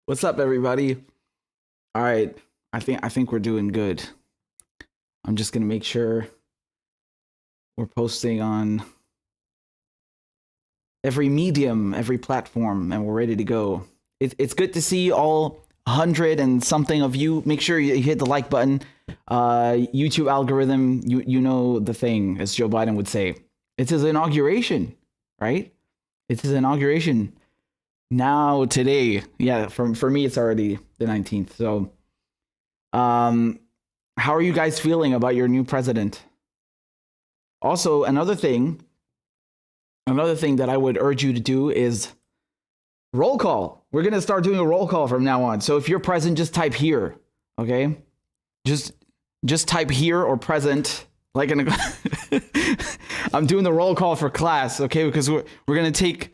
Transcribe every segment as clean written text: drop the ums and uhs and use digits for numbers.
What's up, everybody? All right, I think we're doing good. I'm just gonna make sure we're posting on every medium, every platform, and we're ready to go. It's good to see all 100 and something of you. Make sure you hit the like button. YouTube algorithm, you know the thing, as Joe Biden would say. It's his inauguration, right? It's his inauguration. Now today, yeah, for me it's already the 19th. So how are you guys feeling about your new president? Also, another thing that I would urge you to do is roll call. We're going to start doing a roll call from now on. So if you're present, just type here, okay? Just type here or present, like in a I'm doing the roll call for class, okay? Because we're going to take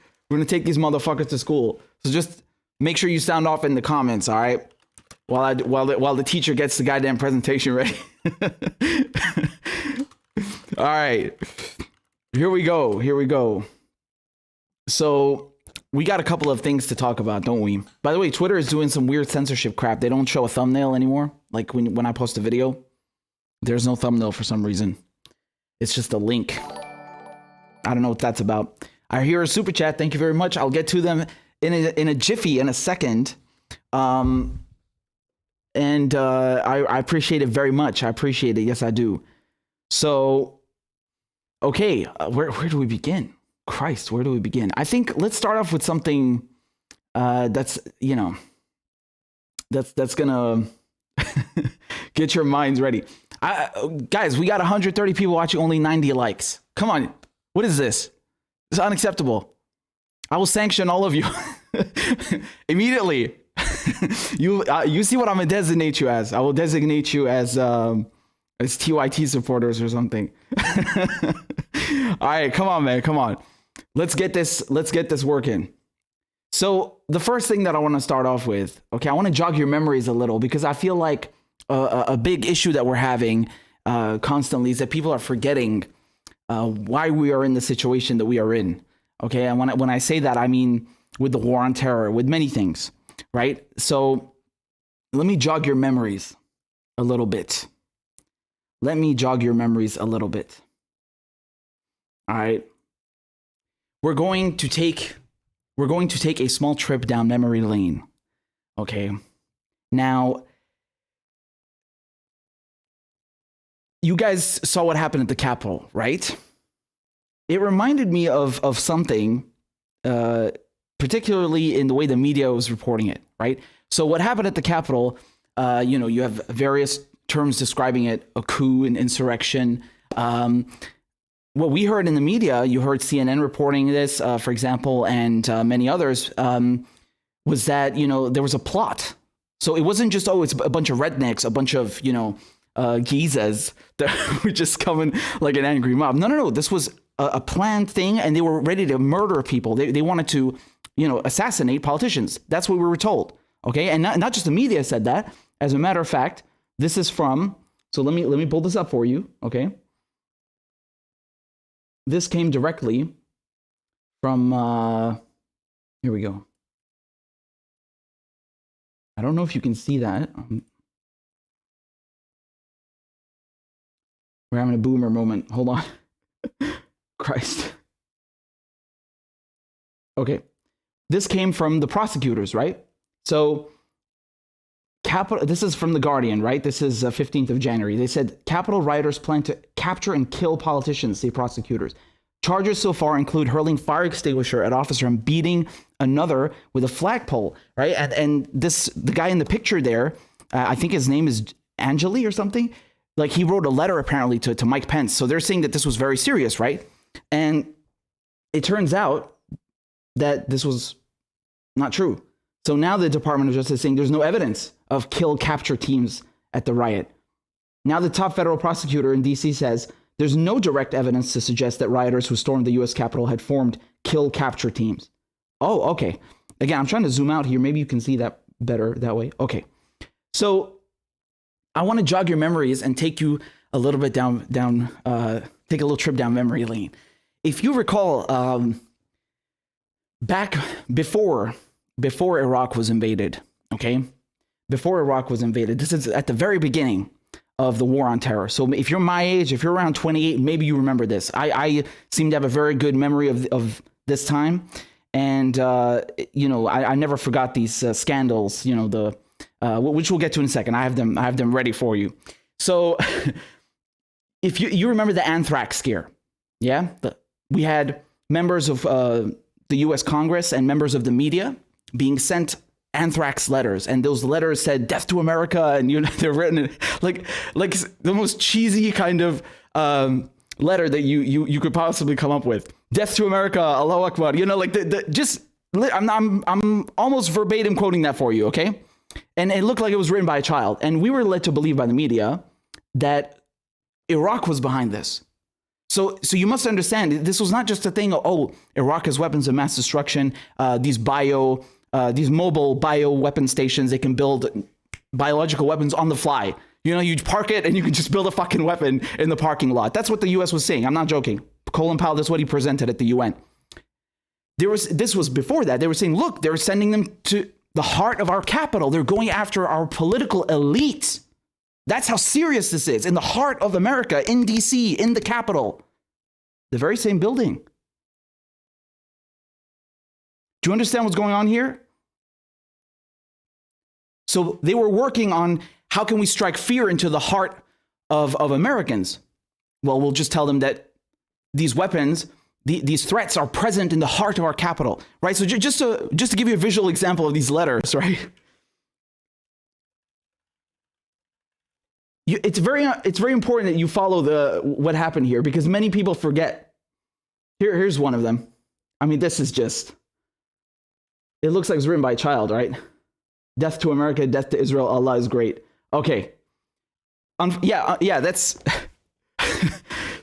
these motherfuckers to school. So just make sure you sound off in the comments, all right? While the teacher gets the goddamn presentation ready. All right. Here we go. So we got a couple of things to talk about, don't we? By the way, Twitter is doing some weird censorship crap. They don't show a thumbnail anymore. Like when I post a video, there's no thumbnail for some reason. It's just a link. I don't know what that's about. I hear a super chat. Thank you very much. I'll get to them in a jiffy, in a second. I appreciate it very much. I appreciate it. Yes, I do. So, okay, where do we begin? Christ, where do we begin? I think let's start off with something that's gonna get your minds ready. Guys, we got 130 people watching, only 90 likes. Come on, what is this? It's unacceptable. I will sanction all of you immediately. You see what I'm gonna designate you as? I will designate you as TYT supporters or something. All right, come on, man, come on. Let's get this working. So the first thing that I want to start off with, okay, I want to jog your memories a little because I feel like a big issue that we're having constantly is that people are forgetting why we are in the situation that we are in. Okay, and when I say that, I mean with the war on terror, with many things, right? So let me jog your memories a little bit. All right. We're going to take a small trip down memory lane. Okay. Now, you guys saw what happened at the Capitol, right? It reminded me of something, particularly in the way the media was reporting it, right? So what happened at the Capitol, you have various terms describing it, a coup, an insurrection. What we heard in the media, you heard CNN reporting this, for example, and many others, was that, there was a plot. So it wasn't just, it's a bunch of rednecks, a bunch of, geezers that were just coming like an angry mob. No. This was a planned thing, and they were ready to murder people. They wanted to, assassinate politicians. That's what we were told. Okay. And not just the media said that. As a matter of fact, this is from, so let me pull this up for you. Okay. This came directly from, here we go. I don't know if you can see that. We're having a boomer moment. Hold on. Christ. Okay. This came from the prosecutors, right? So, this is from The Guardian, right? This is 15th of January. They said, Capitol rioters plan to capture and kill politicians, say prosecutors. Charges so far include hurling fire extinguisher at officer and beating another with a flagpole, right? And the guy in the picture there, I think his name is Angeli or something. Like, he wrote a letter apparently to Mike Pence. So they're saying that this was very serious, right? And it turns out that this was not true. So now the Department of Justice is saying there's no evidence of kill capture teams at the riot. Now the top federal prosecutor in DC says there's no direct evidence to suggest that rioters who stormed the US Capitol had formed kill capture teams. Oh, okay. Again, I'm trying to zoom out here. Maybe you can see that better that way. Okay. So I want to jog your memories and take you a little bit down, take a little trip down memory lane. If you recall, back before Iraq was invaded, okay? Before Iraq was invaded. This is at the very beginning of the war on terror. So if you're my age, if you're around 28, maybe you remember this. I seem to have a very good memory of this time. And, I never forgot these scandals, which we'll get to in a second. I have them ready for you. So if you remember the anthrax scare, yeah? We had members of the U.S. Congress and members of the media being sent anthrax letters, and those letters said "Death to America," and they're written like the most cheesy kind of letter that you could possibly come up with. "Death to America, Allahu Akbar." I'm almost verbatim quoting that for you, okay? And it looked like it was written by a child, and we were led to believe by the media that Iraq was behind this. So you must understand, this was not just a thing. Oh, Iraq has weapons of mass destruction. These mobile bio weapon stations, they can build biological weapons on the fly. You park it and you can just build a fucking weapon in the parking lot. That's what the U.S. was saying. I'm not joking. Colin Powell, that's what he presented at the UN. This was before that. They were saying, look, they're sending them to the heart of our capital. They're going after our political elite. That's how serious this is. In the heart of America, in D.C., in the capital. The very same building. Do you understand what's going on here? So they were working on how can we strike fear into the heart of Americans? Well, we'll just tell them that these weapons, these threats are present in the heart of our capital, right? So just to give you a visual example of these letters, right? It's very important that you follow what happened here, because many people forget. Here's one of them. I mean, this is just, it looks like it's written by a child, right? "Death to America, death to Israel, Allah is great." Okay. That's...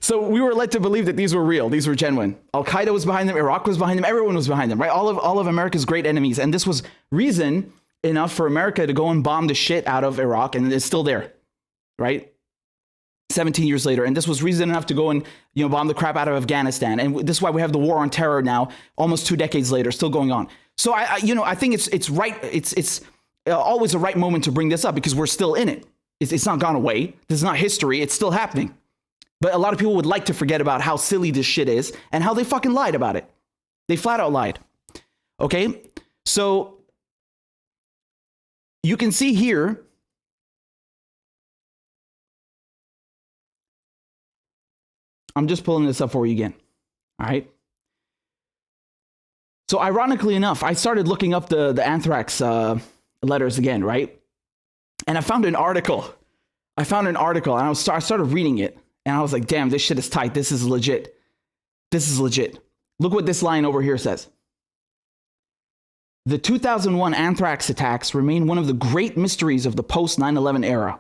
So we were led to believe that these were real. These were genuine. Al-Qaeda was behind them. Iraq was behind them. Everyone was behind them, right? All of America's great enemies. And this was reason enough for America to go and bomb the shit out of Iraq. And it's still there, right? 17 years later. And this was reason enough to go and, bomb the crap out of Afghanistan. And this is why we have the war on terror now, almost 2 decades later, still going on. So I think it's right. It's always a right moment to bring this up, because we're still in it. It's not gone away. This is not history. It's still happening. But a lot of people would like to forget about how silly this shit is and how they fucking lied about it. They flat out lied. Okay? So you can see here, I'm just pulling this up for you again. All right? So ironically enough, I started looking up the anthrax letters again, right? And I found an article. And I started reading it. And I was like, damn, this shit is tight. This is legit. Look what this line over here says. "The 2001 anthrax attacks remain one of the great mysteries of the post-9/11 era.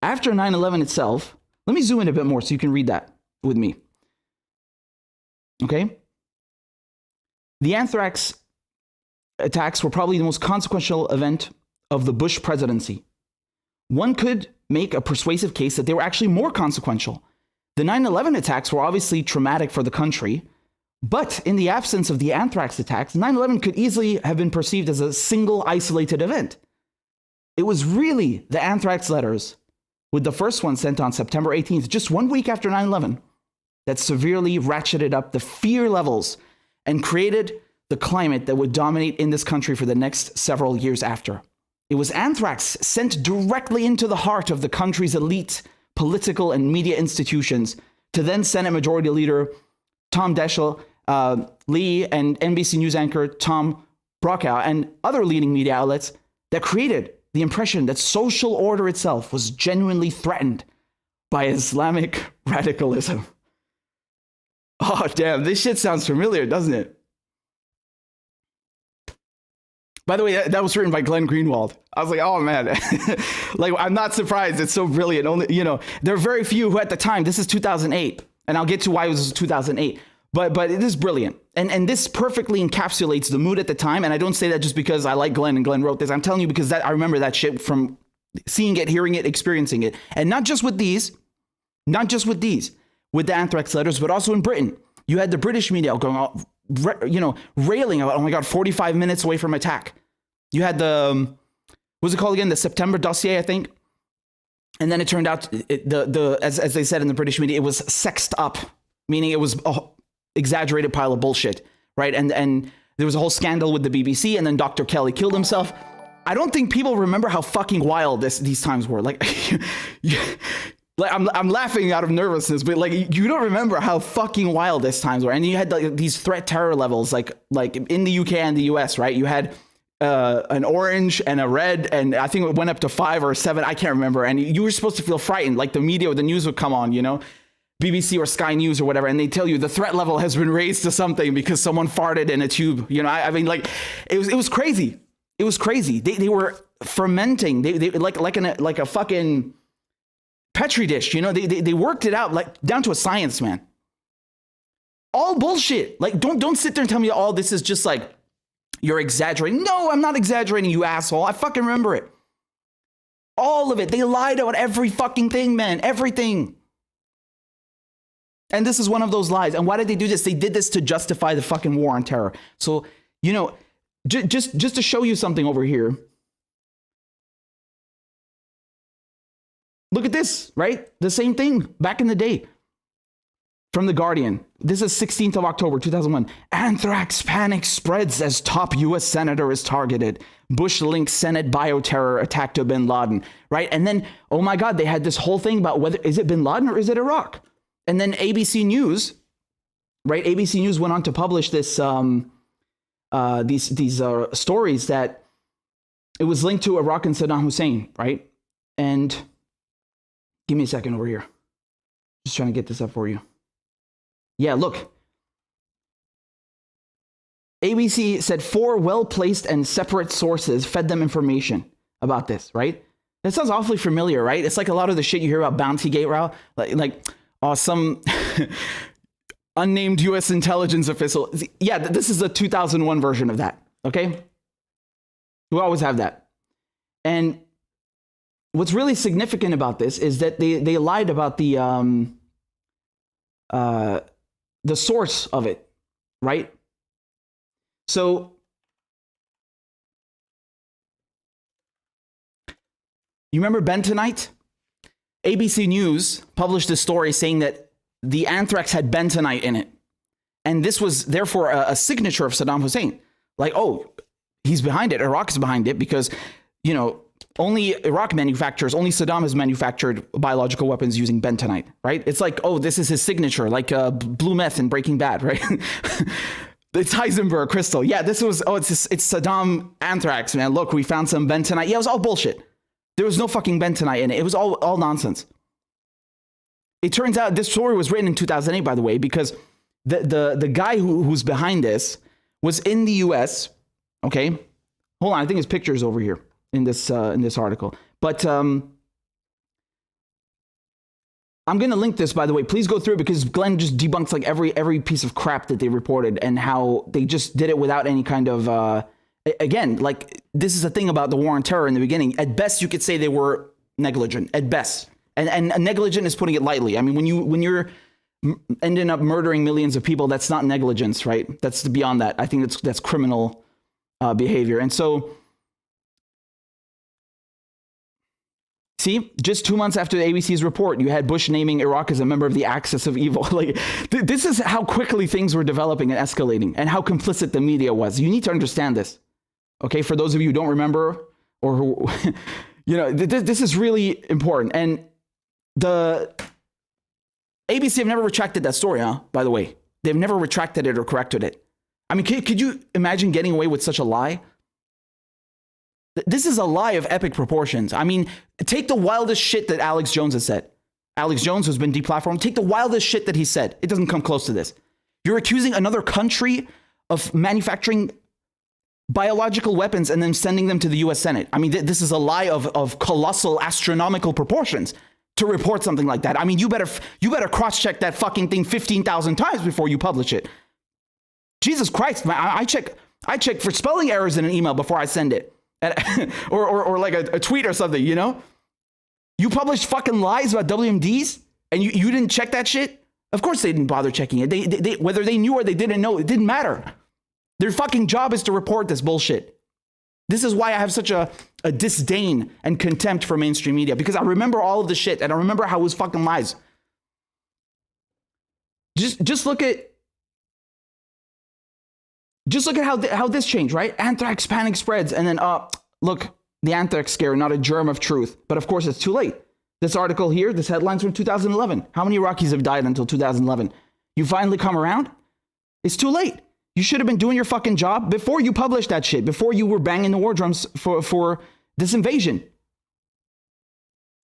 After 9/11 itself," let me zoom in a bit more so you can read that with me. Okay? "The anthrax attacks were probably the most consequential event of the Bush presidency. One could make a persuasive case that they were actually more consequential. The 9/11 attacks were obviously traumatic for the country, but in the absence of the anthrax attacks, 9/11 could easily have been perceived as a single isolated event. It was really the anthrax letters, with the first one sent on September 18th, just 1 week after 9/11, that severely ratcheted up the fear levels and created the climate that would dominate in this country for the next several years after. It was anthrax sent directly into the heart of the country's elite political and media institutions to then Senate Majority Leader Tom Daschle, Lee, and NBC News anchor Tom Brokaw, and other leading media outlets that created the impression that social order itself was genuinely threatened by Islamic radicalism." Oh, damn, this shit sounds familiar, doesn't it? By the way, that was written by Glenn Greenwald. I was like, oh man, like, I'm not surprised. It's so brilliant. Only, there are very few who at the time, this is 2008, and I'll get to why it was 2008, but it is brilliant. And this perfectly encapsulates the mood at the time. And I don't say that just because I like Glenn and Glenn wrote this. I'm telling you because I remember that shit from seeing it, hearing it, experiencing it. And not just with these, with the anthrax letters, but also in Britain. You had the British media going, railing about, oh my God, 45 minutes away from attack. You had the what's it called again? The September dossier, I think. And then it turned out, as they said in the British media, it was sexed up, meaning it was an exaggerated pile of bullshit, right? And there was a whole scandal with the BBC, and then Dr. Kelly killed himself. I don't think people remember how fucking wild these times were. Like, like I'm laughing out of nervousness, but like you don't remember how fucking wild these times were. And you had like these threat terror levels, like in the UK and the US, right? You had an orange and a red, and I think it went up to 5 or 7. I can't remember. And you were supposed to feel frightened, like the media or the news would come on, you know, BBC or Sky News or whatever, and they tell you the threat level has been raised to something because someone farted in a tube. You know, I mean, like it was crazy. It was crazy. They were fermenting. They like a fucking Petri dish. You know, they worked it out like down to a science, man. All bullshit. Like don't sit there and tell me, oh, this is just like you're exaggerating. No, I'm not exaggerating, you asshole. I fucking remember it. All of it. They lied about every fucking thing, man. Everything. And this is one of those lies. And why did they do this? They did this to justify the fucking war on terror. So, you know, just to show you something over here. Look at this, right? The same thing back in the day. From The Guardian. This is 16th of October, 2001. Anthrax panic spreads as top U.S. senator is targeted. Bush links Senate bioterror attack to bin Laden, right? And then, oh my God, they had this whole thing about whether, is it bin Laden or is it Iraq? And then ABC News, right? ABC News went on to publish this, these stories that it was linked to Iraq and Saddam Hussein, right? And give me a second over here. Just trying to get this up for you. Yeah, look. ABC said 4 well-placed and separate sources fed them information about this, right? That sounds awfully familiar, right? It's like a lot of the shit you hear about Bountygate, Rao. Like some unnamed U.S. intelligence official. Yeah, this is a 2001 version of that, okay? We always have that. And what's really significant about this is that they lied about the source of it, right? So you remember bentonite? ABC News published a story saying that the anthrax had bentonite in it. And this was therefore a signature of Saddam Hussein. Like, oh, he's behind it. Iraq is behind it because, you know, only Iraq manufactures, only Saddam has manufactured biological weapons using bentonite, right? It's like, oh, this is his signature, like blue meth in Breaking Bad, right? It's Heisenberg crystal. Yeah, this was, oh, it's Saddam anthrax, man. Look, we found some bentonite. Yeah, it was all bullshit. There was no fucking bentonite in it. It was all nonsense. It turns out this story was written in 2008, by the way, because the guy who's behind this was in the US. Okay, hold on. I think his picture is over here in this article. But I'm going to link this, by the way. Please go through it because Glenn just debunks like every piece of crap that they reported and how they just did it without any kind of again, like this is the thing about the war on terror in the beginning. At best, you could say they were negligent. At best. And negligent is putting it lightly. I mean, when you're ending up murdering millions of people, that's not negligence, right? That's beyond that. I think that's criminal behavior. And so, see, just 2 months after the ABC's report, you had Bush naming Iraq as a member of the axis of evil. Like, this is how quickly things were developing and escalating, and how complicit the media was. You need to understand this, okay? For those of you who don't remember, or who, you know, this is really important. And the ABC have never retracted that story, huh? By the way, they've never retracted it or corrected it. I mean, could you imagine getting away with such a lie? This is a lie of epic proportions. I mean, take the wildest shit that Alex Jones has said. Alex Jones, who's been deplatformed, take the wildest shit that he said. It doesn't come close to this. You're accusing another country of manufacturing biological weapons and then sending them to the US Senate. I mean, this is a lie of colossal astronomical proportions to report something like that. I mean, you better cross-check that fucking thing 15,000 times before you publish it. Jesus Christ, man, I check for spelling errors in an email before I send it. or like a tweet or something, you know? You published fucking lies about WMDs and you didn't check that shit? Of course they didn't bother checking it. They whether they knew or they didn't know, it didn't matter. Their fucking job is to report this bullshit. This is why I have such a disdain and contempt for mainstream media, because I remember all of the shit and I remember how it was fucking lies. Just look at how this changed, right? Anthrax panic spreads, and then look, the anthrax scare, not a germ of truth. But of course, it's too late. This article here, this headline's from 2011. How many Iraqis have died until 2011? You finally come around? It's too late. You should have been doing your fucking job before you published that shit, before you were banging the war drums for this invasion.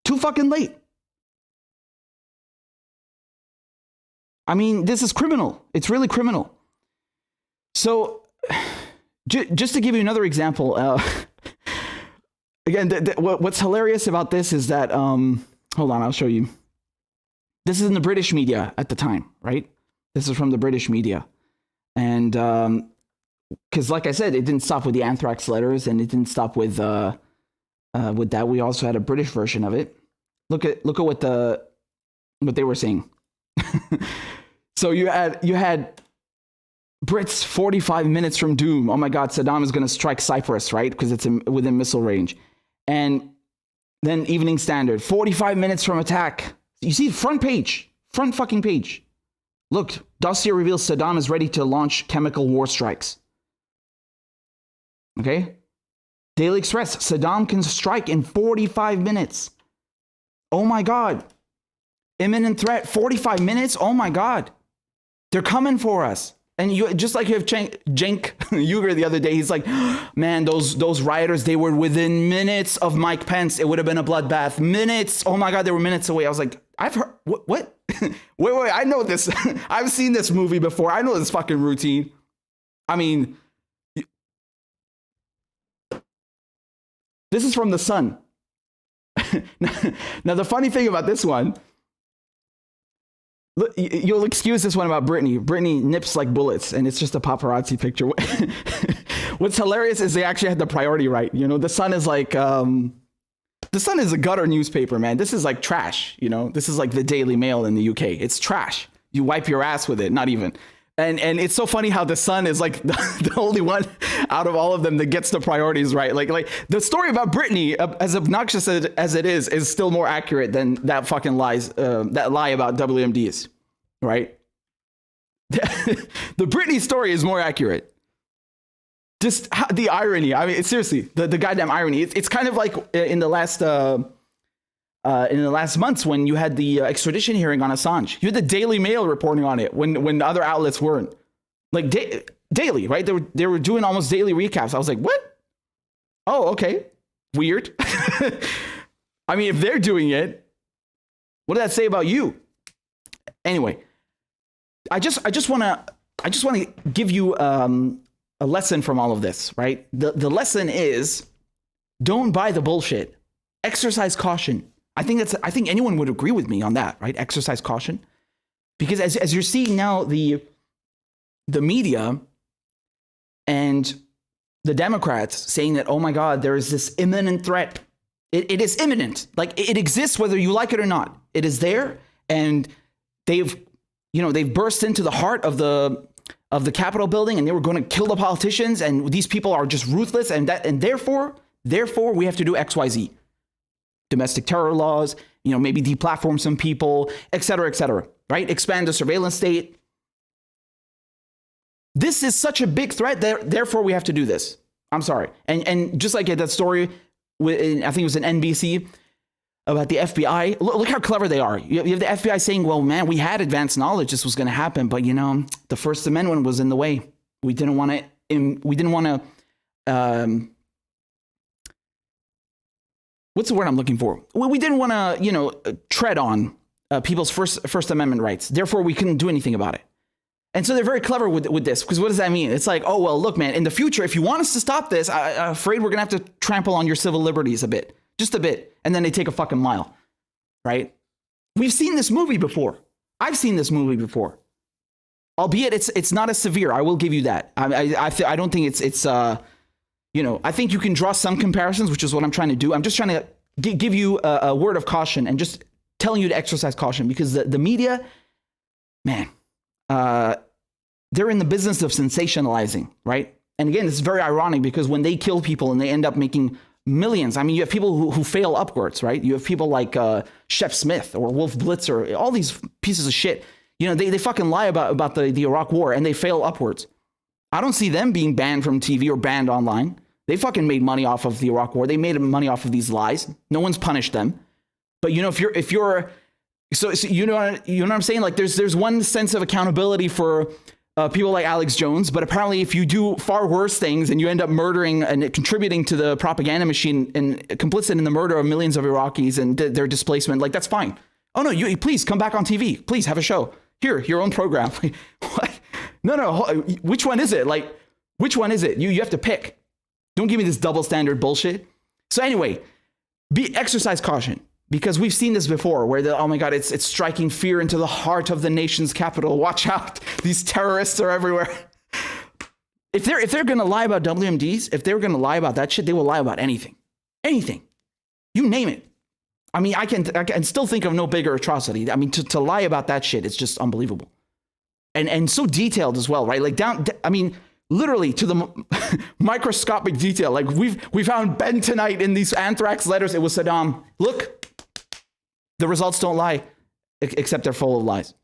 Too fucking late. I mean, this is criminal. It's really criminal. So, just to give you another example, again, what's hilarious about this is that, hold on, I'll show you. This is in the British media at the time, right? This is from the British media. And because, like I said, it didn't stop with the anthrax letters, and it didn't stop with that. We also had a British version of it. Look at what they were saying. So you had Brits 45 minutes from doom. Oh my God, Saddam is going to strike Cyprus, right? Because it's within missile range. And then Evening Standard, 45 minutes from attack. You see front fucking page. Look, dossier reveals Saddam is ready to launch chemical war strikes. Okay? Daily Express, Saddam can strike in 45 minutes. Oh my God. Imminent threat, 45 minutes? Oh my God. They're coming for us. And you just like you have Cenk Uygur the other day, he's like, man, those rioters, they were within minutes of Mike Pence. It would have been a bloodbath. Minutes. Oh my God, they were minutes away. I was like, I've heard, what? Wait, I know this. I've seen this movie before. I know this fucking routine. I mean, this is from The Sun. Now, the funny thing about this one, look, you'll excuse this one about Brittany. Brittany nips like bullets, and it's just a paparazzi picture. What's hilarious is they actually had the priority right. You know, The Sun is like, The Sun is a gutter newspaper, man. This is like trash, you know? This is like the Daily Mail in the UK. It's trash. You wipe your ass with it, not even. And it's so funny how The Sun is like the only one out of all of them that gets the priorities right. Like the story about Brittany, as obnoxious as it is still more accurate than that fucking that lie about WMDs, right? The Brittany story is more accurate. Just the irony. I mean, seriously, the goddamn irony. It's kind of like in the last months when you had the extradition hearing on Assange. You had the Daily Mail reporting on it when other outlets weren't. Like daily, right? They were doing almost daily recaps. I was like, what? Oh, okay. Weird. I mean, if they're doing it, what did that say about you? Anyway, I just want to give you a lesson from all of this, right? The lesson is, don't buy the bullshit. Exercise caution. I think anyone would agree with me on that, right? Exercise caution. Because as you're seeing now, the media and the Democrats saying that, oh my God, there is this imminent threat. It is imminent. Like, it exists whether you like it or not. It is there, and they've burst into the heart of the Capitol building, and they were going to kill the politicians, and these people are just ruthless, and therefore we have to do XYZ. Domestic terror laws, maybe deplatform some people, et cetera, right? Expand the surveillance state. This is such a big threat, therefore we have to do this. I'm sorry. And just like that story, I think it was an NBC, about the FBI. Look how clever they are. You have the FBI saying, well, man, we had advanced knowledge this was going to happen, but the First Amendment was in the way. We didn't want to, what's the word I'm looking for? We didn't want to, tread on people's First Amendment rights. Therefore, we couldn't do anything about it. And so they're very clever with this, because what does that mean? It's like, oh, well, look, man, in the future, if you want us to stop this, I'm afraid we're going to have to trample on your civil liberties a bit, just a bit. And then they take a fucking mile, right? We've seen this movie before. I've seen this movie before. Albeit it's not as severe. I will give you that. I don't think it's I think you can draw some comparisons, which is what I'm trying to do. I'm just trying to give you a word of caution and just telling you to exercise caution, because the media, man, they're in the business of sensationalizing, right? And again, this is very ironic because when they kill people and they end up making millions, I mean, you have people who fail upwards, right? You have people like Shep Smith or Wolf Blitzer, all these pieces of shit. You know, they fucking lie about the Iraq war and they fail upwards. I don't see them being banned from TV or banned online. They fucking made money off of the Iraq war. They made money off of these lies. No one's punished them. But you know, if you're so you know what I'm saying? Like there's one sense of accountability for people like Alex Jones, but apparently if you do far worse things and you end up murdering and contributing to the propaganda machine and complicit in the murder of millions of Iraqis and their displacement, like that's fine. Oh no, you please come back on TV. Please have a show. Here, your own program. What? No, which one is it? Like, which one is it? You have to pick. Don't give me this double standard bullshit. So anyway, exercise caution. Because we've seen this before where oh my God, it's striking fear into the heart of the nation's capital. Watch out. These terrorists are everywhere. If they're going to lie about WMDs, if they're going to lie about that shit, they will lie about anything. Anything. You name it. I mean, I can still think of no bigger atrocity. I mean, to lie about that shit, it's just unbelievable. And so detailed as well, right? Like I mean, literally to the microscopic detail. Like we found bentonite in these anthrax letters. It was Saddam. Look. The results don't lie, except they're full of lies.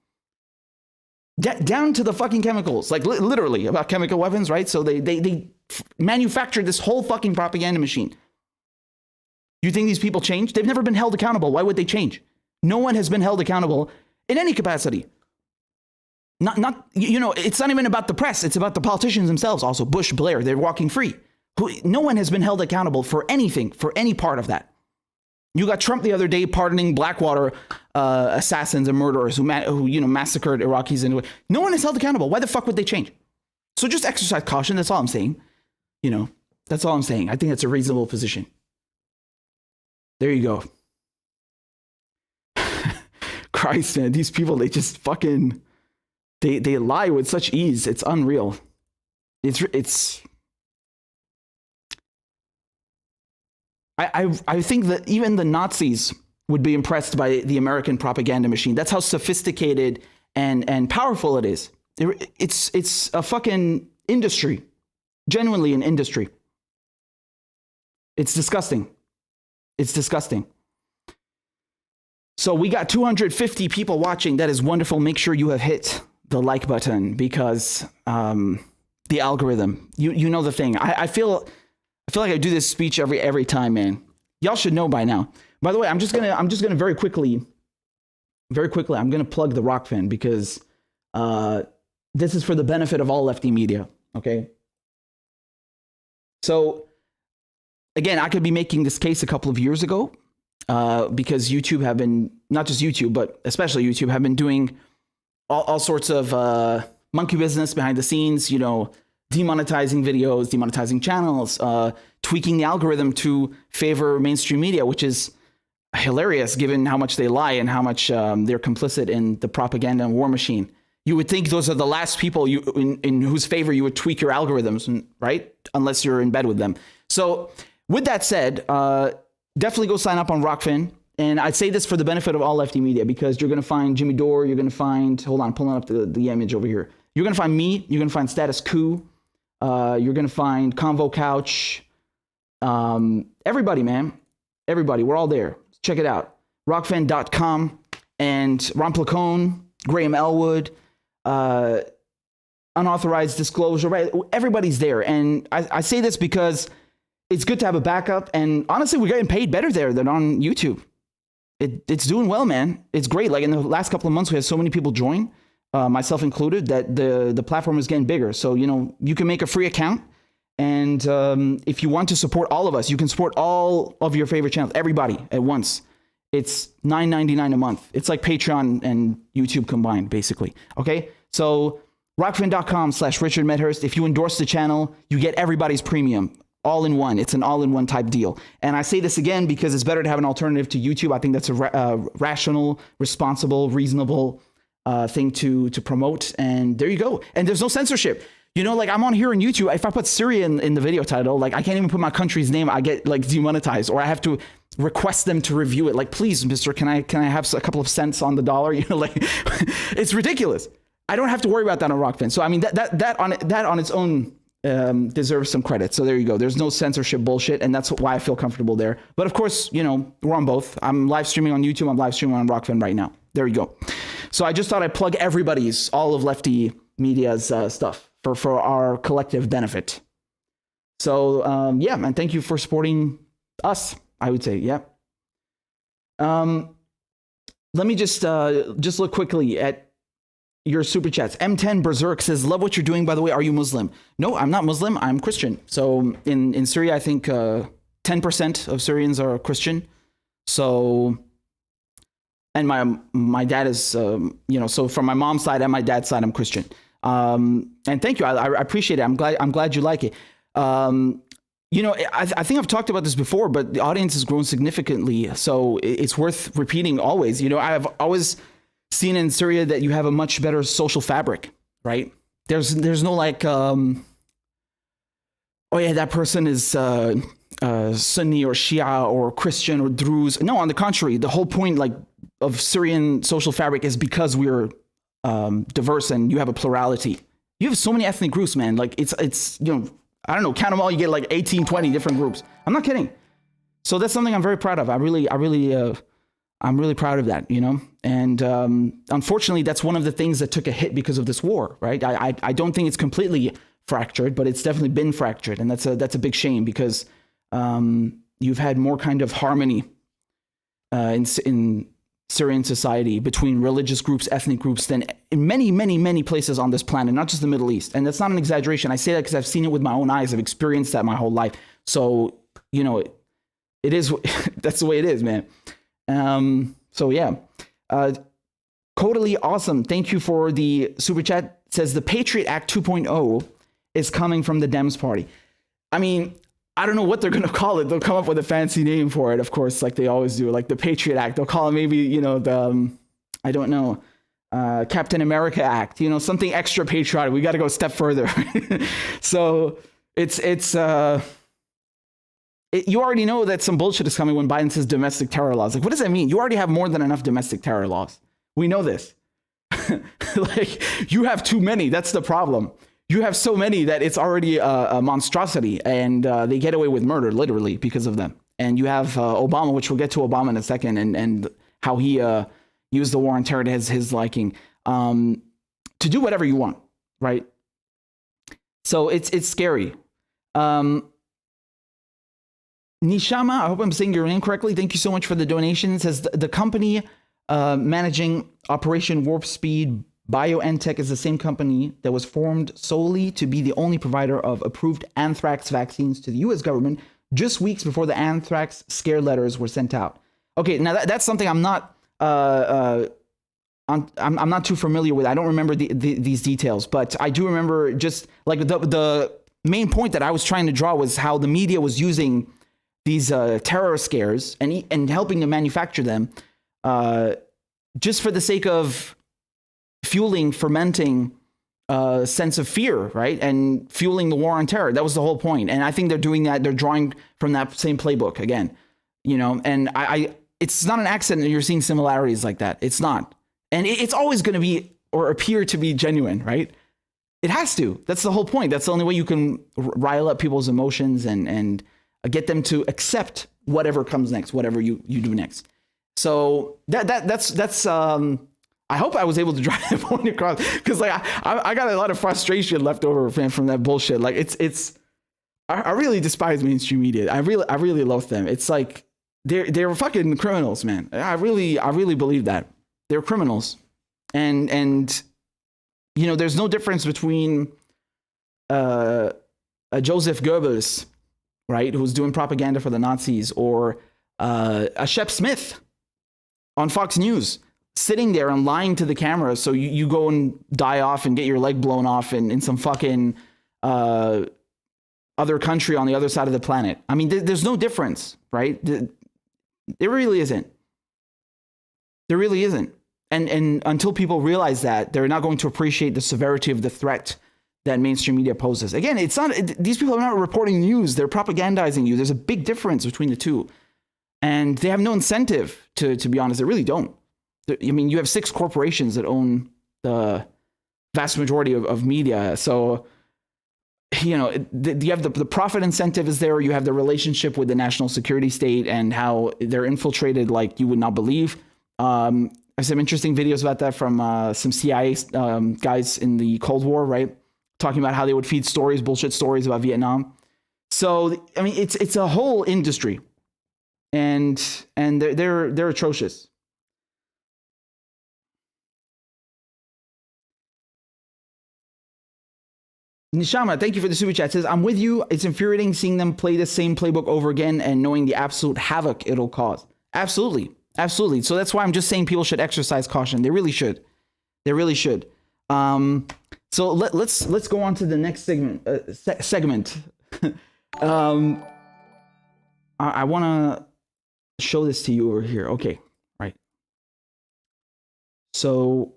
Down to the fucking chemicals, like literally about chemical weapons, right? So they manufactured this whole fucking propaganda machine. You think these people change? They've never been held accountable. Why would they change? No one has been held accountable in any capacity. Not you know, it's not even about the press. It's about the politicians themselves. Also, Bush, Blair, they're walking free. No one has been held accountable for anything, for any part of that. You got Trump the other day pardoning Blackwater assassins and murderers who massacred Iraqis. And no one is held accountable. Why the fuck would they change? So just exercise caution. That's all I'm saying. You know, that's all I'm saying. I think it's a reasonable position. There you go. Christ, man, these people, they just fucking, they lie with such ease. It's unreal. It's. I think that even the Nazis would be impressed by the American propaganda machine. That's how sophisticated and powerful it is. It's a fucking industry, genuinely an industry. It's disgusting. It's disgusting. So we got 250 people watching. That is wonderful. Make sure you have hit the like button because the algorithm, you know the thing. I feel like I do this speech every time, man. Y'all should know by now. By the way, I'm just gonna very quickly, I'm gonna plug the Rockfin because this is for the benefit of all lefty media. Okay. So again, I could be making this case a couple of years ago because YouTube have been, not just YouTube, but especially YouTube have been doing all sorts of monkey business behind the scenes. You know, demonetizing videos, demonetizing channels, tweaking the algorithm to favor mainstream media, which is hilarious given how much they lie and how much they're complicit in the propaganda and war machine. You would think those are the last people in whose favor you would tweak your algorithms, right? Unless you're in bed with them. So with that said, definitely go sign up on Rockfin. And I'd say this for the benefit of all lefty media because you're going to find Jimmy Dore, you're going to find, hold on, pulling up the image over here. You're going to find me, you're going to find Status Coup, you're going to find Convo Couch, everybody, man. Everybody, we're all there. Check it out. Rockfin.com and Ron Placone, Graham Elwood, unauthorized disclosure, right? Everybody's there. And I say this because it's good to have a backup. And honestly, we're getting paid better there than on YouTube. It's doing well, man. It's great. Like in the last couple of months, we had so many people join, myself included, that the platform is getting bigger. So, you know, you can make a free account. And if you want to support all of us, you can support all of your favorite channels, everybody at once. It's $9.99 a month. It's like Patreon and YouTube combined, basically. Okay, so rockfin.com/RichardMedhurst. If you endorse the channel, you get everybody's premium all in one. It's an all-in-one type deal. And I say this again because it's better to have an alternative to YouTube. I think that's a rational, responsible, reasonable thing to promote. And there you go. And there's no censorship. You know, like I'm on here on YouTube. If I put Syria in the video title, like I can't even put my country's name. I get like demonetized, or I have to request them to review it. Like, please, mister, can I have a couple of cents on the dollar? You know, like it's ridiculous. I don't have to worry about that on Rockfin. So I mean, that on its own deserves some credit. So there you go. There's no censorship bullshit, and that's why I feel comfortable there. But of course, you know, we're on both. I'm live streaming on YouTube. I'm live streaming on Rockfin right now. There you go. So I just thought I'd plug all of Lefty Media's stuff for our collective benefit. So yeah, man, thank you for supporting us, I would say. Yeah. Let me just look quickly at your super chats. M10 Berserk says, love what you're doing, by the way. Are you Muslim? No, I'm not Muslim. I'm Christian. So in Syria, I think 10% of Syrians are Christian. So, and my dad is, you know, so from my mom's side and my dad's side, I'm Christian. And thank you. I appreciate it. I'm glad you like it. You know, I think I've talked about this before, but the audience has grown significantly. So it's worth repeating always. You know, I've always seen in Syria that you have a much better social fabric, right? There's no like, oh yeah, that person is Sunni or Shia or Christian or Druze. No, on the contrary, the whole point like of Syrian social fabric is because we're diverse and you have a plurality. You have so many ethnic groups, man. Like it's you know, I don't know, count them all, you get like 18, 20 different groups. I'm not kidding. So that's something I'm very proud of. I'm really proud of that, you know? And unfortunately, that's one of the things that took a hit because of this war, right? I don't think it's completely fractured, but it's definitely been fractured. And that's a big shame because you've had more kind of harmony in Syrian society between religious groups, ethnic groups than in many, many, many places on this planet, not just the Middle East. And that's not an exaggeration. I say that because I've seen it with my own eyes. I've experienced that my whole life. So, you know, it is, that's the way it is, man. So yeah, totally awesome. Thank you for the super chat. It says the Patriot Act 2.0 is coming from the Dems party. I mean, I don't know what they're going to call it. They'll come up with a fancy name for it, of course, like they always do, like the Patriot Act. They'll call it maybe, you know, the, I don't know, Captain America Act, you know, something extra patriotic. We got to go a step further. So you already know that some bullshit is coming when Biden says domestic terror laws. Like, what does that mean? You already have more than enough domestic terror laws. We know this. Like, you have too many. That's the problem. You have so many that it's already a monstrosity, and they get away with murder, literally, because of them. And you have Obama, which we'll get to Obama in a second, and how he used the war on terror to his liking to do whatever you want, right? So it's scary. Nishama, I hope I'm saying your name correctly. Thank you so much for the donation. It says the company managing Operation Warp Speed BioNTech is the same company that was formed solely to be the only provider of approved anthrax vaccines to the U.S. government just weeks before the anthrax scare letters were sent out. Okay, now that's something I'm not I'm not too familiar with. I don't remember these details, but I do remember just like the main point that I was trying to draw was how the media was using these terror scares and helping to manufacture them just for the sake of fermenting a sense of fear, right? And fueling the war on terror. That was the whole point. And I think they're doing that. They're drawing from that same playbook again, you know, and it's not an accident that you're seeing similarities like that. It's not. And it's always going to be or appear to be genuine, right? It has to. That's the whole point. That's the only way you can rile up people's emotions and get them to accept whatever comes next, whatever you do next. So that's I hope I was able to drive that point across, because like I got a lot of frustration left over from that bullshit. Like I really despise mainstream media. I really loathe them. It's like they're fucking criminals, man. I really believe that they're criminals, and you know, there's no difference between a Joseph Goebbels, right, who's doing propaganda for the Nazis, or a Shep Smith on Fox News, sitting there and lying to the camera so you go and die off and get your leg blown off in some fucking other country on the other side of the planet. I mean, there's no difference, right? There really isn't. There really isn't. And until people realize that, they're not going to appreciate the severity of the threat that mainstream media poses. Again, it's not, these people are not reporting news. They're propagandizing you. There's a big difference between the two. And they have no incentive, to be honest. They really don't. I mean, you have 6 corporations that own the vast majority of media. So you know, you have the profit incentive is there. You have the relationship with the national security state and how they're infiltrated like you would not believe. I have some interesting videos about that from some CIA guys in the Cold War, right? Talking about how they would feed stories, bullshit stories about Vietnam. So, I mean, it's a whole industry, and they're atrocious. Nishama, thank you for the super chat. Says, I'm with you. It's infuriating seeing them play the same playbook over again and knowing the absolute havoc it'll cause. Absolutely. Absolutely. So that's why I'm just saying people should exercise caution. They really should. They really should. So let's go on to the next segment. I want to show this to you over here. Okay. Right. So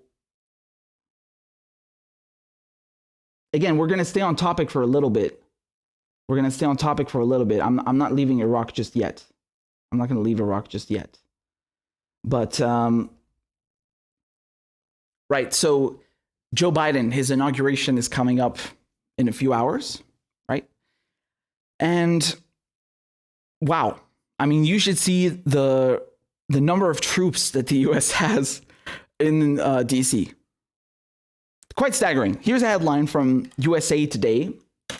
again, we're going to stay on topic for a little bit. I'm not leaving Iraq just yet. I'm not going to leave Iraq just yet. But, right. So Joe Biden, his inauguration is coming up in a few hours, right? And wow. I mean, you should see the number of troops that the U.S. has in D.C. Quite staggering. Here's a headline from USA Today.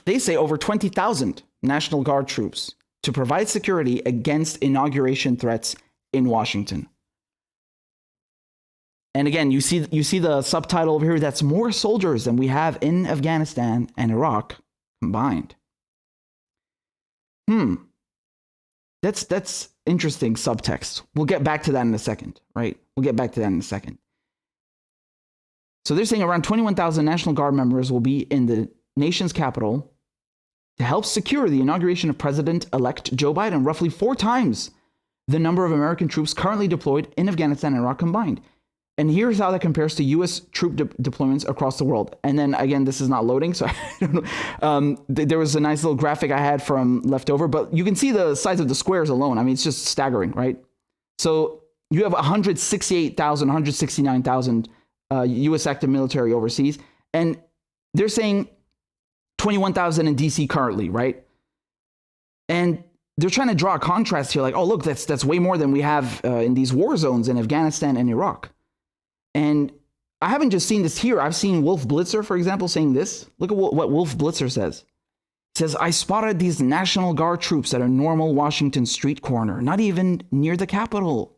They say over 20,000 National Guard troops to provide security against inauguration threats in Washington. And again, you see the subtitle over here. That's more soldiers than we have in Afghanistan and Iraq combined. That's interesting subtext. We'll get back to that in a second, right? So they're saying around 21,000 National Guard members will be in the nation's capital to help secure the inauguration of President-elect Joe Biden, roughly 4 times the number of American troops currently deployed in Afghanistan and Iraq combined. And here's how that compares to U.S. troop deployments across the world. And then again, this is not loading, so I don't know. There was a nice little graphic I had from leftover, but you can see the size of the squares alone. I mean, it's just staggering, right? So you have 168,000, 169,000 U.S. active military overseas, and they're saying 21,000 in D.C. currently, right? And they're trying to draw a contrast here, like, oh, look, that's way more than we have in these war zones in Afghanistan and Iraq. And I haven't just seen this here. I've seen Wolf Blitzer, for example, saying this. Look at what Wolf Blitzer says. He says, I spotted these National Guard troops at a normal Washington street corner, not even near the Capitol.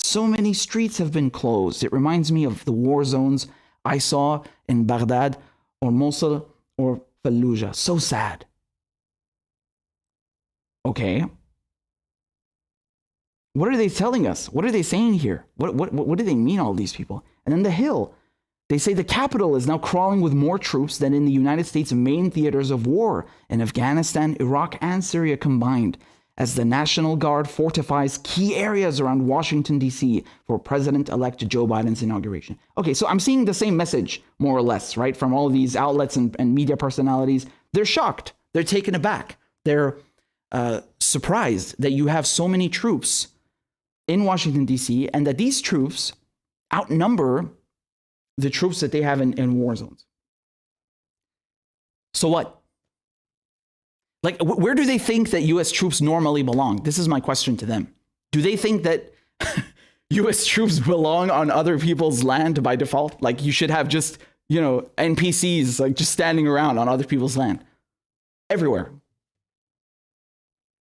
So many streets have been closed. It reminds me of the war zones I saw in Baghdad or Mosul or Fallujah. So sad. Okay. What are they telling us? What are they saying here? What do they mean, all these people? And then the Hill. They say the Capitol is now crawling with more troops than in the United States' main theaters of war in Afghanistan, Iraq, and Syria combined, as the National Guard fortifies key areas around Washington, D.C. for President-elect Joe Biden's inauguration. Okay, so I'm seeing the same message, more or less, right, from all of these outlets and media personalities. They're shocked. They're taken aback. They're surprised that you have so many troops in Washington, D.C., and that these troops outnumber the troops that they have in war zones. So what? Like, where do they think that U.S. troops normally belong? This is my question to them. Do they think that U.S. troops belong on other people's land by default? Like, you should have just, NPCs, like, just standing around on other people's land everywhere.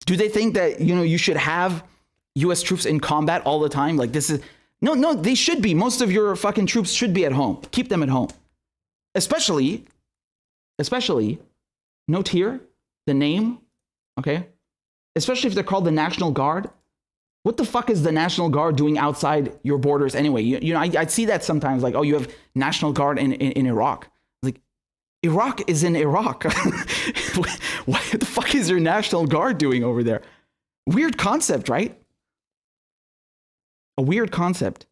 Do they think that, you should have U.S. troops in combat all the time? Like, this is... No, they should be. Most of your fucking troops should be at home. Keep them at home. Especially, note here, the name, okay? Especially if they're called the National Guard. What the fuck is the National Guard doing outside your borders anyway? I see that sometimes, like, oh, you have National Guard in Iraq. Like, Iraq is in Iraq. What the fuck is your National Guard doing over there? Weird concept, right? A weird concept.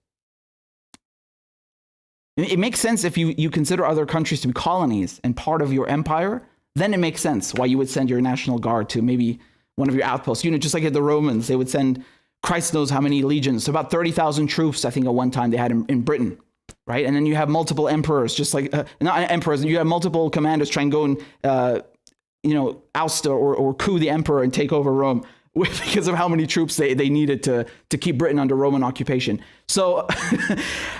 It makes sense if you consider other countries to be colonies and part of your empire. Then it makes sense why you would send your National Guard to maybe one of your outposts. Just like the Romans, they would send Christ knows how many legions. So about 30,000 troops, I think, at one time they had in Britain, right? And then you have multiple emperors, just like, not emperors, you have multiple commanders trying to go and oust or coup the emperor and take over Rome because of how many troops they needed to keep Britain under Roman occupation. So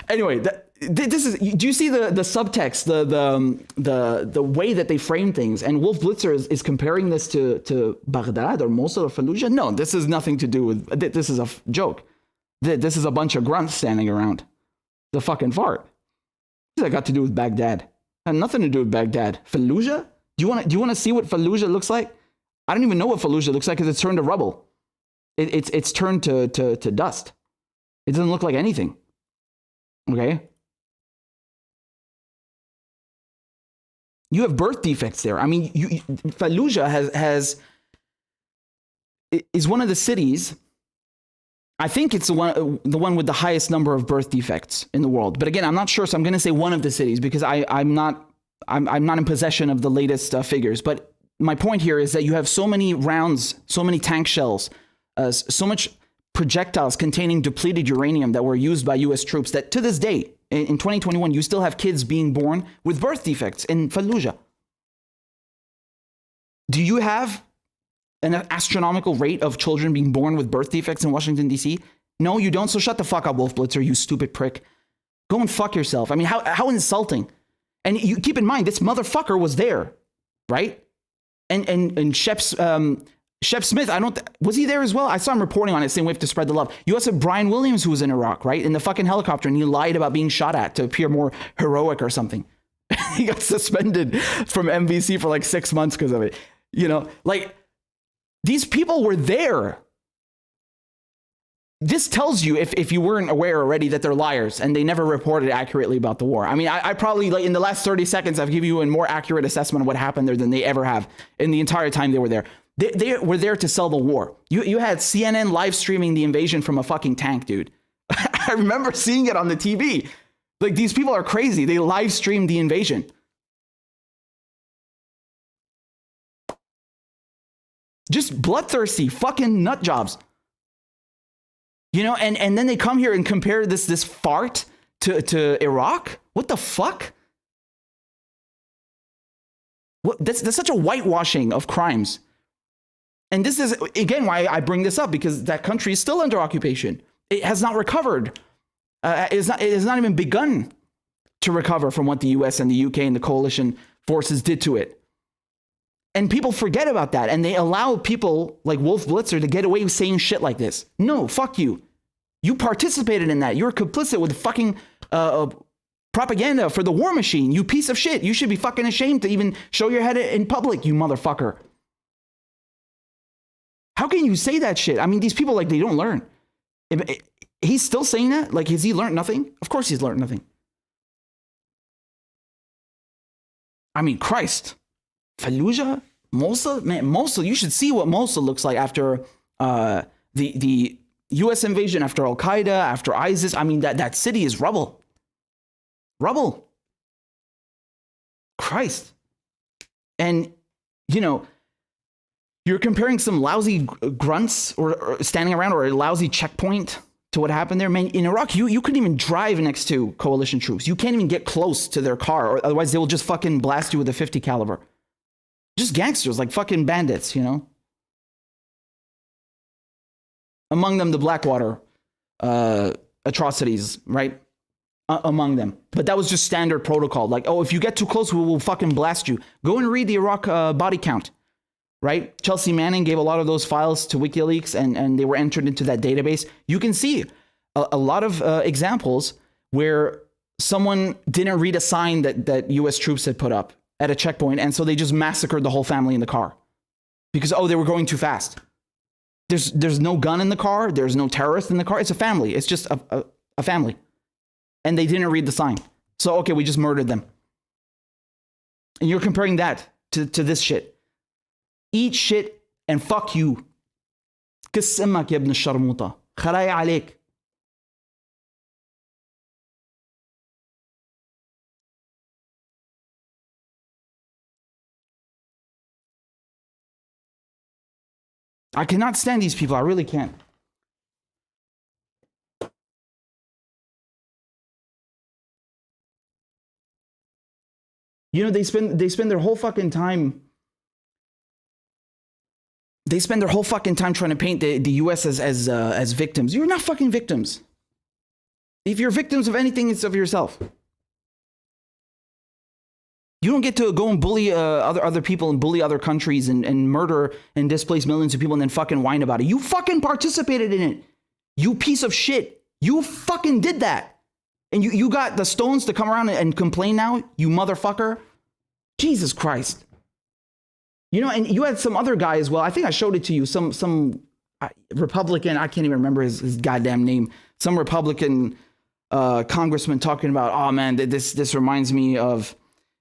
anyway, this is, do you see the subtext, the way that they frame things? And Wolf Blitzer is comparing this to Baghdad or Mosul or Fallujah. No, this has nothing to do with, this is a joke. This is a bunch of grunts standing around. The fucking fart. What's that got to do with Baghdad? Had nothing to do with Baghdad. Fallujah? Do you want to see what Fallujah looks like? I don't even know what Fallujah looks like because it's turned to rubble. It's turned to dust. It doesn't look like anything. Okay? You have birth defects there. I mean, Fallujah is one of the cities. I think it's the one with the highest number of birth defects in the world. But again, I'm not sure, so I'm going to say one of the cities because I'm not in possession of the latest figures. But my point here is that you have so many rounds, so many tank shells, so much projectiles containing depleted uranium that were used by U.S. troops that to this day, in 2021, you still have kids being born with birth defects in Fallujah. Do you have an astronomical rate of children being born with birth defects in Washington, D.C.? No, you don't. So shut the fuck up, Wolf Blitzer, you stupid prick. Go and fuck yourself. I mean, how insulting. And you keep in mind, this motherfucker was there, right? And Shep Smith, was he there as well? I saw him reporting on it saying we have to spread the love. You also have Brian Williams, who was in Iraq, right? In the fucking helicopter, and he lied about being shot at to appear more heroic or something. He got suspended from NBC for like 6 months because of it. Like, these people were there. This tells you, if you weren't aware already, that they're liars and they never reported accurately about the war. I mean, I probably, like, in the last 30 seconds, I've given you a more accurate assessment of what happened there than they ever have in the entire time they were there. They were there to sell the war. You had CNN live streaming the invasion from a fucking tank, dude. I remember seeing it on the TV. Like, these people are crazy. They live streamed the invasion. Just bloodthirsty fucking nut jobs. And then they come here and compare this fart to Iraq? What the fuck? That's such a whitewashing of crimes. And this is, again, why I bring this up, because that country is still under occupation. It has not recovered. It has not even begun to recover from what the US and the UK and the coalition forces did to it. And people forget about that, and they allow people like Wolf Blitzer to get away with saying shit like this. No, fuck you. You participated in that. You're complicit with fucking propaganda for the war machine. You piece of shit. You should be fucking ashamed to even show your head in public, you motherfucker. How can you say that shit? I mean, these people, like, they don't learn. He's still saying that? Like, has he learned nothing? Of course he's learned nothing. I mean, Christ. Fallujah? Mosul? Man, Mosul, you should see what Mosul looks like after the U.S. invasion, after Al-Qaeda, after ISIS. I mean, that city is rubble. Rubble. Christ. And, you're comparing some lousy grunts or standing around or a lousy checkpoint to what happened there. Man, in Iraq, you couldn't even drive next to coalition troops. You can't even get close to their car, or otherwise they will just fucking blast you with a 50 caliber. Just gangsters, like fucking bandits, Among them, the Blackwater atrocities, right? Among them. But that was just standard protocol. Like, oh, if you get too close, we will fucking blast you. Go and read the Iraq body count, right? Chelsea Manning gave a lot of those files to WikiLeaks, and they were entered into that database. You can see a lot of examples where someone didn't read a sign that U.S. troops had put up at a checkpoint, and so they just massacred the whole family in the car because, oh, they were going too fast. There's no gun in the car. There's no terrorist in the car. It's a family. It's just a family. And they didn't read the sign. So, okay, we just murdered them. And you're comparing that to this shit. Eat shit and fuck you. كس امك يا ابن الشرموطة. خلايا عليك. I cannot stand these people. I really can't. They spend their whole fucking time They spend their whole fucking time trying to paint the U.S. as victims. You're not fucking victims. If you're victims of anything, it's of yourself. You don't get to go and bully other people and bully other countries and murder and displace millions of people and then fucking whine about it. You fucking participated in it. You piece of shit. You fucking did that. And you got the stones to come around and complain now, you motherfucker. Jesus Christ. You know, and you had some other guy as well. I think I showed it to you. Some Republican, I can't even remember his goddamn name. Some Republican congressman talking about, oh man, this reminds me of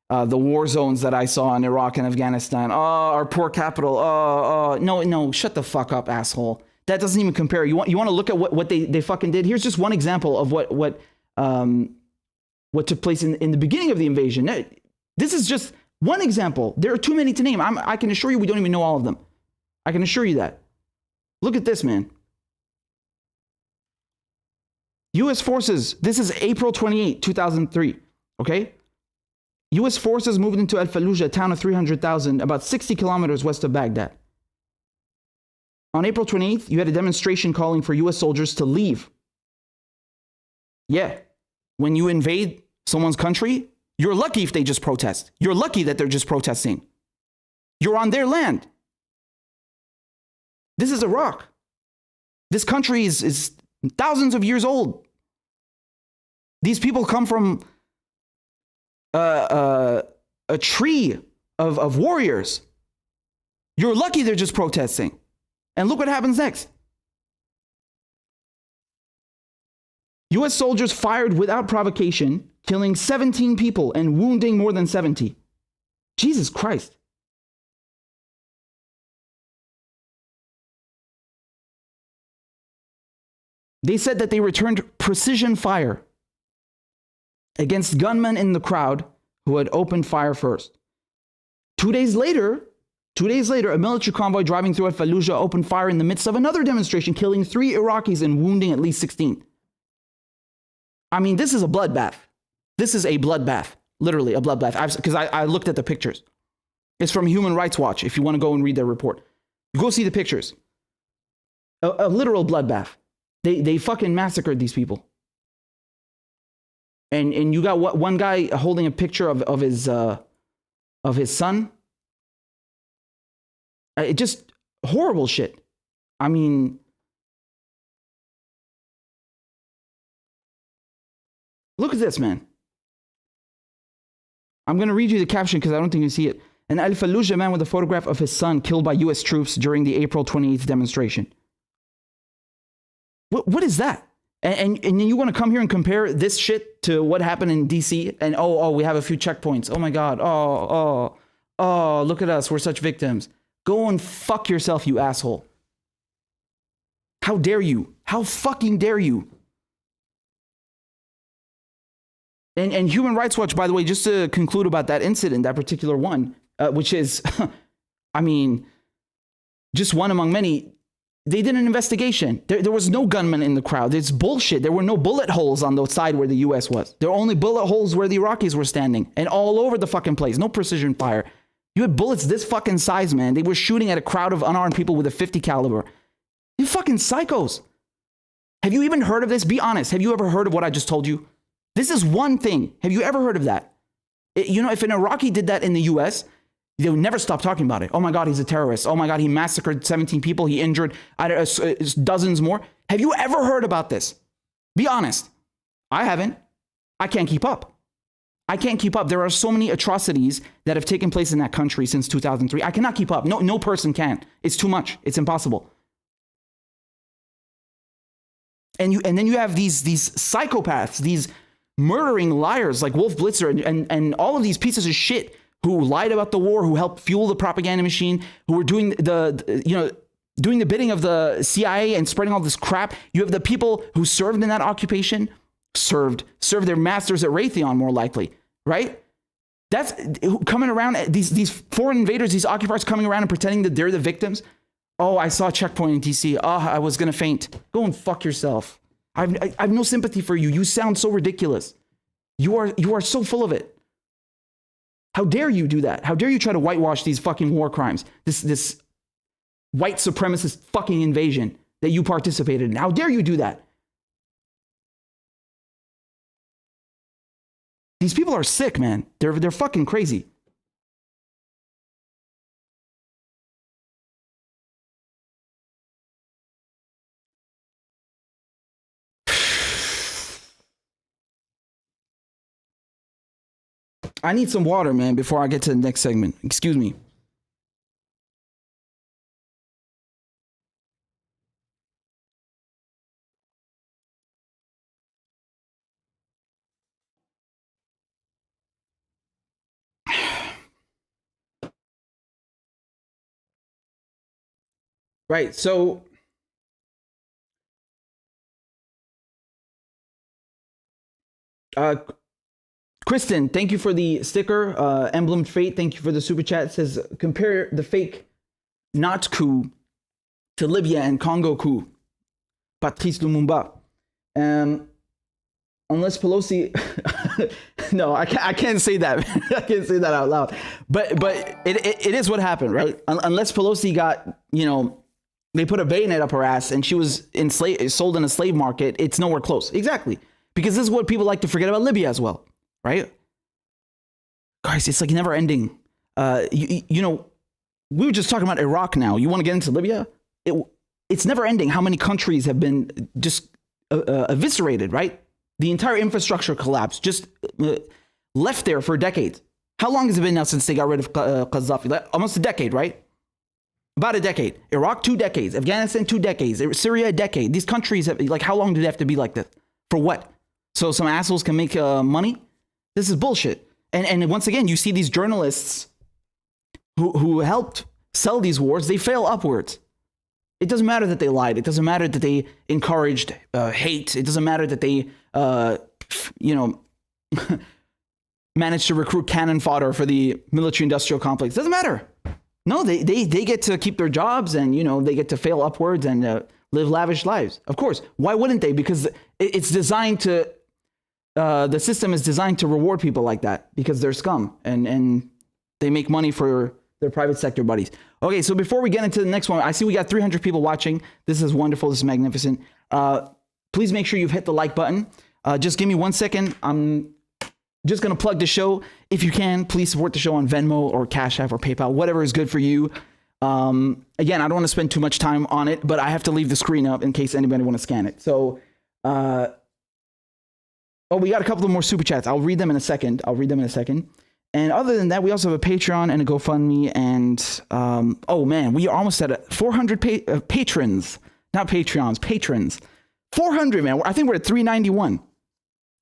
the war zones that I saw in Iraq and Afghanistan. Oh, our poor capital. No, shut the fuck up, asshole. That doesn't even compare. You want to look at what they fucking did? Here's just one example of what took place in the beginning of the invasion. This is just one example. There are too many to name. I can assure you we don't even know all of them. I can assure you that. Look at this, man. U.S. forces, this is April 28, 2003, okay? U.S. forces moved into Al-Fallujah, a town of 300,000, about 60 kilometers west of Baghdad. On April 28th, you had a demonstration calling for U.S. soldiers to leave. Yeah, when you invade someone's country, you're lucky if they just protest. You're lucky that they're just protesting. You're on their land. This is Iraq. This country is thousands of years old. These people come from a tree of warriors. You're lucky they're just protesting. And look what happens next. U.S. soldiers fired without provocation, killing 17 people and wounding more than 70. Jesus Christ. They said that they returned precision fire against gunmen in the crowd who had opened fire first. 2 days later, a military convoy driving through Al-Fallujah opened fire in the midst of another demonstration, killing 3 Iraqis and wounding at least 16. I mean, this is a bloodbath. This is a bloodbath. Literally a bloodbath. Because I looked at the pictures. It's from Human Rights Watch, if you want to go and read their report. You go see the pictures. A literal bloodbath. They fucking massacred these people. And you got one guy holding a picture of his son. It just horrible shit. I mean, look at this, man. I'm going to read you the caption because I don't think you see it. An Al-Fallujah man with a photograph of his son killed by U.S. troops during the April 28th demonstration. What is that? And then you want to come here and compare this shit to what happened in D.C. and we have a few checkpoints. Oh my God. Look at us. We're such victims. Go and fuck yourself, you asshole. How dare you? How fucking dare you? And Human Rights Watch, by the way, just to conclude about that incident, that particular one, which is, I mean, just one among many, they did an investigation. There was no gunman in the crowd. It's bullshit. There were no bullet holes on the side where the U.S. was. There were only bullet holes where the Iraqis were standing and all over the fucking place. No precision fire. You had bullets this fucking size, man. They were shooting at a crowd of unarmed people with a .50 caliber. You fucking psychos. Have you even heard of this? Be honest. Have you ever heard of what I just told you? This is one thing. Have you ever heard of that? If an Iraqi did that in the U.S., they would never stop talking about it. Oh my God, he's a terrorist. Oh my God, he massacred 17 people. He injured dozens more. Have you ever heard about this? Be honest. I haven't. I can't keep up. There are so many atrocities that have taken place in that country since 2003. I cannot keep up. No person can. It's too much. It's impossible. And then you have these psychopaths, these murdering liars like Wolf Blitzer and all of these pieces of shit who lied about the war, who helped fuel the propaganda machine, who were doing doing the bidding of the CIA and spreading all this crap. You have the people who served in that occupation, served their masters at Raytheon, more likely, right? That's coming around, these foreign invaders, these occupiers coming around and pretending that they're the victims. Oh, I saw a checkpoint in DC. Oh, I was going to faint. Go and fuck yourself. I have no sympathy for you. You sound so ridiculous. You are so full of it. How dare you do that? How dare you try to whitewash these fucking war crimes? This white supremacist fucking invasion that you participated in. How dare you do that? These people are sick, man. They're fucking crazy. I need some water, man, before I get to the next segment. Excuse me. Right, so Kristen, thank you for the sticker. Emblem Fate, thank you for the super chat. It says, compare the fake not coup to Libya and Congo coup. Patrice Lumumba. Unless Pelosi, no, I can't say that. I can't say that out loud. But it is what happened, right? Unless Pelosi got, they put a bayonet up her ass and she was sold in a slave market, it's nowhere close. Exactly. Because this is what people like to forget about Libya as well, right? Guys, it's like never ending. We were just talking about Iraq now. You want to get into Libya? It's never ending how many countries have been just eviscerated, right? The entire infrastructure collapsed, just left there for decades. How long has it been now since they got rid of Gaddafi? Almost a decade, right? About a decade. Iraq, 2 decades. Afghanistan, 2 decades. Syria, a decade. These countries have, how long do they have to be like this? For what? So some assholes can make money? This is bullshit. And once again, you see these journalists who helped sell these wars, they fail upwards. It doesn't matter that they lied. It doesn't matter that they encouraged hate. It doesn't matter that they, managed to recruit cannon fodder for the military-industrial complex. It doesn't matter. No, they get to keep their jobs and, they get to fail upwards and live lavish lives. Of course. Why wouldn't they? Because it's designed to, the system is designed to reward people like that because they're scum and they make money for their private sector buddies. Okay, so before we get into the next one, I see we got 300 people watching. This is wonderful. This is magnificent. Please make sure you've hit the like button. Just give me 1 second. I'm just going to plug the show. If you can, please support the show on Venmo or CashApp or PayPal, whatever is good for you. Again, I don't want to spend too much time on it, but I have to leave the screen up in case anybody want to scan it. So, we got a couple of more super chats. I'll read them in a second. And other than that, we also have a Patreon and a GoFundMe. And, we are almost at 400 patrons. Not Patreons, patrons. 400, man. I think we're at 391.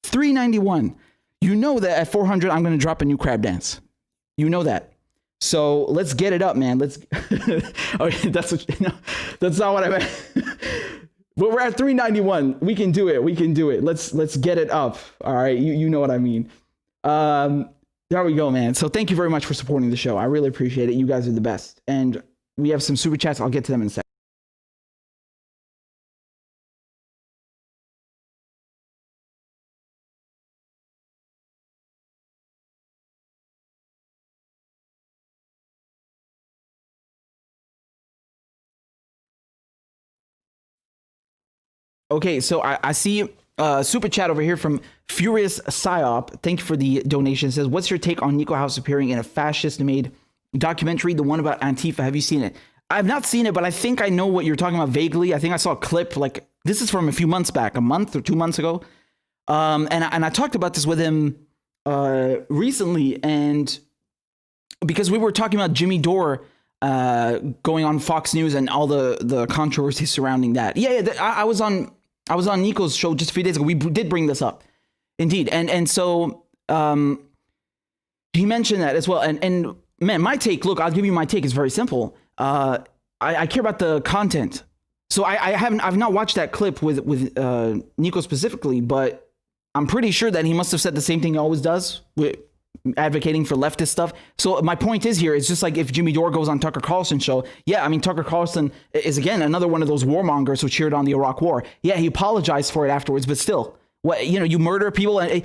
391. You know that at 400, I'm going to drop a new crab dance. You know that. So let's get it up, man. Let's. Okay, that's not what I meant. But we're at 391. We can do it. Let's get it up. All right. You know what I mean. There we go, man. So thank you very much for supporting the show. I really appreciate it. You guys are the best. And we have some super chats. I'll get to them in a second. Okay, so I see super chat over here from Furious Psyop. Thank you for the donation. It says, what's your take on Nico House appearing in a fascist-made documentary, the one about Antifa? Have you seen it? I've not seen it, but I think I know what you're talking about vaguely. I think I saw a clip, this is from a few months back, a month or 2 months ago. And I talked about this with him recently, and because we were talking about Jimmy Dore going on Fox News and all the controversy surrounding that. I was on Nico's show just a few days ago. We did bring this up, indeed, and so he mentioned that as well. And man, my take. Look, I'll give you my take. It's very simple. I care about the content. So I've not watched that clip with Nico specifically, but I'm pretty sure that he must have said the same thing he always does with advocating for leftist stuff. So my point is here, it's just like if Jimmy Dore goes on Tucker Carlson's show. Yeah, I mean, Tucker Carlson is, again, another one of those warmongers who cheered on the Iraq war. Yeah, he apologized for it afterwards, but still, what, you murder people and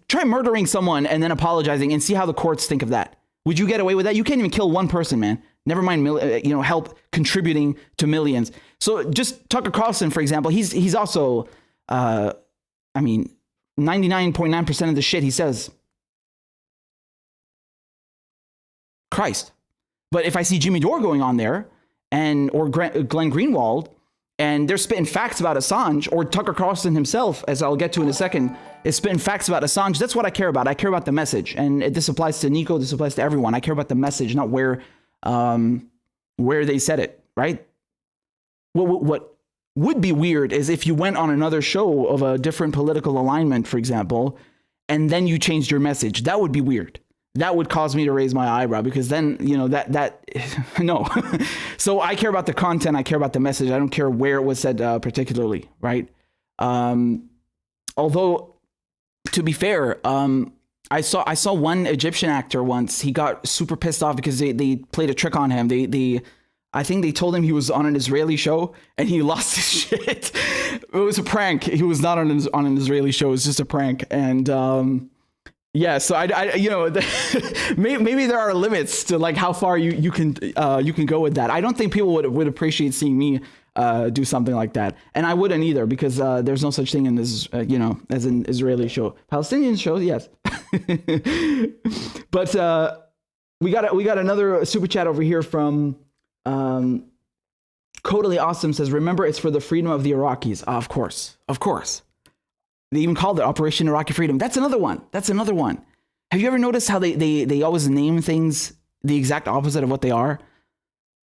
try murdering someone and then apologizing and see how the courts think of that. Would you get away with that? You can't even kill one person, man. Never mind, help contributing to millions. So just Tucker Carlson, for example, he's also, 99.9% of the shit he says, Christ. But if I see Jimmy Dore going on there or Glenn Greenwald, and they're spitting facts about Assange, or Tucker Carlson himself, as I'll get to in a second, is spitting facts about Assange, that's what I care about. I care about the message. And this applies to Nico, this applies to everyone. I care about the message, not where they said it, right? What would be weird is if you went on another show of a different political alignment, for example, and then you changed your message. That would be weird. That would cause me to raise my eyebrow, because then, no. So I care about the content. I care about the message. I don't care where it was said particularly, right? Although, to be fair, I saw one Egyptian actor once. He got super pissed off because they played a trick on him. I think they told him he was on an Israeli show, and he lost his shit. It was a prank. He was not on an Israeli show. It was just a prank. And yeah, so maybe there are limits to like how far you can go with that. I don't think people would appreciate seeing me do something like that, and I wouldn't either, because there's no such thing as an Israeli show. Palestinian shows, yes. But we got another super chat over here from Totally Awesome. Says, remember, it's for the freedom of the Iraqis. Of course. They even called it Operation Iraqi Freedom. That's another one. Have you ever noticed how they always name things the exact opposite of what they are?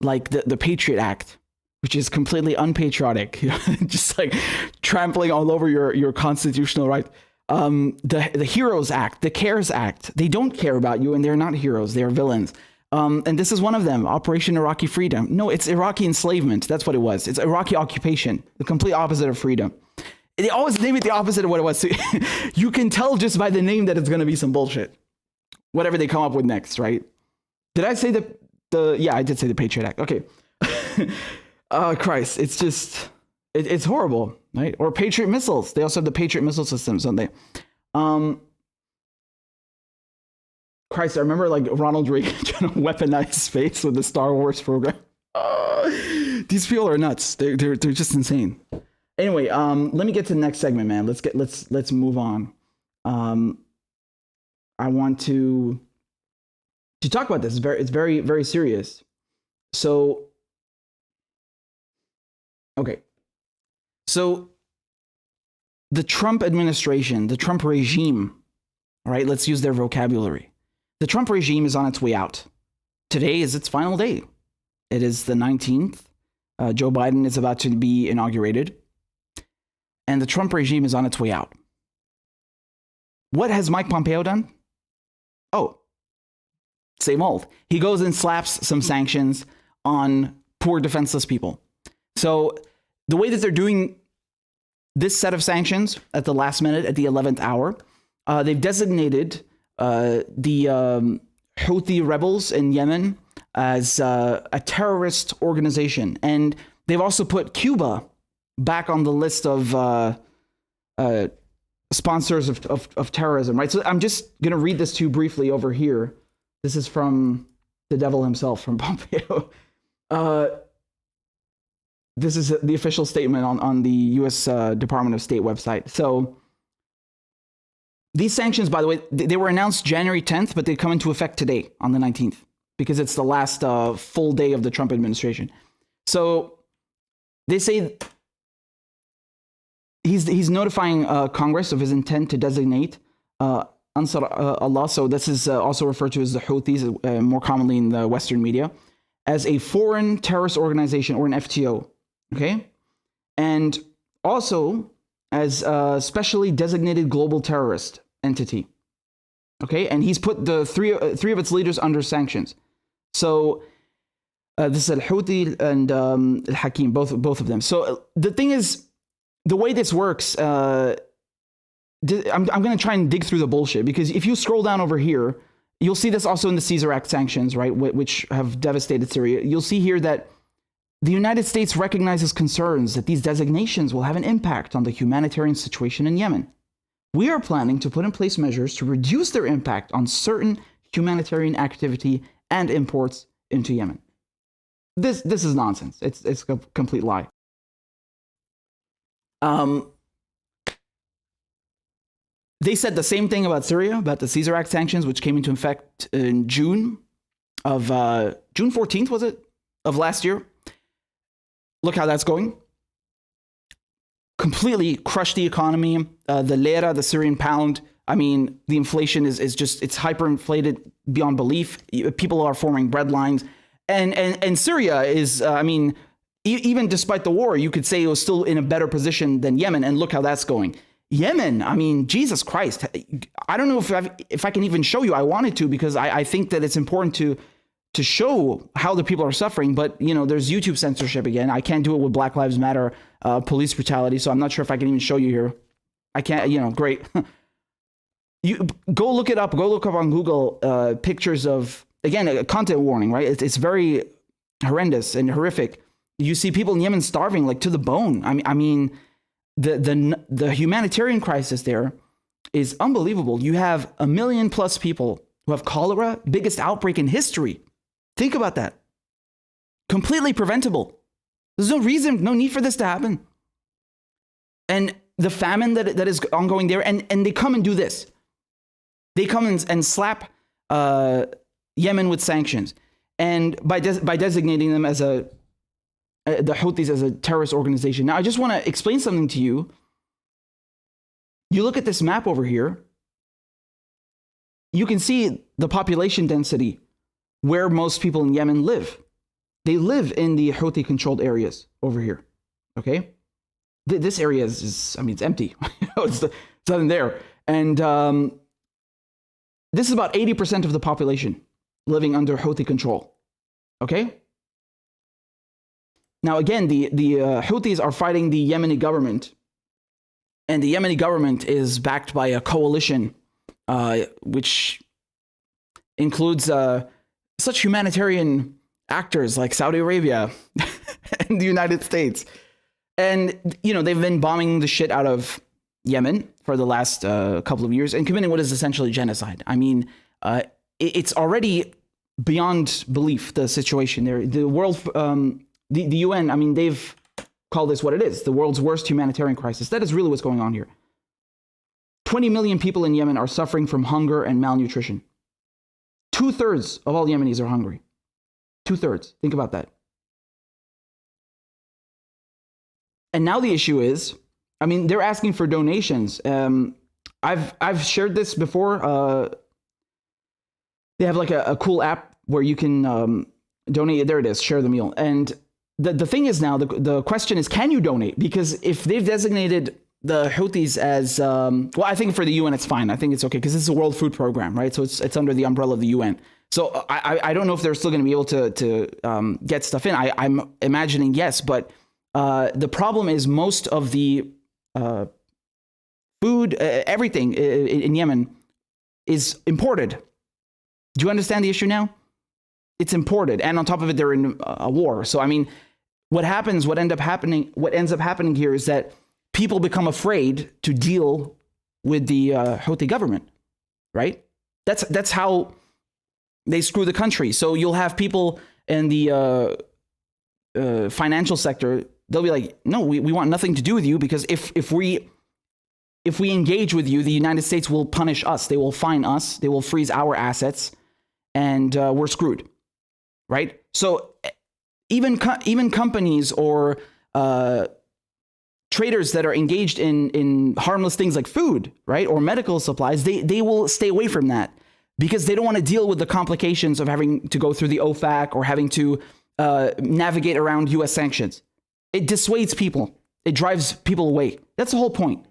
Like the Patriot Act, which is completely unpatriotic, just like trampling all over your constitutional right. The Heroes Act, the CARES Act, they don't care about you, and they're not heroes, they're villains. And this is one of them, Operation Iraqi Freedom. No, it's Iraqi enslavement. That's what it was. It's Iraqi occupation, the complete opposite of freedom. They always name it the opposite of what it was. So you can tell just by the name that it's going to be some bullshit, whatever they come up with next, right? Did I say yeah, I did say the Patriot Act. Okay. Oh, Christ. It's just, it's horrible, right? Or Patriot missiles. They also have the Patriot missile systems, don't they? Christ, I remember like Ronald Reagan trying to weaponize space with the Star Wars program. These people are nuts. They're just insane. Anyway, let me get to the next segment, man. Let's move on. I want to talk about this. It's very, very serious. So, okay. So the Trump administration, the Trump regime, all right, let's use their vocabulary. The Trump regime is on its way out. Today is its final day. It is the 19th. Joe Biden is about to be inaugurated. And the Trump regime is on its way out. What has Mike Pompeo done? Oh, same old. He goes and slaps some sanctions on poor, defenseless people. So the way that they're doing this set of sanctions at the last minute, at the 11th hour, they've designated the Houthi rebels in Yemen as a terrorist organization. And they've also put Cuba back on the list of sponsors of terrorism, right? So I'm just going to read this to you briefly over here. This is from the devil himself, from Pompeo. This is the official statement on the U.S. Department of State website. So these sanctions, by the way, they were announced January 10th, but they come into effect today on the 19th because it's the last full day of the Trump administration. So they say he's notifying Congress of his intent to designate Ansar Allah, so this is also referred to as the Houthis, more commonly in the Western media, as a foreign terrorist organization, or an FTO, okay? And also as a specially designated global terrorist entity, okay? And he's put the three of its leaders under sanctions. So this is Al-Houthi and Al-Hakim, both of them. So the thing is, the way this works, I'm going to try and dig through the bullshit, because if you scroll down over here, you'll see this also in the Caesar Act sanctions, right, which have devastated Syria. You'll see here that the United States recognizes concerns that these designations will have an impact on the humanitarian situation in Yemen. We are planning to put in place measures to reduce their impact on certain humanitarian activity and imports into Yemen. This is nonsense. It's a complete lie. They said the same thing about Syria, about the Caesar Act sanctions, which came into effect in June 14th, was it, of last year. Look how that's going. Completely crushed the economy. The lira, the Syrian pound. I mean, the inflation is just, it's hyperinflated beyond belief. People are forming bread lines. And Syria is, even despite the war, you could say it was still in a better position than Yemen. And look how that's going. Yemen, I mean, Jesus Christ. I don't know if I can even show you. I wanted to, because I think that it's important to show how the people are suffering. But, you know, there's YouTube censorship again. I can't do it with Black Lives Matter, police brutality. So I'm not sure if I can even show you here. I can't, you know, great. You go look it up. Go look up on Google pictures of, again, a content warning, right? It's very horrendous and horrific. You see people in Yemen starving, like, to the bone. I mean, the humanitarian crisis there is unbelievable. You have 1 million plus people who have cholera, biggest outbreak in history. Think about that. Completely preventable. There's no reason, no need for this to happen. And the famine that is ongoing there, and they come and do this. They come and slap Yemen with sanctions, and by designating them as the Houthis as a terrorist organization. Now, I just want to explain something to you. You look at this map over here, you can see the population density where most people in Yemen live. They live in the Houthi-controlled areas over here, okay? This area is it's empty. It's nothing there. And this is about 80% of the population living under Houthi control, okay? Now, again, the Houthis are fighting the Yemeni government, and the Yemeni government is backed by a coalition, which includes such humanitarian actors like Saudi Arabia and the United States. And, you know, they've been bombing the shit out of Yemen for the last couple of years and committing what is essentially genocide. I mean, it's already beyond belief, the situation there. The world... The UN, I mean, they've called this what it is, the world's worst humanitarian crisis. That is really what's going on here. 20 million people in Yemen are suffering from hunger and malnutrition. 2/3 of all Yemenis are hungry. 2/3. Think about that. And now the issue is, I mean, they're asking for donations. I've shared this before. They have like a cool app where you can donate. There it is, share the meal. And the thing is now, the question is, can you donate? Because if they've designated the Houthis as, well, I think for the UN, it's fine. I think it's okay because it's a World Food Program, right? So it's under the umbrella of the UN. So I don't know if they're still going to be able to get stuff in. I'm imagining yes, but the problem is most of the food, everything in Yemen is imported. Do you understand the issue now? It's imported, and on top of it, they're in a war. So I mean, what ends up happening here is that people become afraid to deal with the Houthi government, right? That's how they screw the country. So you'll have people in the financial sector. They'll be like, no, we want nothing to do with you, because if we engage with you, the United States will punish us. They will fine us. They will freeze our assets, and we're screwed, right? So even companies or traders that are engaged in harmless things like food, right, or medical supplies, they will stay away from that because they don't want to deal with the complications of having to go through the OFAC or having to navigate around U.S. sanctions. It dissuades people. It drives people away. That's the whole point.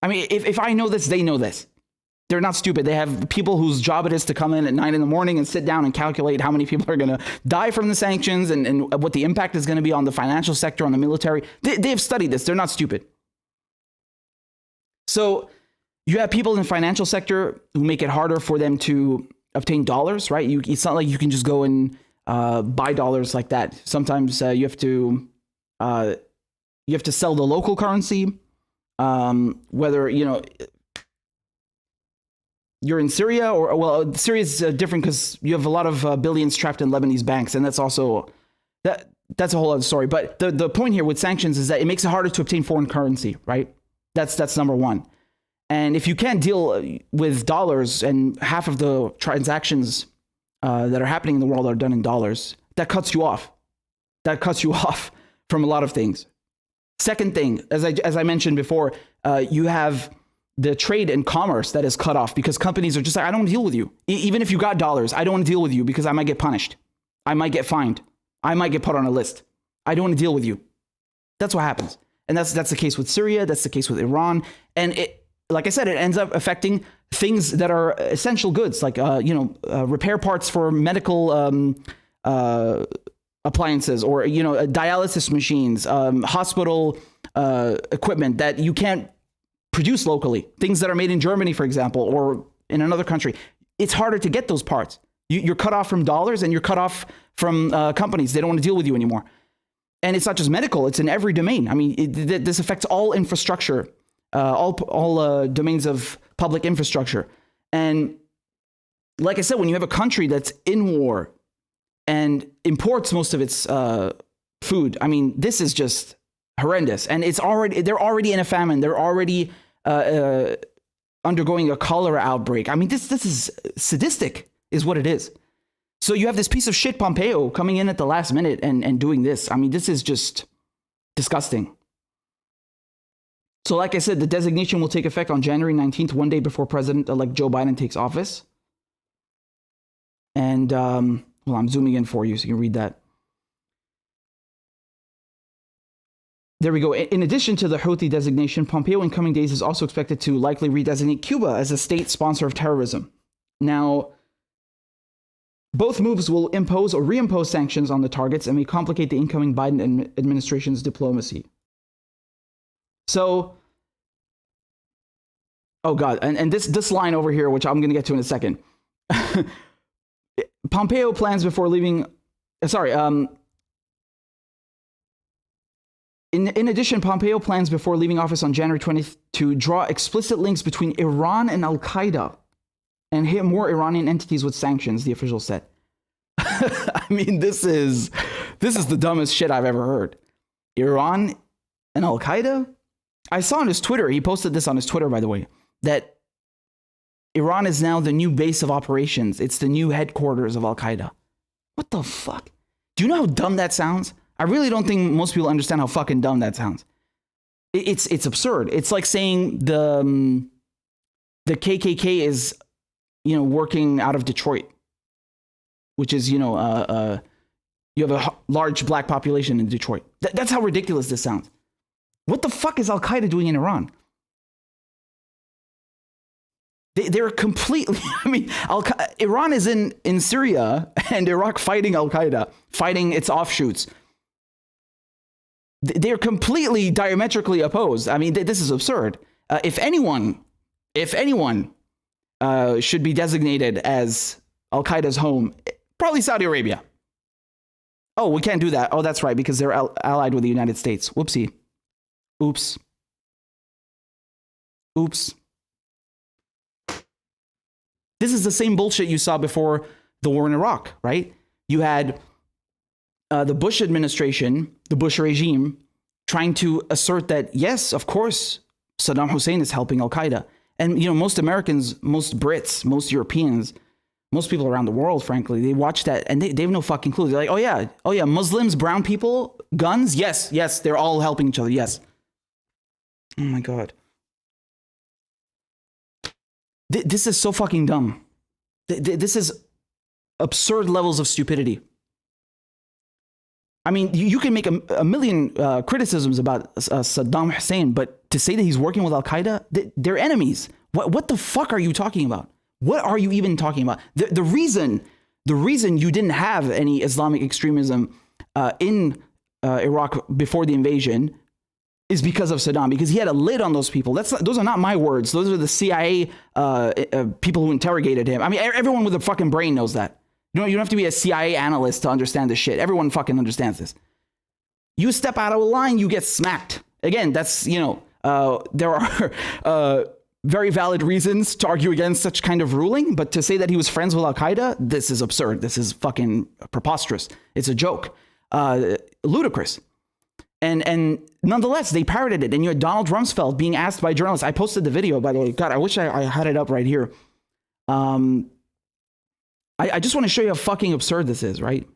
I mean, if I know this, they know this. They're not stupid. They have people whose job it is to come in at 9 a.m. and sit down and calculate how many people are going to die from the sanctions and what the impact is going to be on the financial sector, on the military. They have studied this. They're not stupid. So you have people in the financial sector who make it harder for them to obtain dollars, right? It's not like you can just go and buy dollars like that. Sometimes you have to sell the local currency, whether, you know, you're in Syria or, well, Syria is different because you have a lot of billions trapped in Lebanese banks. And that's also That's a whole other story. But the point here with sanctions is that it makes it harder to obtain foreign currency, right? That's number one. And if you can't deal with dollars and half of the transactions that are happening in the world are done in dollars, that cuts you off. That cuts you off from a lot of things. Second thing, as I mentioned before, you have the trade and commerce that is cut off because companies are just like, I don't want to deal with you. Even if you got dollars, I don't want to deal with you because I might get punished. I might get fined. I might get put on a list. I don't want to deal with you. That's what happens. And that's the case with Syria. That's the case with Iran. And it, like I said, it ends up affecting things that are essential goods, like, repair parts for medical appliances or, dialysis machines, hospital equipment that you can't produce locally. Things that are made in Germany, for example, or in another country. It's harder to get those parts. You're cut off from dollars and you're cut off from companies. They don't want to deal with you anymore. And it's not just medical. It's in every domain. I mean, this affects all infrastructure, all domains of public infrastructure. And like I said, when you have a country that's in war and imports most of its food, I mean, this is just horrendous. And they're already in a famine. They're already undergoing a cholera outbreak. I mean, this is sadistic, is what it is. So you have this piece of shit Pompeo coming in at the last minute and doing this. I mean, this is just disgusting. So like I said, the designation will take effect on January 19th, one day before President-elect Joe Biden takes office. And, well, I'm zooming in for you so you can read that. There we go. In addition to the Houthi designation, Pompeo in coming days is also expected to likely redesignate Cuba as a state sponsor of terrorism. Now, both moves will impose or reimpose sanctions on the targets and may complicate the incoming Biden administration's diplomacy. So, oh God, and this line over here, which I'm going to get to in a second. Pompeo plans before leaving, In addition, Pompeo plans before leaving office on January 20th to draw explicit links between Iran and Al-Qaeda and hit more Iranian entities with sanctions, the official said. I mean, this is the dumbest shit I've ever heard. Iran and Al-Qaeda? I saw on his Twitter, he posted this on his Twitter, by the way, that Iran is now the new base of operations. It's the new headquarters of Al-Qaeda. What the fuck? Do you know how dumb that sounds? I really don't think most people understand how fucking dumb that sounds. It's absurd. It's like saying the KKK is, working out of Detroit, which is, you have a large black population in Detroit. That's how ridiculous this sounds. What the fuck is Al-Qaeda doing in Iran? They're completely, I mean, Iran is in Syria and Iraq fighting Al-Qaeda, fighting its offshoots. They're completely diametrically opposed. I mean, this is absurd. If anyone should be designated as Al-Qaeda's home, probably Saudi Arabia. Oh, we can't do that. Oh, that's right, because they're allied with the United States. Whoopsie. Oops. This is the same bullshit you saw before the war in Iraq, right? You had the Bush administration, the Bush regime, trying to assert that, yes, of course, Saddam Hussein is helping Al-Qaeda. And, most Americans, most Brits, most Europeans, most people around the world, frankly, they watch that and they have no fucking clue. They're like, oh yeah, Muslims, brown people, guns, yes, they're all helping each other, yes. Oh my God. This is so fucking dumb. This is absurd levels of stupidity. I mean, you can make a million criticisms about Saddam Hussein, but to say that he's working with Al-Qaeda, they're enemies. What the fuck are you talking about? What are you even talking about? The reason you didn't have any Islamic extremism in Iraq before the invasion is because of Saddam, because he had a lid on those people. Those are not my words. Those are the CIA people who interrogated him. I mean, everyone with a fucking brain knows that. You don't have to be a CIA analyst to understand this shit. Everyone fucking understands this. You step out of a line, you get smacked. Again, that's, there are very valid reasons to argue against such kind of ruling, but to say that he was friends with Al-Qaeda, this is absurd. This is fucking preposterous. It's a joke. ludicrous. And nonetheless, they parroted it. And you had Donald Rumsfeld being asked by journalists. I posted the video, by the way. God, I wish I had it up right here. I just want to show you how fucking absurd this is, right?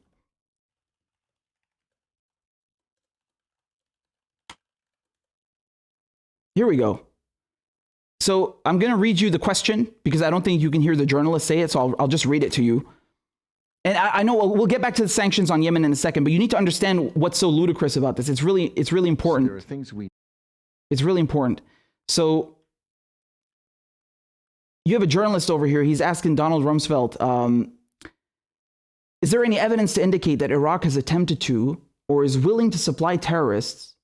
Here we go. So I'm going to read you the question because I don't think you can hear the journalist say it. So I'll just read it to you. And I know we'll get back to the sanctions on Yemen in a second, but you need to understand what's so ludicrous about this. It's really important. So there are things It's really important. So you have a journalist over here. He's asking Donald Rumsfeld, is there any evidence to indicate that Iraq has attempted to or is willing to supply terrorists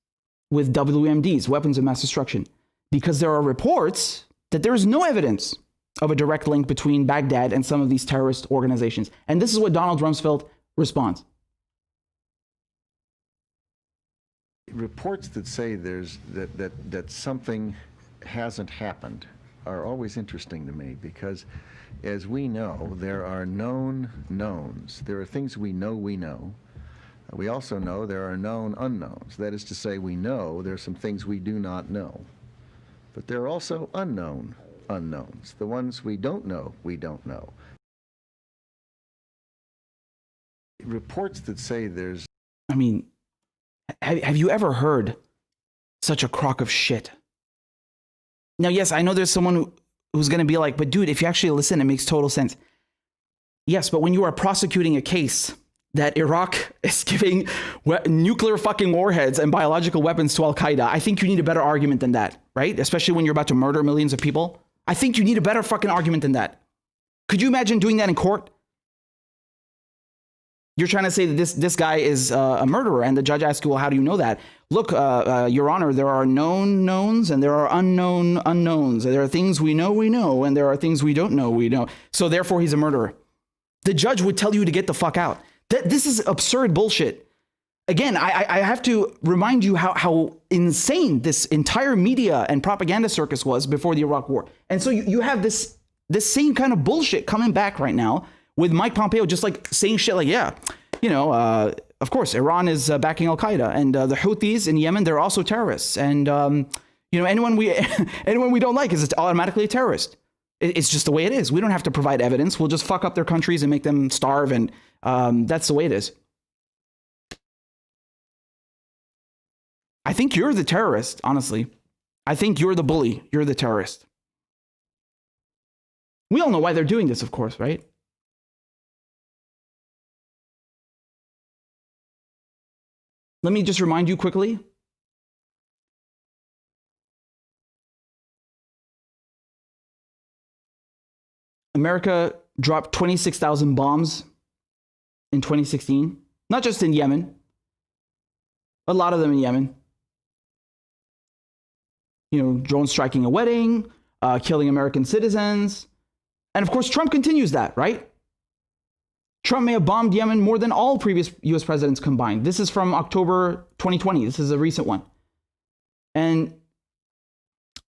with WMDs, weapons of mass destruction? Because there are reports that there is no evidence of a direct link between Baghdad and some of these terrorist organizations. And this is what Donald Rumsfeld responds. Reports that say that something hasn't happened are always interesting to me because, as we know, there are known knowns. There are things we know we know. We also know there are known unknowns. That is to say, we know there are some things we do not know. But there are also unknown unknowns. The ones we don't know, we don't know. Reports that say there's... I mean, have you ever heard such a crock of shit? Now, yes, I know there's someone who's going to be like, but dude, if you actually listen, it makes total sense. Yes, but when you are prosecuting a case that Iraq is giving nuclear fucking warheads and biological weapons to Al-Qaeda, I think you need a better argument than that, right? Especially when you're about to murder millions of people. I think you need a better fucking argument than that. Could you imagine doing that in court? You're trying to say that this guy is a murderer, and the judge asks you, well, how do you know that? Look, Your Honor, there are known knowns and there are unknown unknowns. There are things we know, and there are things we don't know, we know. So therefore, he's a murderer. The judge would tell you to get the fuck out. This is absurd bullshit. Again, I have to remind you how insane this entire media and propaganda circus was before the Iraq War. And so you have this same kind of bullshit coming back right now with Mike Pompeo just like saying shit like, yeah, of course, Iran is backing Al-Qaeda, and the Houthis in Yemen, they're also terrorists. And, anyone we don't like is automatically a terrorist. It's just the way it is. We don't have to provide evidence. We'll just fuck up their countries and make them starve. And that's the way it is. I think you're the terrorist, honestly. I think you're the bully. You're the terrorist. We all know why they're doing this, of course, right? Let me just remind you quickly. America dropped 26,000 bombs in 2016, not just in Yemen, a lot of them in Yemen. Drone striking a wedding, killing American citizens. And of course, Trump continues that, right? Trump may have bombed Yemen more than all previous US presidents combined. This is from October 2020. This is a recent one. And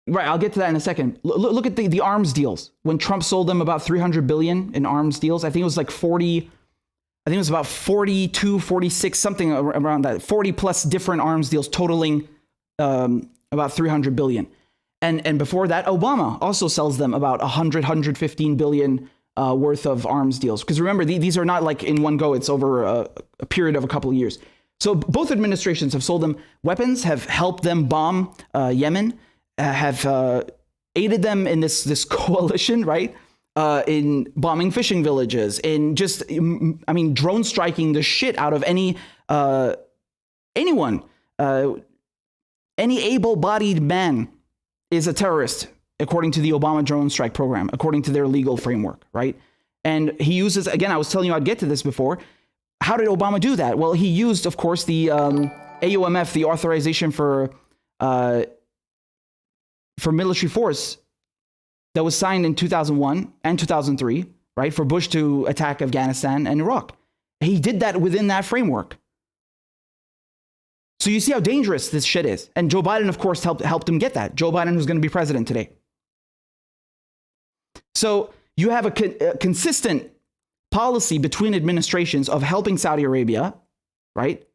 right, I'll get to that in a second. Look at the arms deals. When Trump sold them about 300 billion in arms deals, I think it was like 40, I think it was about 42, 46, something around that, 40 plus different arms deals totaling about 300 billion. And before that, Obama also sells them about 115 billion worth of arms deals. Because remember, these are not like in one go. It's over a period of a couple of years. So both administrations have sold them weapons, have helped them bomb Yemen, have aided them in this coalition, right? In bombing fishing villages, in just, drone striking the shit out of anyone. Any able-bodied man is a terrorist, according to the Obama drone strike program, according to their legal framework, right? And he uses, again, I was telling you I'd get to this before. How did Obama do that? Well, he used, of course, the AUMF, the authorization for military force that was signed in 2001 and 2003, right, for Bush to attack Afghanistan and Iraq. He did that within that framework. So you see how dangerous this shit is. And Joe Biden, of course, helped him get that. Joe Biden, who's going to be president today. So you have a consistent policy between administrations of helping Saudi Arabia, right?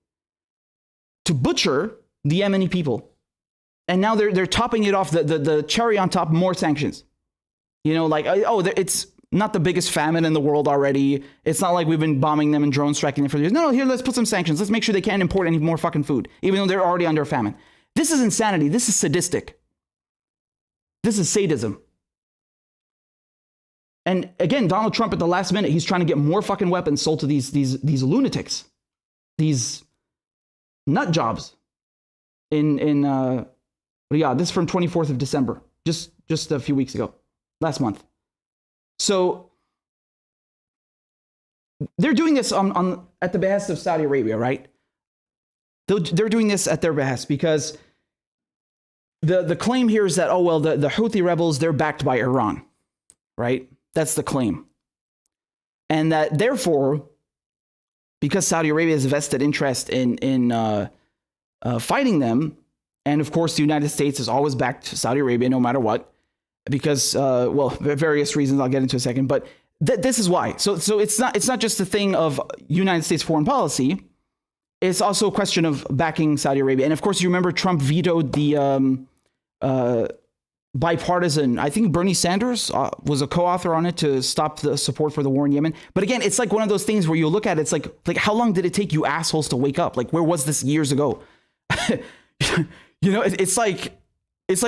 To butcher the Yemeni people. And now they're topping it off, the cherry on top, more sanctions. You know, like, oh, it's not the biggest famine in the world already. It's not like we've been bombing them and drone striking them for years. No, here, let's put some sanctions. Let's make sure they can't import any more fucking food, even though they're already under a famine. This is insanity. This is sadistic. This is sadism. And again, Donald Trump at the last minute, he's trying to get more fucking weapons sold to these lunatics, these nut jobs in Riyadh. This is from 24th of December, just a few weeks ago, last month. So they're doing this at the behest of Saudi Arabia, right? They're doing this at their behest because the claim here is that, oh, well, the Houthi rebels, they're backed by Iran, right? That's the claim. And that therefore, because Saudi Arabia has a vested interest in fighting them, and of course the United States has always backed Saudi Arabia no matter what, because, well, various reasons I'll get into in a second, but this is why. So it's not just a thing of United States foreign policy. It's also a question of backing Saudi Arabia. And of course, you remember Trump vetoed the bipartisan, I think Bernie Sanders was a co-author on it to stop the support for the war in Yemen. But again, it's like one of those things where you look at it, it's like how long did it take you assholes to wake up? Like, where was this years ago? You know, it's like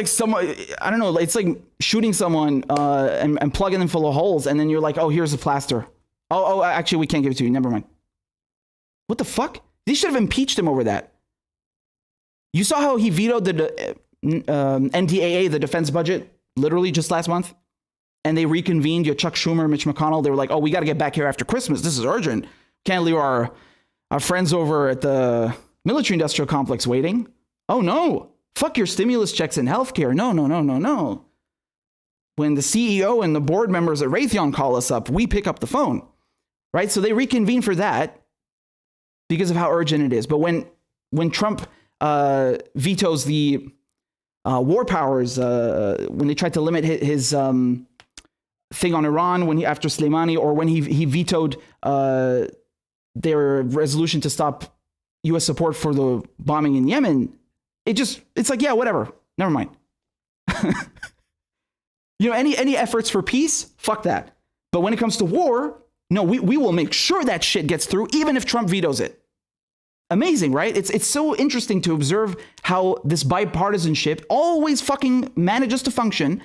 someone, I don't know, it's like shooting someone and plugging them full of holes, and then you're like, oh, here's a plaster. Oh, actually, we can't give it to you. Never mind. What the fuck? They should have impeached him over that. You saw how he vetoed the NDAA, the defense budget, literally just last month, and they reconvened. You Chuck Schumer, Mitch McConnell. They were like, "Oh, we got to get back here after Christmas. This is urgent. Can't leave our friends over at the military-industrial complex waiting." Oh no! Fuck your stimulus checks and healthcare. No. When the CEO and the board members at Raytheon call us up, we pick up the phone, right? So they reconvene for that because of how urgent it is. But when Trump vetoes the war powers, when they tried to limit his thing on Iran after Soleimani, or when he vetoed their resolution to stop U.S. support for the bombing in Yemen, it's like, yeah, whatever, never mind. You know, any efforts for peace, fuck that. But when it comes to war, no, we will make sure that shit gets through, even if Trump vetoes it. Amazing, right? It's so interesting to observe how this bipartisanship always fucking manages to function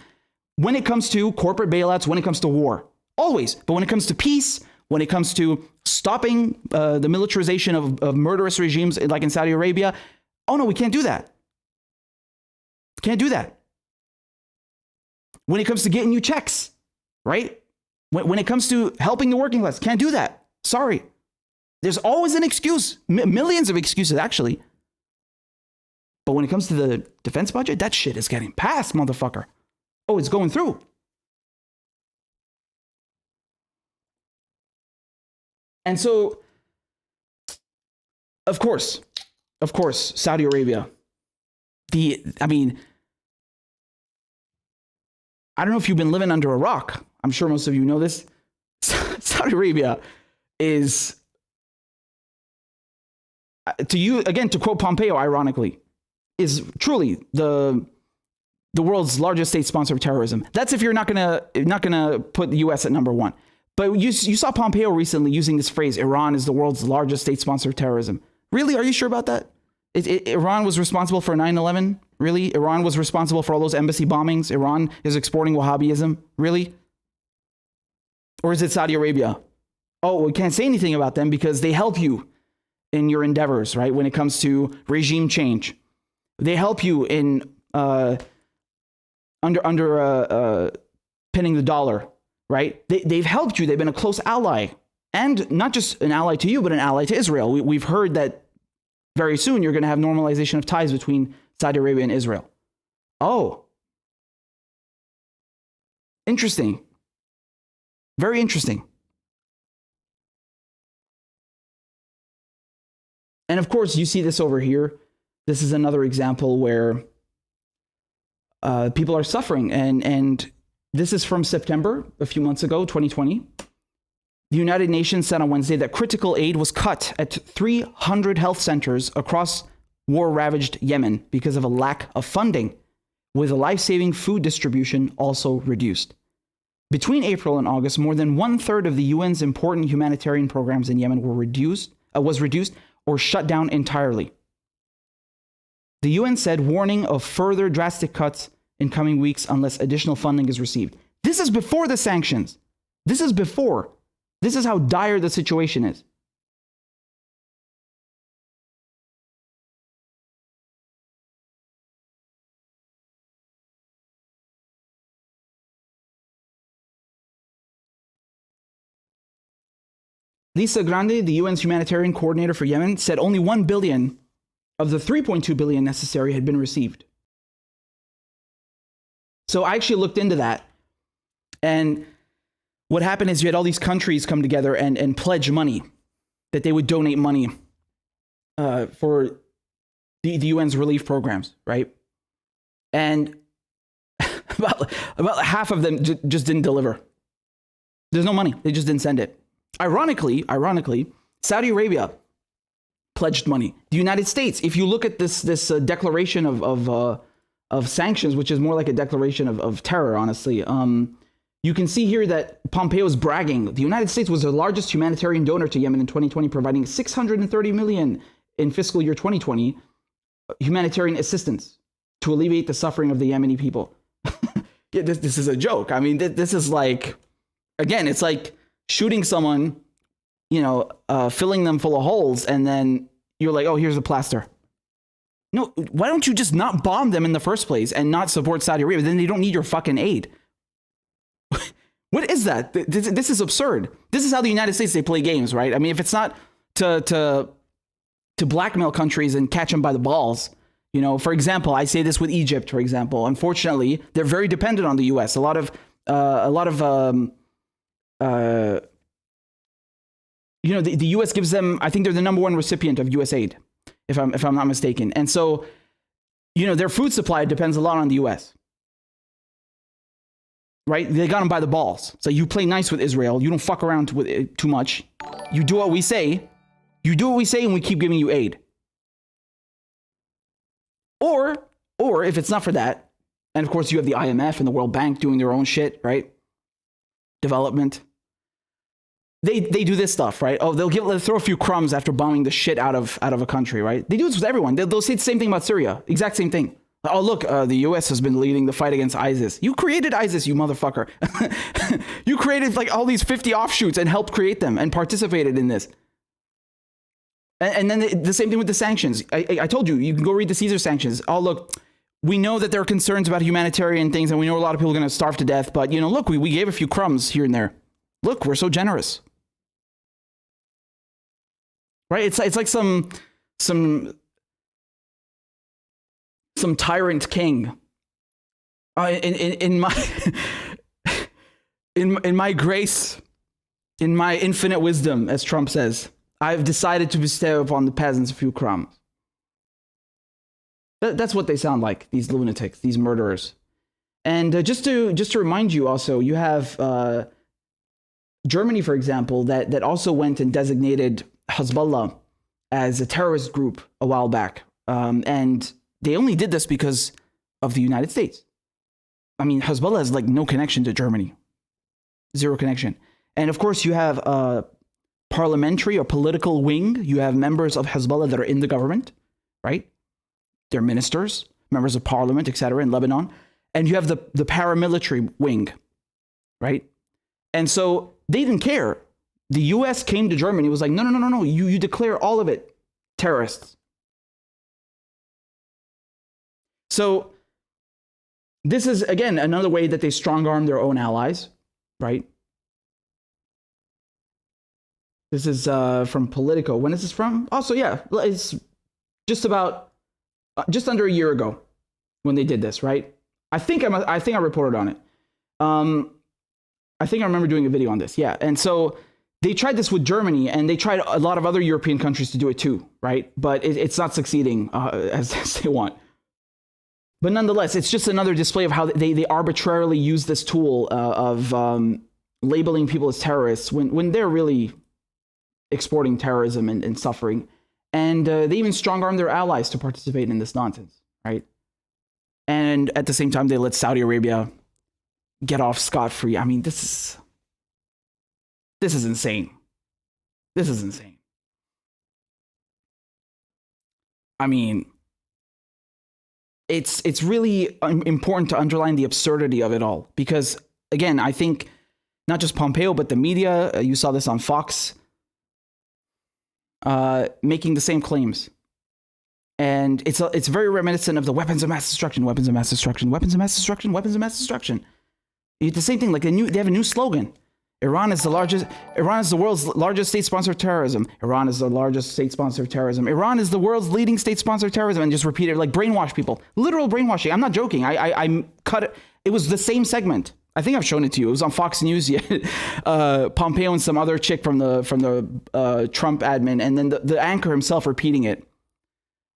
when it comes to corporate bailouts, when it comes to war. Always. But when it comes to peace, when it comes to stopping the militarization of murderous regimes like in Saudi Arabia, oh no, we can't do that. Can't do that. When it comes to getting you checks, right? When it comes to helping the working class, can't do that. Sorry. There's always an excuse, millions of excuses, actually. But when it comes to the defense budget, that shit is getting passed, motherfucker. Oh, it's going through. And so, of course, Saudi Arabia, I don't know if you've been living under a rock. I'm sure most of you know this. Saudi Arabia is, to quote Pompeo, ironically, is truly the world's largest state sponsor of terrorism. That's if you're not gonna put the U.S. at number one. But you saw Pompeo recently using this phrase, Iran is the world's largest state sponsor of terrorism. Really? Are you sure about that? Iran was responsible for 9/11? Really? Iran was responsible for all those embassy bombings? Iran is exporting Wahhabism? Really? Or is it Saudi Arabia? Oh, we can't say anything about them because they help you in your endeavors, right? When it comes to regime change. They help you in under pinning the dollar, right? They've helped you. They've been a close ally. And not just an ally to you, but an ally to Israel. We've heard that very soon you're going to have normalization of ties between Saudi Arabia and Israel. Oh. Interesting. Very interesting. And of course, you see this over here. This is another example where people are suffering. And this is from September, a few months ago, 2020. The United Nations said on Wednesday that critical aid was cut at 300 health centers across war-ravaged Yemen because of a lack of funding, with life-saving food distribution also reduced. Between April and August, more than one-third of the UN's important humanitarian programs in Yemen was reduced or shut down entirely. The UN said, warning of further drastic cuts in coming weeks unless additional funding is received. This is before the sanctions. This is before. This is how dire the situation is. Lisa Grande, the UN's humanitarian coordinator for Yemen, said only 1 billion of the 3.2 billion necessary had been received. So I actually looked into that. And what happened is you had all these countries come together and pledge money, that they would donate money for the UN's relief programs, right? And about half of them just didn't deliver. There's no money. They just didn't send it. Ironically, Saudi Arabia pledged money. The United States, if you look at this declaration of sanctions, which is more like a declaration of terror, honestly, you can see here that Pompeo is bragging. The United States was the largest humanitarian donor to Yemen in 2020, providing $630 million in fiscal year 2020 humanitarian assistance to alleviate the suffering of the Yemeni people. Yeah, this is a joke. I mean, this is like, again, it's like shooting someone, filling them full of holes, and then you're like, oh, here's a plaster. No, why don't you just not bomb them in the first place and not support Saudi Arabia? Then they don't need your fucking aid. What is that? This is absurd. This is how the United States, they play games, right? I mean, if it's not to blackmail countries and catch them by the balls, for example, I say this with Egypt, for example. Unfortunately, they're very dependent on the U.S. A lot of the U.S. gives them, I think they're the number one recipient of U.S. aid, if I'm not mistaken. And so, their food supply depends a lot on the U.S., right? They got them by the balls. So you play nice with Israel. You don't fuck around with it too much. You do what we say. And we keep giving you aid. Or if it's not for that, and of course you have the IMF and the World Bank doing their own shit, right? Development. They do this stuff, right? Oh, they'll throw a few crumbs after bombing the shit out of a country, right? They do this with everyone. They'll say the same thing about Syria. Exact same thing. Oh, look, the U.S. has been leading the fight against ISIS. You created ISIS, you motherfucker. You created like all these 50 offshoots and helped create them and participated in this. And then the same thing with the sanctions. I told you can go read the Caesar sanctions. Oh, look, we know that there are concerns about humanitarian things, and we know a lot of people are going to starve to death. But, look, we gave a few crumbs here and there. Look, we're so generous. Right? It's like some tyrant king. In my grace, in my infinite wisdom, as Trump says, I've decided to bestow upon the peasants a few crumbs. That's what they sound like, these lunatics, these murderers. And just to remind you also, you have Germany, for example, that also went and designated Hezbollah as a terrorist group a while back. And they only did this because of the United States. I mean, Hezbollah has like no connection to Germany. Zero connection. And of course, you have a parliamentary or political wing. You have members of Hezbollah that are in the government, right? They're ministers, members of parliament, etc. in Lebanon. And you have the paramilitary wing, right? And so they didn't care. The U.S. came to Germany, was like, no. You declare all of it terrorists. So this is, again, another way that they strong-arm their own allies, right? This is from Politico. When is this from? Also, yeah, it's just under a year ago when they did this, right? I think I reported on it. I think I remember doing a video on this, yeah. And so they tried this with Germany, and they tried a lot of other European countries to do it too, right? But it's not succeeding as they want. But nonetheless, it's just another display of how they arbitrarily use this tool of labeling people as terrorists when they're really exporting terrorism and suffering. And they even strong-arm their allies to participate in this nonsense, right? And at the same time, they let Saudi Arabia get off scot-free. I mean, this is insane. This is insane. I mean, it's really important to underline the absurdity of it all, because again, I think not just Pompeo, but the media, you saw this on Fox, making the same claims. And it's very reminiscent of the weapons of mass destruction, weapons of mass destruction, weapons of mass destruction, weapons of mass destruction. It's the same thing. Like they have a new slogan. Iran is the world's largest state sponsor of terrorism. Iran is the largest state sponsor of terrorism. Iran is the world's leading state sponsor of terrorism, and just repeat it, like brainwash people. Literal brainwashing. I'm not joking. I cut it. It was the same segment. I think I've shown it to you. It was on Fox News. Pompeo and some other chick from the Trump admin, and then the anchor himself repeating it.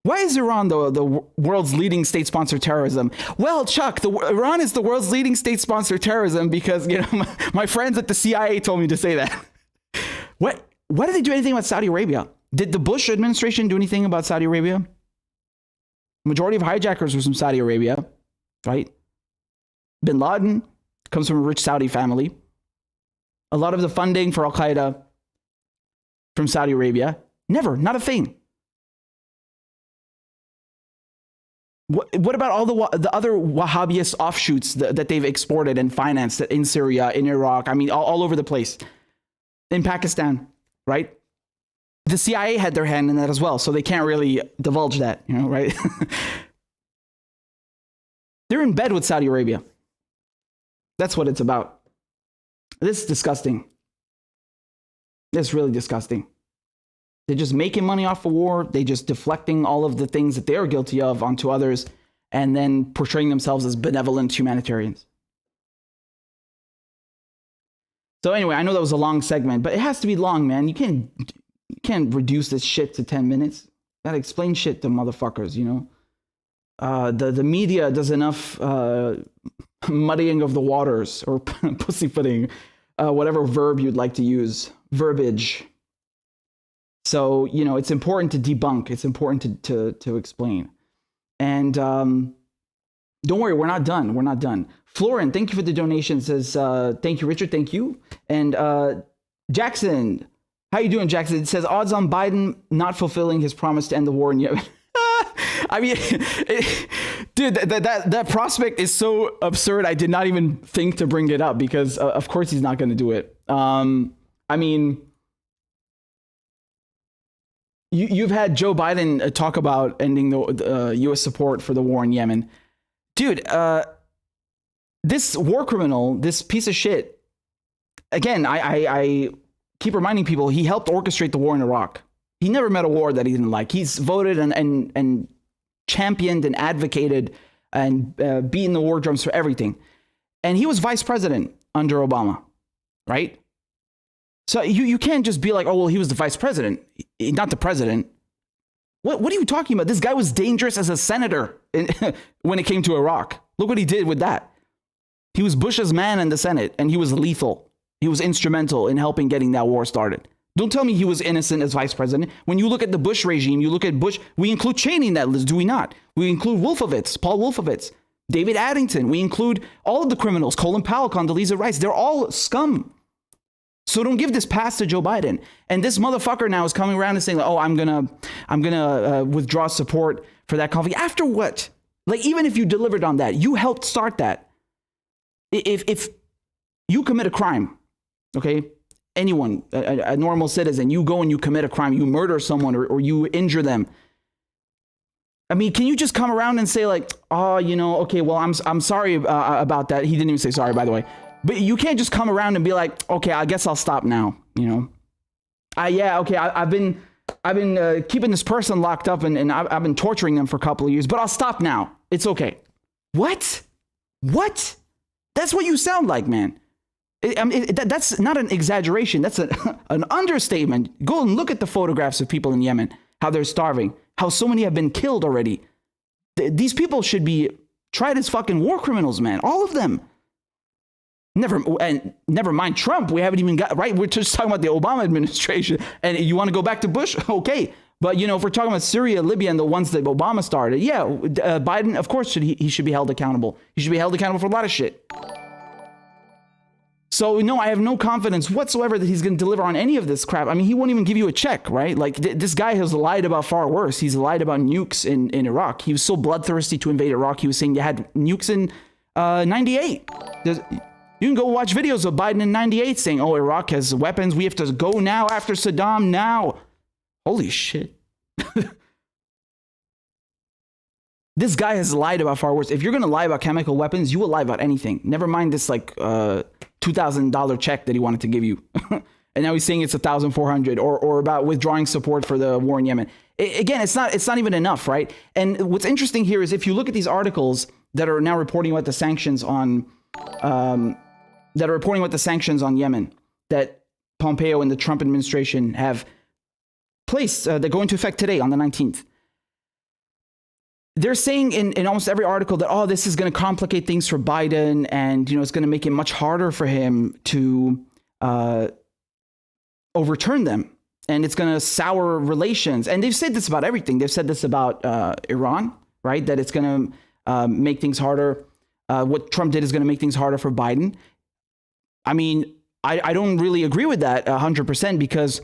Why is Iran the world's leading state sponsor of terrorism? Well, Chuck, Iran is the world's leading state sponsor of terrorism because, you know, my friends at the CIA told me to say that. Why did they do anything about Saudi Arabia? Did the Bush administration do anything about Saudi Arabia? Majority of hijackers were from Saudi Arabia, right? Bin Laden comes from a rich Saudi family. A lot of the funding for Al-Qaeda from Saudi Arabia. Never, not a thing. What about all the other Wahhabist offshoots that they've exported and financed in Syria, in Iraq? I mean, all over the place. In Pakistan, right? The CIA had their hand in that as well, so they can't really divulge that, you know, right? They're in bed with Saudi Arabia. That's what it's about. This is disgusting. This is really disgusting. They're just making money off of war. They're just deflecting all of the things that they're guilty of onto others and then portraying themselves as benevolent humanitarians. So anyway, I know that was a long segment, but it has to be long, man. You can't reduce this shit to 10 minutes. Gotta explain shit to motherfuckers, you know? The media does enough muddying of the waters or pussyfooting, whatever verb you'd like to use, verbiage. So, you know, it's important to debunk. It's important to explain. And don't worry, we're not done. We're not done. Florin, thank you for the donation. Says, thank you, Richard. Thank you. And Jackson, how you doing, Jackson? It says, odds on Biden not fulfilling his promise to end the war in Yemen. I mean, dude, that prospect is so absurd. I did not even think to bring it up because, of course, he's not going to do it. I mean... You've had Joe Biden talk about ending the U.S. support for the war in Yemen. Dude, this war criminal, this piece of shit, again, I keep reminding people, he helped orchestrate the war in Iraq. He never met a war that he didn't like. He's voted and championed and advocated and beaten the war drums for everything. And he was vice president under Obama, right? So you can't just be like, oh, well, he was the vice president, not the president. What are you talking about? This guy was dangerous as a senator when it came to Iraq. Look what he did with that. He was Bush's man in the Senate, and he was lethal. He was instrumental in helping getting that war started. Don't tell me he was innocent as vice president. When you look at the Bush regime, you look at Bush, we include Cheney in that list, do we not? We include Wolfowitz, Paul Wolfowitz, David Addington. We include all of the criminals, Colin Powell, Condoleezza Rice. They're all scum. So don't give this pass to Joe Biden. And this motherfucker now is coming around and saying, oh, I'm gonna withdraw support for that conflict. After what? Like, even if you delivered on that, you helped start that. If you commit a crime, okay, anyone, a normal citizen, you go and you commit a crime, you murder someone or you injure them. I mean, can you just come around and say like, oh, you know, okay, well, I'm sorry about that. He didn't even say sorry, by the way. But you can't just come around and be like, okay, I guess I'll stop now. You know, I've been keeping this person locked up and I've been torturing them for a couple of years, but I'll stop now. It's okay. What? That's what you sound like, man. That's not an exaggeration. That's an understatement. Go and look at the photographs of people in Yemen, how they're starving, how so many have been killed already. These people should be tried as fucking war criminals, man. All of them. Never mind Trump. We haven't even got right. We're just talking about the Obama administration, and you want to go back to Bush? Okay, but if we're talking about Syria, Libya, and the ones that Obama started, Biden, of course, he should be held accountable. He should be held accountable for a lot of shit. So no, I have no confidence whatsoever that he's going to deliver on any of this crap. I mean, he won't even give you a check, right? Like this guy has lied about far worse. He's lied about nukes in Iraq. He was so bloodthirsty to invade Iraq. He was saying you had nukes in 98. You can go watch videos of Biden in 98 saying, oh, Iraq has weapons. We have to go now after Saddam now. Holy shit. This guy has lied about far worse. If you're going to lie about chemical weapons, you will lie about anything. Never mind this $2,000 check that he wanted to give you. And now he's saying it's $1,400 or about withdrawing support for the war in Yemen. Again, it's not even enough, right? And what's interesting here is if you look at these articles that are now reporting about the sanctions on Yemen that Pompeo and the Trump administration have placed, that go into effect today on the 19th. They're saying in almost every article that, oh, this is going to complicate things for Biden and, it's going to make it much harder for him to overturn them. And it's going to sour relations. And they've said this about everything. They've said this about Iran, right? That it's going to make things harder. What Trump did is going to make things harder for Biden. I mean, I don't really agree with that 100% because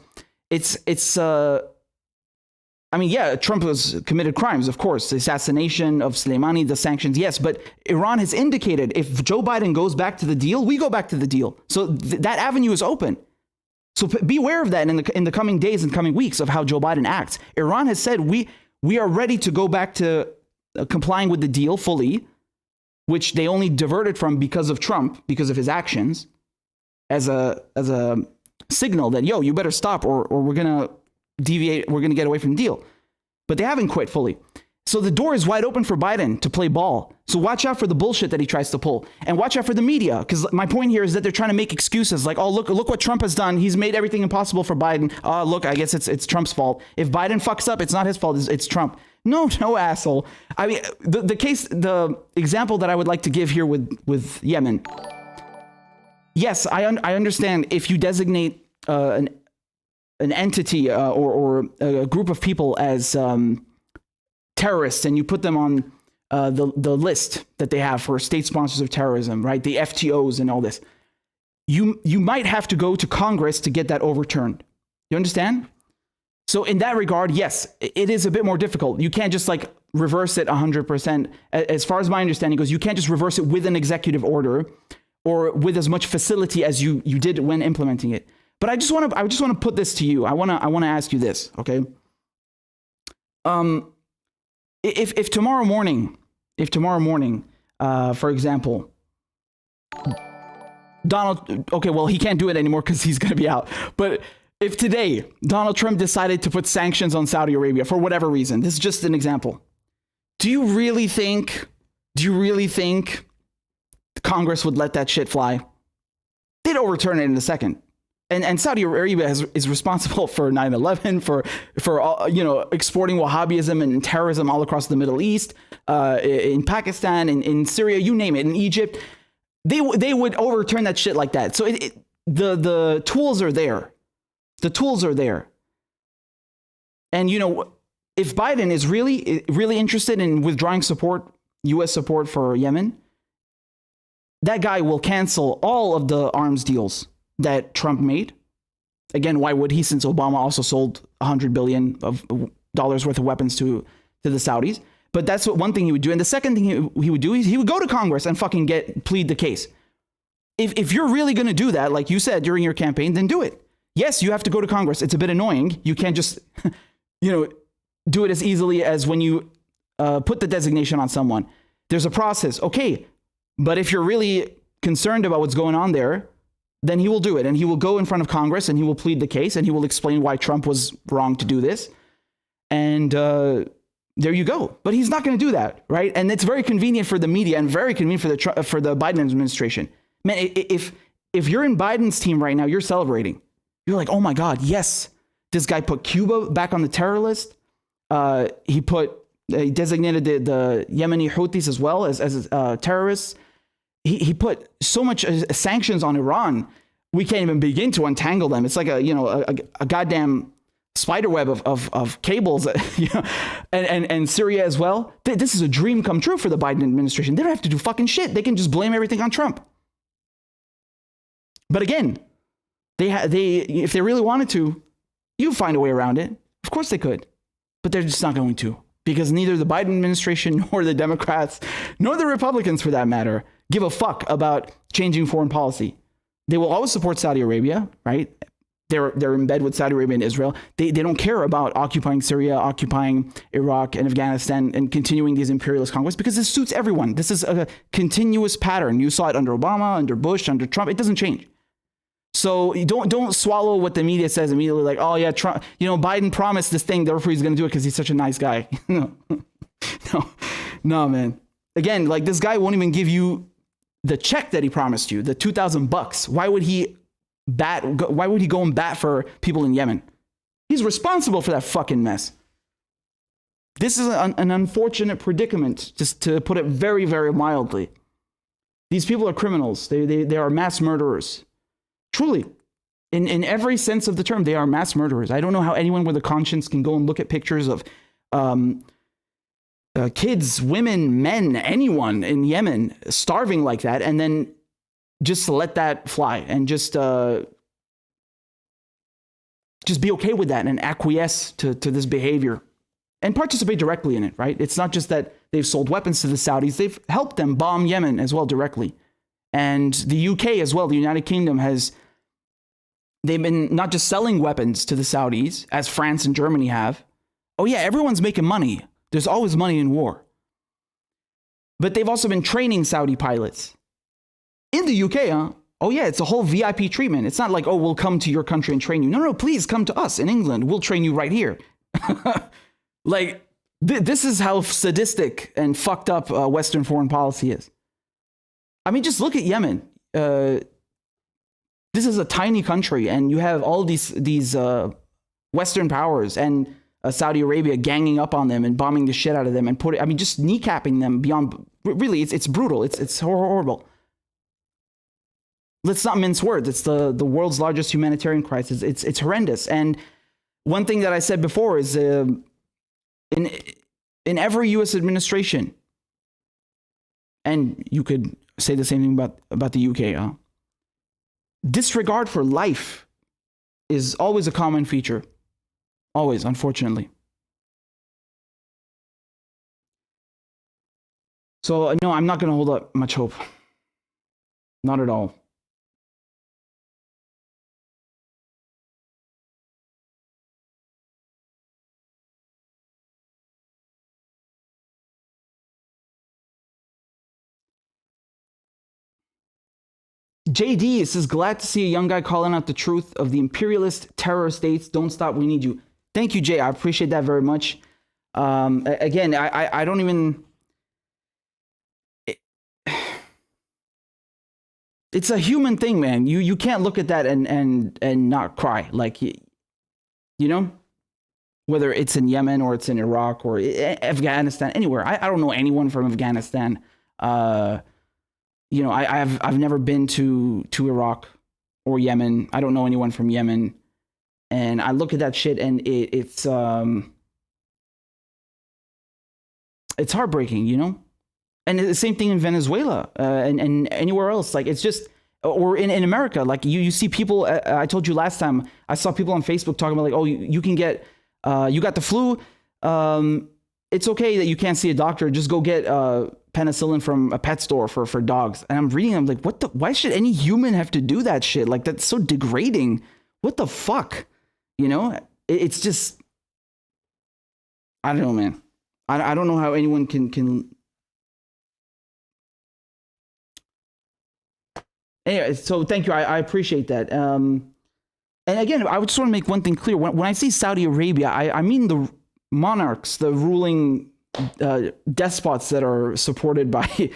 Trump has committed crimes, of course, the assassination of Soleimani, the sanctions, yes, but Iran has indicated if Joe Biden goes back to the deal, we go back to the deal. So that avenue is open. So beware of that in the coming days and coming weeks of how Joe Biden acts. Iran has said we are ready to go back to complying with the deal fully, which they only diverted from because of Trump, because of his actions, as a signal that, you better stop or we're going to deviate, we're going to get away from the deal. But they haven't quit fully. So the door is wide open for Biden to play ball. So watch out for the bullshit that he tries to pull. And watch out for the media. Because my point here is that they're trying to make excuses like, oh, look what Trump has done. He's made everything impossible for Biden. Look, I guess it's Trump's fault. If Biden fucks up, it's not his fault. It's Trump. No, asshole. I mean, the example that I would like to give here with Yemen. Yes, I understand if you designate an entity or a group of people as terrorists and you put them on the list that they have for state sponsors of terrorism, right? The FTOs and all this. You might have to go to Congress to get that overturned. You understand? So in that regard, yes, it is a bit more difficult. You can't just reverse it 100%. As far as my understanding goes, you can't just reverse it with an executive order or with as much facility as you did when implementing it. But I just want to put this to you. I want to ask you this, okay? If tomorrow morning, for example, Donald, okay, well, he can't do it anymore because he's going to be out. But if today Donald Trump decided to put sanctions on Saudi Arabia for whatever reason, this is just an example. Do you really think Congress would let that shit fly? They'd overturn it in a second. And Saudi Arabia is responsible for 9/11, for exporting Wahhabism and terrorism all across the Middle East, in Pakistan, in Syria, you name it, in Egypt. They would overturn that shit like that. So the tools are there. The tools are there. And if Biden is really interested in withdrawing support, U.S. support for Yemen, that guy will cancel all of the arms deals that Trump made. Again, why would he, since Obama also sold $100 billion worth of weapons to the Saudis? But that's one thing he would do. And the second thing he would do is he would go to Congress and fucking plead the case. If you're really going to do that, like you said during your campaign, then do it. Yes, you have to go to Congress. It's a bit annoying. You can't just, do it as easily as when you put the designation on someone. There's a process. Okay. But if you're really concerned about what's going on there, then he will do it. And he will go in front of Congress and he will plead the case and he will explain why Trump was wrong to do this. And there you go. But he's not going to do that, right? And it's very convenient for the media and very convenient for the Biden administration. Man, if you're in Biden's team right now, you're celebrating. You're like, oh my God, yes, this guy put Cuba back on the terror list. He designated the Yemeni Houthis as well as terrorists. he put so much sanctions on Iran, we can't even begin to untangle them. It's like a goddamn spider web of cables, you know, and Syria as well. This is a dream come true for the Biden administration. They don't have to do fucking shit. They can just blame everything on Trump. But again, they if they really wanted to, you find a way around it. Of course they could, but they're just not going to, because neither the Biden administration nor the Democrats nor the Republicans, for that matter, give a fuck about changing foreign policy. They will always support Saudi Arabia, right? They're in bed with Saudi Arabia and Israel. They don't care about occupying Syria, occupying Iraq and Afghanistan, and continuing these imperialist conquests, because this suits everyone. This is a continuous pattern. You saw it under Obama, under Bush, under Trump. It doesn't change. So you don't swallow what the media says immediately, like, oh yeah, Trump, you know, Biden promised this thing, therefore he's going to do it because he's such a nice guy. No, man. Again, like, this guy won't even give you the check that he promised you, the $2,000. Why would he go and bat for people in Yemen? He's responsible for that fucking mess. This is an unfortunate predicament, just to put it very, very mildly. These people are criminals. They are mass murderers. Truly. In every sense of the term, they are mass murderers. I don't know how anyone with a conscience can go and look at pictures of kids, women, men, anyone in Yemen starving like that, and then just let that fly and just be okay with that and acquiesce to this behavior and participate directly in it, right? It's not just that they've sold weapons to the Saudis, they've helped them bomb Yemen as well directly. And the UK as well, the United Kingdom, they've been not just selling weapons to the Saudis, as France and Germany have. Oh yeah, everyone's making money. There's always money in war. But they've also been training Saudi pilots. In the UK, huh? Oh yeah, it's a whole VIP treatment. It's not like, oh, we'll come to your country and train you. No, please come to us in England. We'll train you right here. Like, this is how sadistic and fucked up Western foreign policy is. I mean, just look at Yemen. This is a tiny country, and you have all these Western powers and Saudi Arabia ganging up on them and bombing the shit out of them and just kneecapping them beyond. Really, it's brutal. It's horrible. Let's not mince words. It's the world's largest humanitarian crisis. It's horrendous. And one thing that I said before is in every U.S. administration, and you could say the same thing about the UK, disregard for life is always a common feature. Always, unfortunately. So, no, I'm not going to hold up much hope. Not at all. JD says, glad to see a young guy calling out the truth of the imperialist terror states. Don't stop, we need you. Thank you, Jay. I appreciate that very much. Again, I don't even... It's a human thing, man. You can't look at that and not cry. Like, you know? Whether it's in Yemen or it's in Iraq or Afghanistan, anywhere. I don't know anyone from Afghanistan. You know, I've never been to Iraq or Yemen. I don't know anyone from Yemen. And I look at that shit and it's heartbreaking, you know? And the same thing in Venezuela and anywhere else. Like, it's just, or in America, like you see people, I told you last time, I saw people on Facebook talking about like, oh, you can get, you got the flu. It's okay that you can't see a doctor. Just go get penicillin from a pet store for dogs. And I'm reading, I'm like, why should any human have to do that shit? Like, that's so degrading. What the fuck? You know, it's just, I don't know, man. I don't know how anyone can. Anyway, so thank you. I appreciate that. And again, I just want to make one thing clear. When I say Saudi Arabia, I mean the monarchs, the ruling despots that are supported by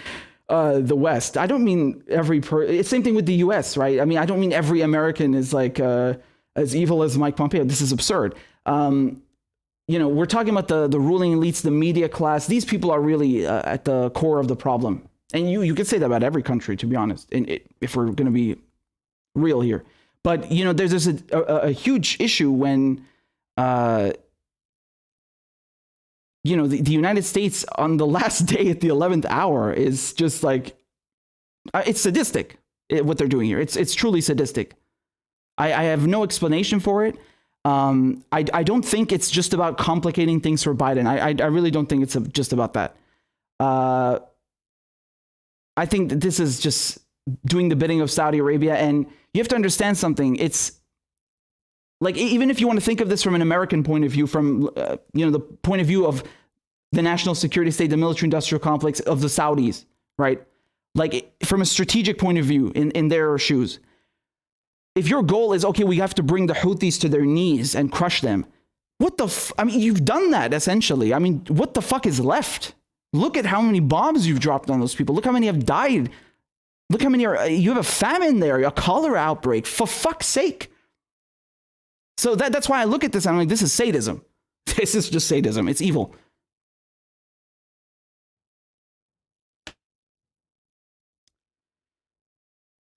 the West. I don't mean it's same thing with the U.S., right? I mean, I don't mean every American is like as evil as Mike Pompeo. This is absurd. You know, we're talking about the ruling elites, the media class. These people are really at the core of the problem. And you could say that about every country, to be honest, if we're going to be real here. But, there's a huge issue when, the United States on the last day at the 11th hour is just like, it's sadistic, what they're doing here. It's truly sadistic. I have no explanation for it. I don't think it's just about complicating things for Biden. I really don't think it's just about that. I think that this is just doing the bidding of Saudi Arabia. And you have to understand something. It's like, even if you want to think of this from an American point of view, from, the point of view of the national security state, the military industrial complex of the Saudis, right? Like, from a strategic point of view, in their shoes, if your goal is, okay, we have to bring the Houthis to their knees and crush them, you've done that essentially. What the fuck is left? Look at how many bombs you've dropped on those people. Look how many have died. Look how many you have a famine there, a cholera outbreak, for fuck's sake. So that's why I look at this and I'm like, this is sadism. This is just sadism. It's evil.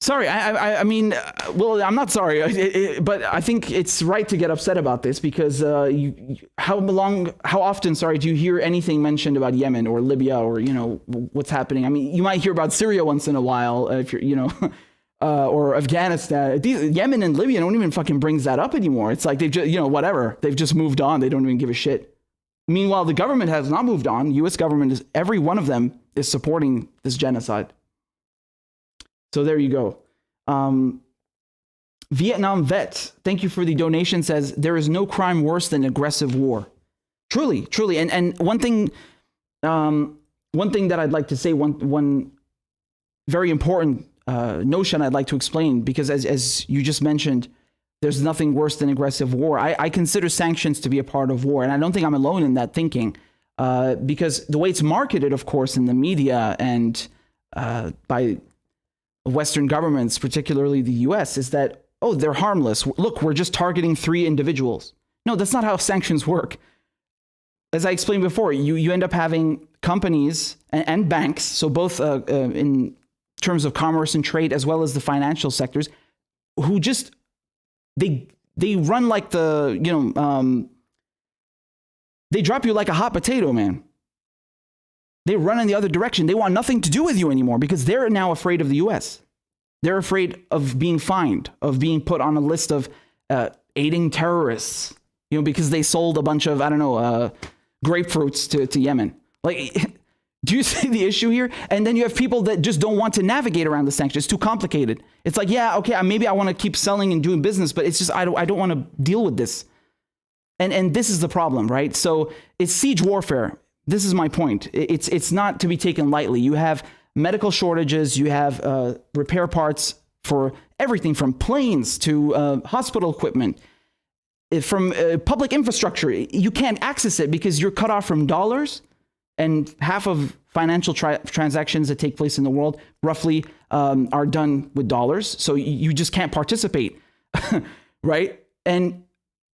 Sorry, well, I'm not sorry, but I think it's right to get upset about this because how often, do you hear anything mentioned about Yemen or Libya or, what's happening? You might hear about Syria once in a while, if you're, or Afghanistan. Yemen and Libya don't even fucking brings that up anymore. It's like they've just, whatever. They've just moved on. They don't even give a shit. Meanwhile, the government has not moved on. U.S. government every one of them is supporting this genocide. So there you go. Vietnam vet, thank you for the donation, says there is no crime worse than aggressive war. Truly. And one thing that I'd like to say, one very important notion I'd like to explain, because as you just mentioned, there's nothing worse than aggressive war. I consider sanctions to be a part of war, and I don't think I'm alone in that thinking, because the way it's marketed, of course, in the media and by Western governments, particularly the US, is that, oh, they're harmless. Look, we're just targeting 3 individuals. No, that's not how sanctions work. As I explained before, you end up having companies and banks, so both in terms of commerce and trade, as well as the financial sectors, who just, they run like they drop you like a hot potato, man. They run in the other direction. They want nothing to do with you anymore because they're now afraid of the U.S. They're afraid of being fined, of being put on a list of aiding terrorists, because they sold a bunch of, grapefruits to Yemen. Like, do you see the issue here? And then you have people that just don't want to navigate around the sanctions. It's too complicated. It's like, yeah, okay, maybe I want to keep selling and doing business, but it's just, I don't want to deal with this. And this is the problem, right? So it's siege warfare. This is my point. It's not to be taken lightly. You have medical shortages. You have repair parts for everything from planes to hospital equipment, from public infrastructure. You can't access it because you're cut off from dollars, and half of financial transactions that take place in the world roughly are done with dollars. So you just can't participate, right? And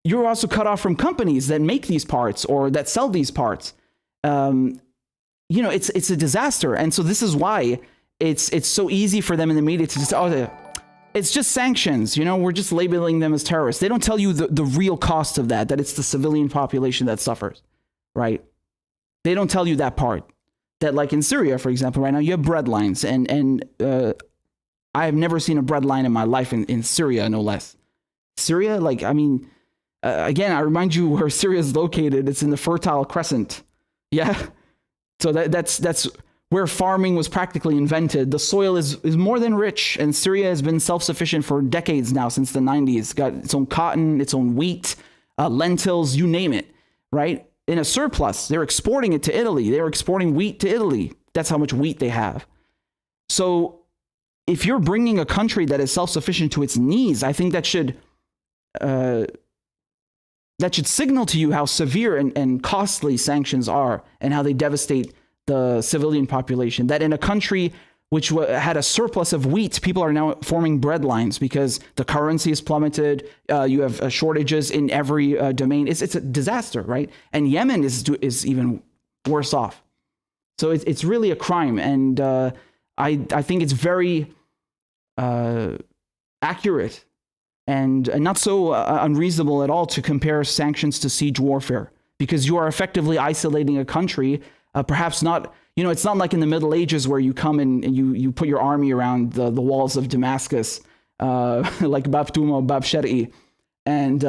you're also cut off from companies that make these parts or that sell these parts. It's a disaster. And so this is why it's so easy for them in the media to just, it's just sanctions, we're just labeling them as terrorists. They don't tell you the real cost of that it's the civilian population that suffers, right? They don't tell you that part, that like in Syria, for example, right now you have bread lines and I have never seen a bread line in my life in Syria, no less. Syria, again, I remind you where Syria is located. It's in the Fertile Crescent. Yeah. So that's where farming was practically invented. The soil is more than rich, and Syria has been self-sufficient for decades now, since the 90s. It's got its own cotton, its own wheat, lentils, you name it, right? In a surplus. They're exporting it to Italy. They're exporting wheat to Italy. That's how much wheat they have. So if you're bringing a country that is self-sufficient to its knees, I think that should signal to you how severe and costly sanctions are and how they devastate the civilian population. That in a country which had a surplus of wheat, people are now forming bread lines because the currency is plummeted. You have shortages in every domain. It's a disaster, right? And Yemen is even worse off. So it's really a crime. And I think it's very accurate and not so unreasonable at all to compare sanctions to siege warfare, because you are effectively isolating a country. Perhaps not, it's not like in the Middle Ages where you come and you put your army around the walls of Damascus, like Bab Tuma, Bab Shari, and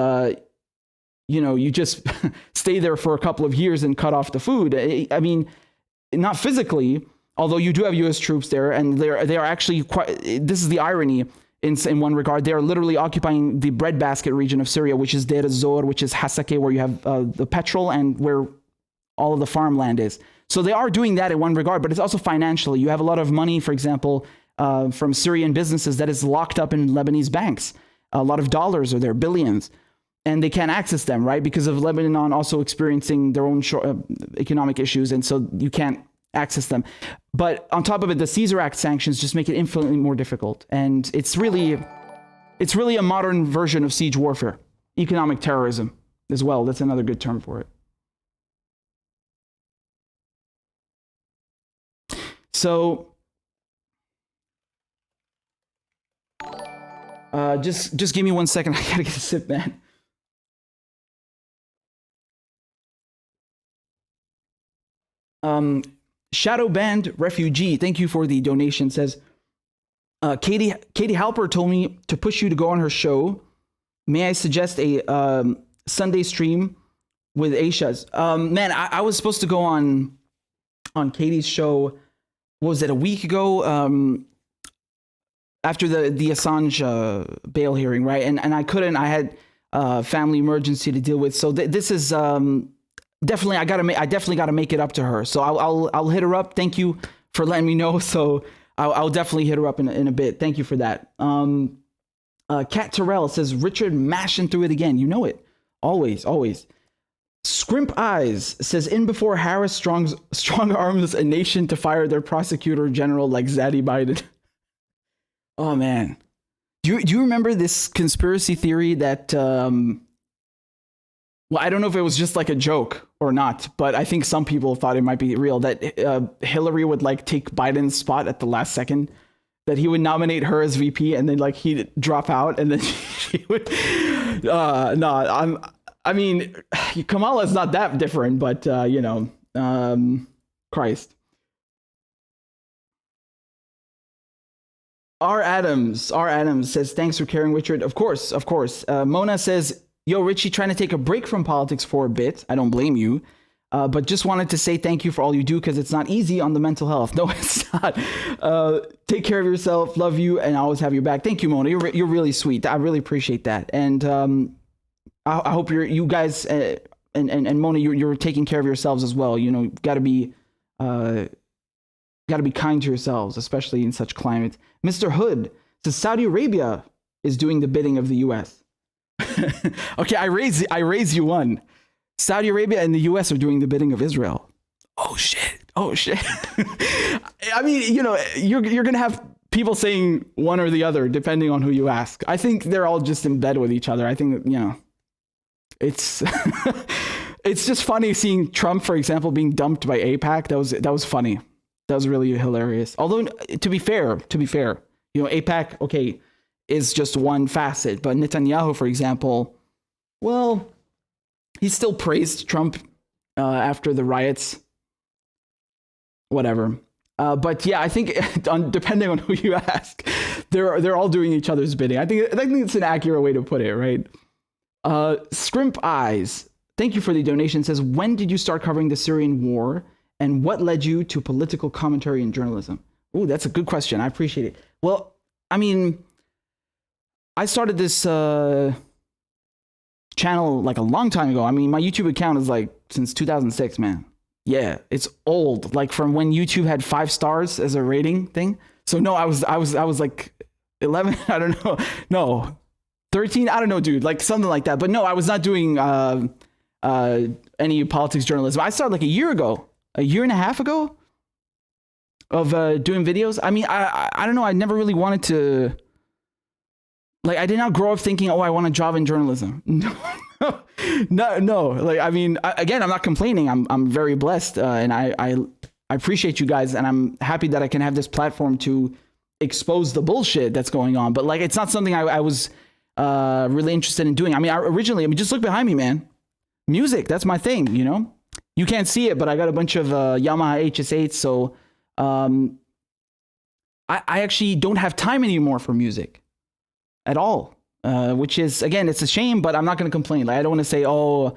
you just stay there for a couple of years and cut off the food. I mean, not physically, although you do have U.S. troops there, and they are actually quite. This is the irony in one regard. They are literally occupying the breadbasket region of Syria, which is Deir ez-Zor, which is Hasake, where you have the petrol and where all of the farmland is. So they are doing that in one regard, but it's also financially. You have a lot of money, for example, from Syrian businesses that is locked up in Lebanese banks. A lot of dollars are there, billions, and they can't access them, right? Because of Lebanon also experiencing their own economic issues, and so you can't access them. But on top of it, the Caesar Act sanctions just make it infinitely more difficult. And it's really a modern version of siege warfare, economic terrorism as well. That's another good term for it. So just give me 1 second. I gotta get a sip, man. Shadow Band Refugee, thank you for the donation, says, Katie Halper told me to push you to go on her show. May I suggest a Sunday stream with Aisha's? Man, I was supposed to go on Katie's show, what was it, a week ago? After the Assange bail hearing, right? And I couldn't. I had family emergency to deal with. So this is definitely I definitely gotta make it up to her. So I'll hit her up. Thank you for letting me know. So I'll definitely hit her up in a bit. Thank you for that. Kat Terrell says, Richard mashing through it again. You know it. Always. Scrimp Eyes says, in before Harris strong arms a nation to fire their prosecutor general like Zadie Biden. Oh man, do you remember this conspiracy theory that? Well, I don't know if it was just like a joke or not, but I think some people thought it might be real, that Hillary would like take Biden's spot at the last second, that he would nominate her as VP and then like he'd drop out and then she would. I mean, Kamala's not that different, but Christ. R. Adams says, thanks for caring, Richard. Of course. Mona says, yo, Richie, trying to take a break from politics for a bit. I don't blame you. But just wanted to say thank you for all you do, because it's not easy on the mental health. No, it's not. Take care of yourself. Love you, and I always have your back. Thank you, Mona. You're really sweet. I really appreciate that. And I hope you guys and Mona, you're taking care of yourselves as well. Got to be kind to yourselves, especially in such climate. Mr. Hood says Saudi Arabia is doing the bidding of the U.S. Okay, I raise you one. Saudi Arabia and the U.S. are doing the bidding of Israel. Oh shit. I mean, you're gonna have people saying one or the other depending on who you ask. I think they're all just in bed with each other. I think it's it's just funny seeing Trump, for example, being dumped by AIPAC. That was funny. That was really hilarious. Although, to be fair, AIPAC, okay, is just one facet. But Netanyahu, for example, well, he still praised Trump after the riots. Whatever. But yeah, I think depending on who you ask, they're all doing each other's bidding. I think it's an accurate way to put it, right? Scrimp Eyes, thank you for the donation. Says, when did you start covering the Syrian war? And what led you to political commentary and journalism? Oh, that's a good question. I appreciate it. Well, I mean, I started this channel like a long time ago. I mean, my YouTube account is like since 2006, man. Yeah, it's old. Like from when YouTube had 5 stars as a rating thing. So no, I was like 11. I don't know. No, 13. I don't know, dude. Like something like that. But no, I was not doing any politics journalism. I started like a year and a half ago of doing videos. I mean, I don't know. I never really wanted to, like, I did not grow up thinking, oh, I want a job in journalism. No. Like, I mean, again, I'm not complaining. I'm very blessed. And I I appreciate you guys, and I'm happy that I can have this platform to expose the bullshit that's going on. But like, it's not something I was really interested in doing. I mean, originally, just look behind me, man. Music, that's my thing, you know? You can't see it, but I got a bunch of Yamaha HS8s, so I actually don't have time anymore for music at all, which is, again, it's a shame, but I'm not going to complain. Like, I don't want to say, oh,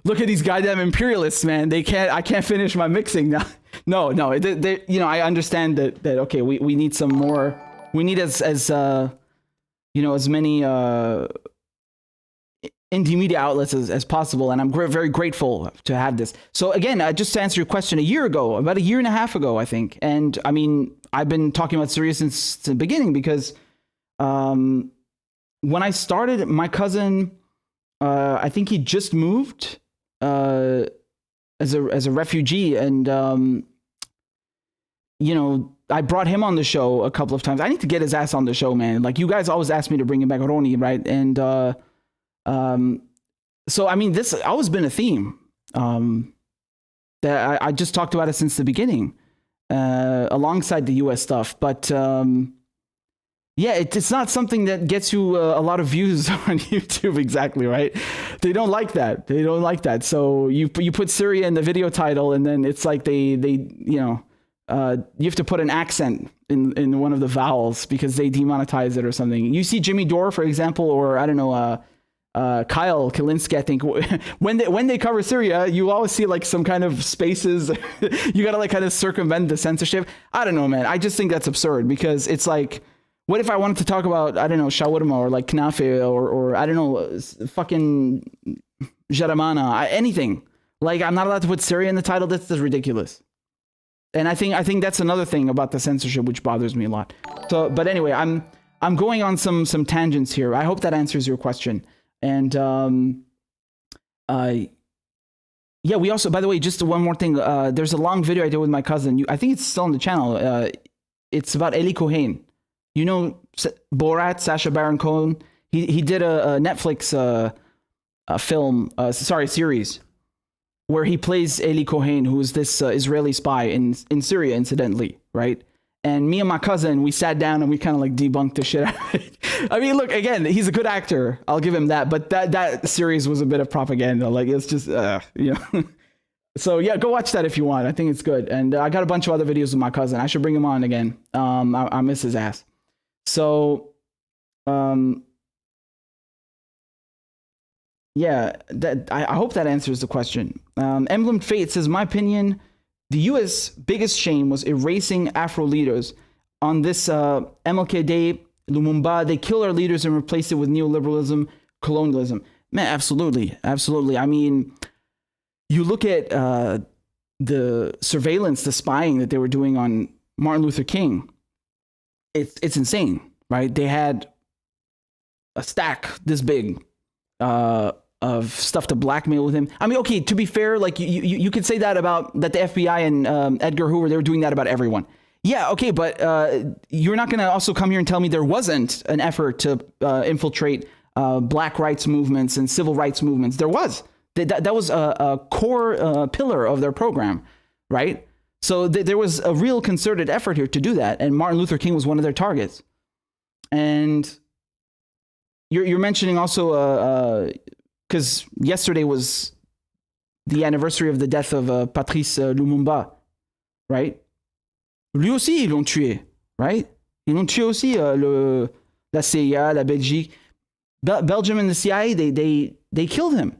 look at these goddamn imperialists, man. I can't finish my mixing now. No, you know, I understand that okay, we need some more. We need as you know, as many indie media outlets as possible, and I'm very grateful to have this. So again, just to answer your question, about a year and a half ago, I think, and I mean, I've been talking about Syria since the beginning because when I started, my cousin, I think he just moved as a refugee, and you know, I brought him on the show a couple of times. I need to get his ass on the show, man. Like, you guys always ask me to bring him back, Roni, right? And so I mean, this always been a theme that I just talked about it since the beginning, alongside the US stuff. But yeah, it's not something that gets you a lot of views on YouTube, exactly, right? They don't like that. So you put Syria in the video title, and then it's like they you know, you have to put an accent in one of the vowels because they demonetize it or something. You see Jimmy Dore, for example, or I don't know, Kyle Kalinske, I think, when they cover Syria, you always see like some kind of spaces. You gotta like kind of circumvent the censorship. I don't know, man. I just think that's absurd because it's like, what if I wanted to talk about, I don't know, shawarma or like knafe or I don't know, fucking jaramana, anything. Like, I'm not allowed to put Syria in the title. That's ridiculous. And I think that's another thing about the censorship which bothers me a lot. So, but anyway, I'm going on some tangents here. I hope that answers your question. And yeah, we also, by the way, just one more thing. There's a long video I did with my cousin. I think it's still on the channel. It's about Eli Cohen. You know Borat, Sacha Baron Cohen? He did a Netflix series where he plays Eli Cohen, who is this Israeli spy in Syria, incidentally, right? And me and my cousin, we sat down and we kind of like debunked the shit out of it. I mean, look, again, he's a good actor. I'll give him that. But that series was a bit of propaganda. Like, it's just, you know. So yeah, go watch that if you want. I think it's good. And I got a bunch of other videos with my cousin. I should bring him on again. I miss his ass. So, yeah, I hope that answers the question. Emblem Fate says, my opinion, the U.S. biggest shame was erasing Afro leaders. On this MLK Day, Lumumba, they kill our leaders and replace it with neoliberalism, colonialism. Man, absolutely. I mean, you look at the surveillance, the spying that they were doing on Martin Luther King. It's insane, right? They had a stack this big of stuff to blackmail with him. I mean, okay, to be fair, like you could say that about that the FBI and Edgar Hoover, they were doing that about everyone. Yeah, okay, but you're not going to also come here and tell me there wasn't an effort to infiltrate black rights movements and civil rights movements. There was. That was a core pillar of their program, right? So there was a real concerted effort here to do that, and Martin Luther King was one of their targets. And you're mentioning also, because yesterday was the anniversary of the death of Patrice Lumumba, right? Lui aussi, ils l'ont tué, right? Ils l'ont tué aussi, la CIA, la Belgique. Belgium and the CIA, they killed him.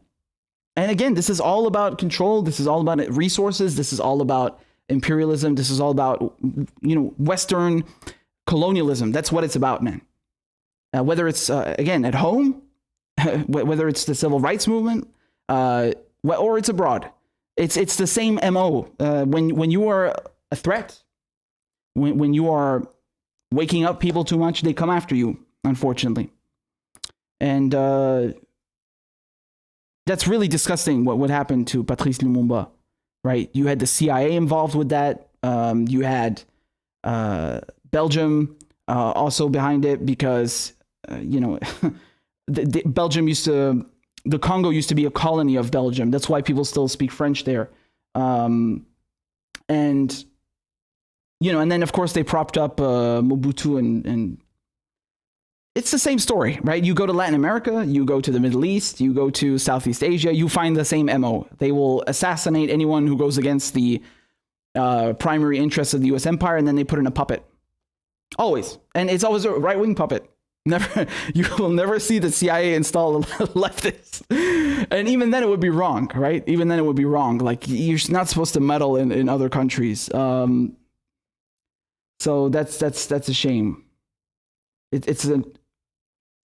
And again, this is all about control. This is all about resources. This is all about imperialism. This is all about, you know, Western colonialism. That's what it's about, man. Whether it's, again, at home, whether it's the civil rights movement, or it's abroad. It's the same MO. When you are a threat, when you are waking up people too much, they come after you, unfortunately. And that's really disgusting what happened to Patrice Lumumba, right? You had the CIA involved with that. You had Belgium also behind it because, you know, the Congo used to be a colony of Belgium. That's why people still speak French there. And, you know, and then of course they propped up Mobutu, and it's the same story, right? You go to Latin America, you go to the Middle East, you go to Southeast Asia, you find the same MO. They will assassinate anyone who goes against the primary interests of the US empire, and then they put in a puppet. Always. And it's always a right-wing puppet. Never, you will never see the CIA install a leftist. And even then it would be wrong, right? Even then it would be wrong. Like, you're not supposed to meddle in other countries. So that's a shame. It's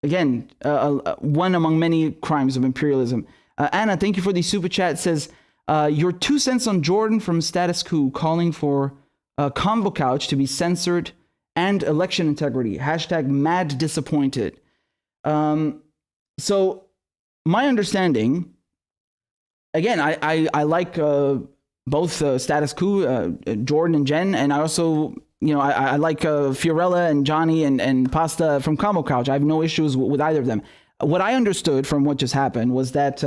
again, one among many crimes of imperialism. Anna, thank you for the super chat. It says, your 2 cents on Jordan from Status Quo calling for Convo Couch to be censored and election integrity. # mad disappointed. So my understanding, again, I like both Status Quo, Jordan and Jen, and I also, you know, I like Fiorella and Johnny and Pasta from Combo Couch. I have no issues with either of them. What I understood from what just happened was that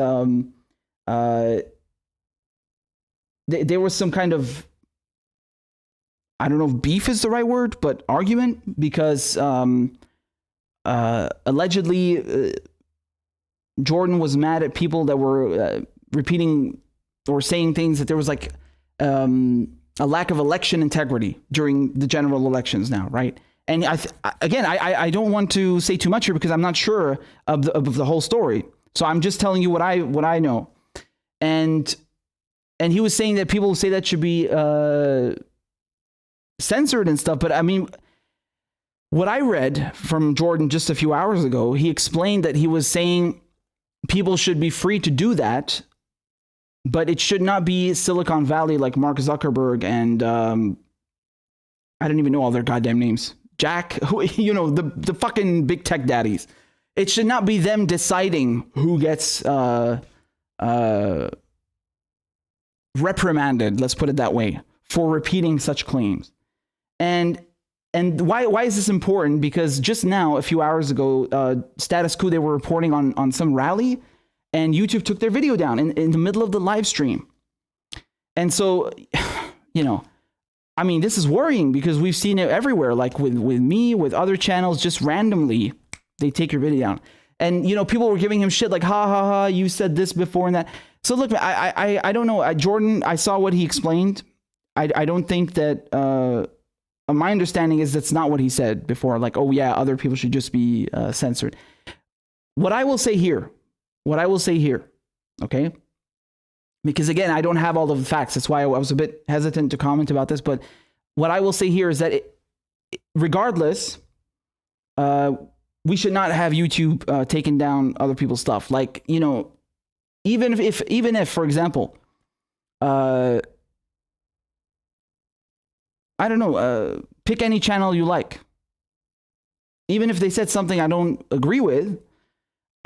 there was some kind of, I don't know if beef is the right word, but argument, because allegedly Jordan was mad at people that were repeating or saying things that there was like a lack of election integrity during the general elections now, right? And I don't want to say too much here because I'm not sure of the whole story. So I'm just telling you what I know. And he was saying that people say that should be censored and stuff. But I mean, what I read from Jordan just a few hours ago, he explained that he was saying people should be free to do that, but it should not be Silicon Valley like Mark Zuckerberg and I don't even know all their goddamn names. Jack, who, you know, the fucking big tech daddies. It should not be them deciding who gets reprimanded, let's put it that way, for repeating such claims. And why is this important? Because just now, a few hours ago, Status Quo, they were reporting on some rally, and YouTube took their video down in the middle of the live stream. And so, you know, I mean, this is worrying because we've seen it everywhere, like with me, with other channels, just randomly, they take your video down. And, you know, people were giving him shit like, ha, ha, ha, you said this before and that. So look, I don't know. Jordan, I saw what he explained. I don't think that, my understanding is that's not what he said before. Like, oh yeah, other people should just be censored. What I will say here, okay? Because again, I don't have all of the facts. That's why I was a bit hesitant to comment about this. But what I will say here is that regardless, we should not have YouTube taking down other people's stuff. Like, you know, even if, for example, I don't know, pick any channel you like. Even if they said something I don't agree with,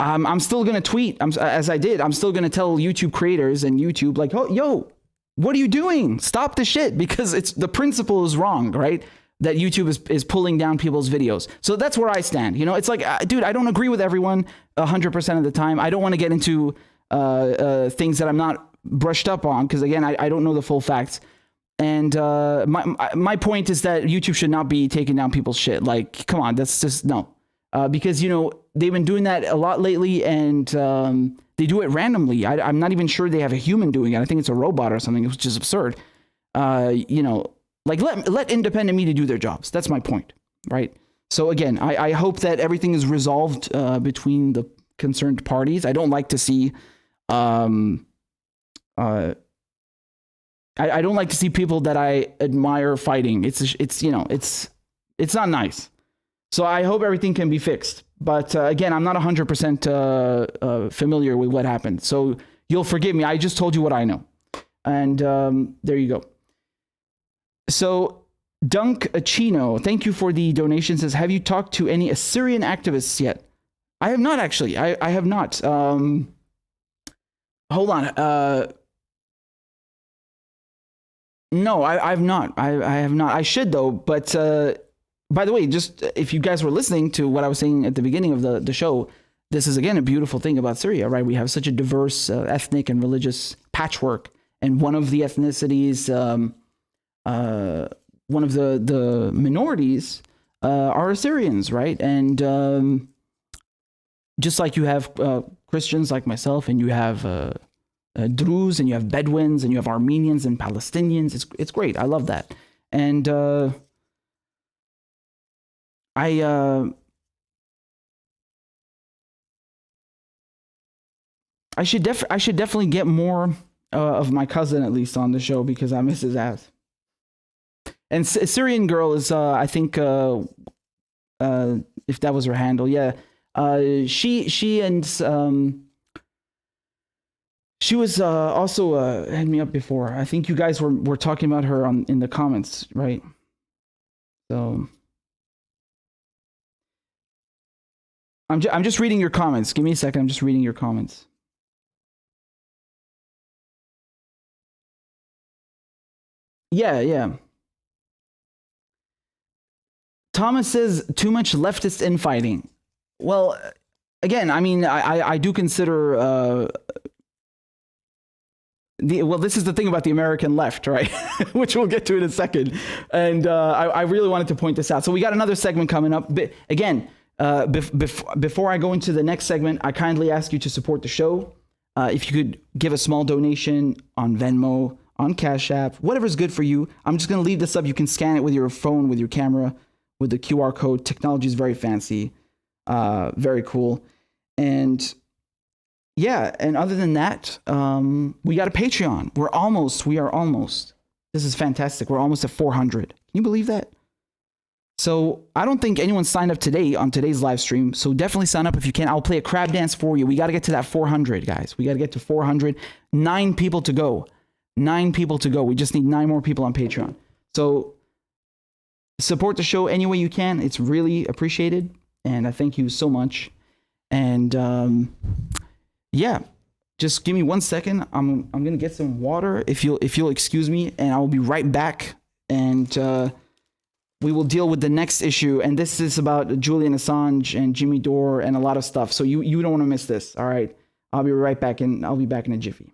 I'm still going to tweet, as I did. I'm still going to tell YouTube creators and YouTube, like, oh, yo, what are you doing? Stop the shit, because the principle is wrong, right? That YouTube is pulling down people's videos. So that's where I stand. You know, it's like, dude, I don't agree with everyone 100% of the time. I don't want to get into things that I'm not brushed up on, because again, I don't know the full facts. And my point is that YouTube should not be taking down people's shit. Like, come on, that's just no. Because, you know, they've been doing that a lot lately, and they do it randomly. I'm not even sure they have a human doing it. I think it's a robot or something, which is absurd. You know, like let independent media do their jobs. That's my point, right? So again, I hope that everything is resolved between the concerned parties. I don't like to see I don't like to see people that I admire fighting. It's you know, it's not nice. So I hope everything can be fixed. But again, I'm not 100% familiar with what happened. So you'll forgive me. I just told you what I know. And there you go. So Dunk Achino, thank you for the donation. Says, have you talked to any Syrian activists yet? I have not, actually. I have not. Hold on. No, I've not. I have not. I should, though. But by the way, just if you guys were listening to what I was saying at the beginning of the show, this is, again, a beautiful thing about Syria, right? We have such a diverse ethnic and religious patchwork. and one of the ethnicities, one of the minorities are Assyrians, right? And just like you have Christians like myself, and you have Druze, and you have Bedouins, and you have Armenians and Palestinians. It's great. I love that. And I should definitely get more of my cousin at least on the show, because I miss his ass. And Syrian girl is I think if that was her handle, yeah. She and she was also had me up before. I think you guys were talking about her in the comments, right? So I'm just reading your comments. Give me a second. I'm just reading your comments. Yeah. Thomas says too much leftist infighting. Well, again, I mean, I do consider this is the thing about the American left, right? Which we'll get to in a second. And I really wanted to point this out. So we got another segment coming up. But again, before I go into the next segment, I kindly ask you to support the show. If you could give a small donation on Venmo, on Cash App, whatever's good for you. I'm just going to leave this up. You can scan it with your phone, with your camera, with the QR code. Technology is very fancy, very cool. And yeah, and other than that, we got a Patreon. We are almost. This is fantastic. We're almost at 400. Can you believe that? So I don't think anyone signed up today on today's live stream. So definitely sign up if you can. I'll play a crab dance for you. We got to get to that 400, guys. We got to get to 400. 9 people to go. 9 people to go. We just need 9 more people on Patreon. So support the show any way you can. It's really appreciated. And I thank you so much. And yeah, just give me 1 second. I'm gonna get some water if you'll excuse me, and I will be right back. And we will deal with the next issue. And this is about Julian Assange and Jimmy Dore and a lot of stuff. So you don't want to miss this. All right. I'll be right back, and I'll be back in a jiffy.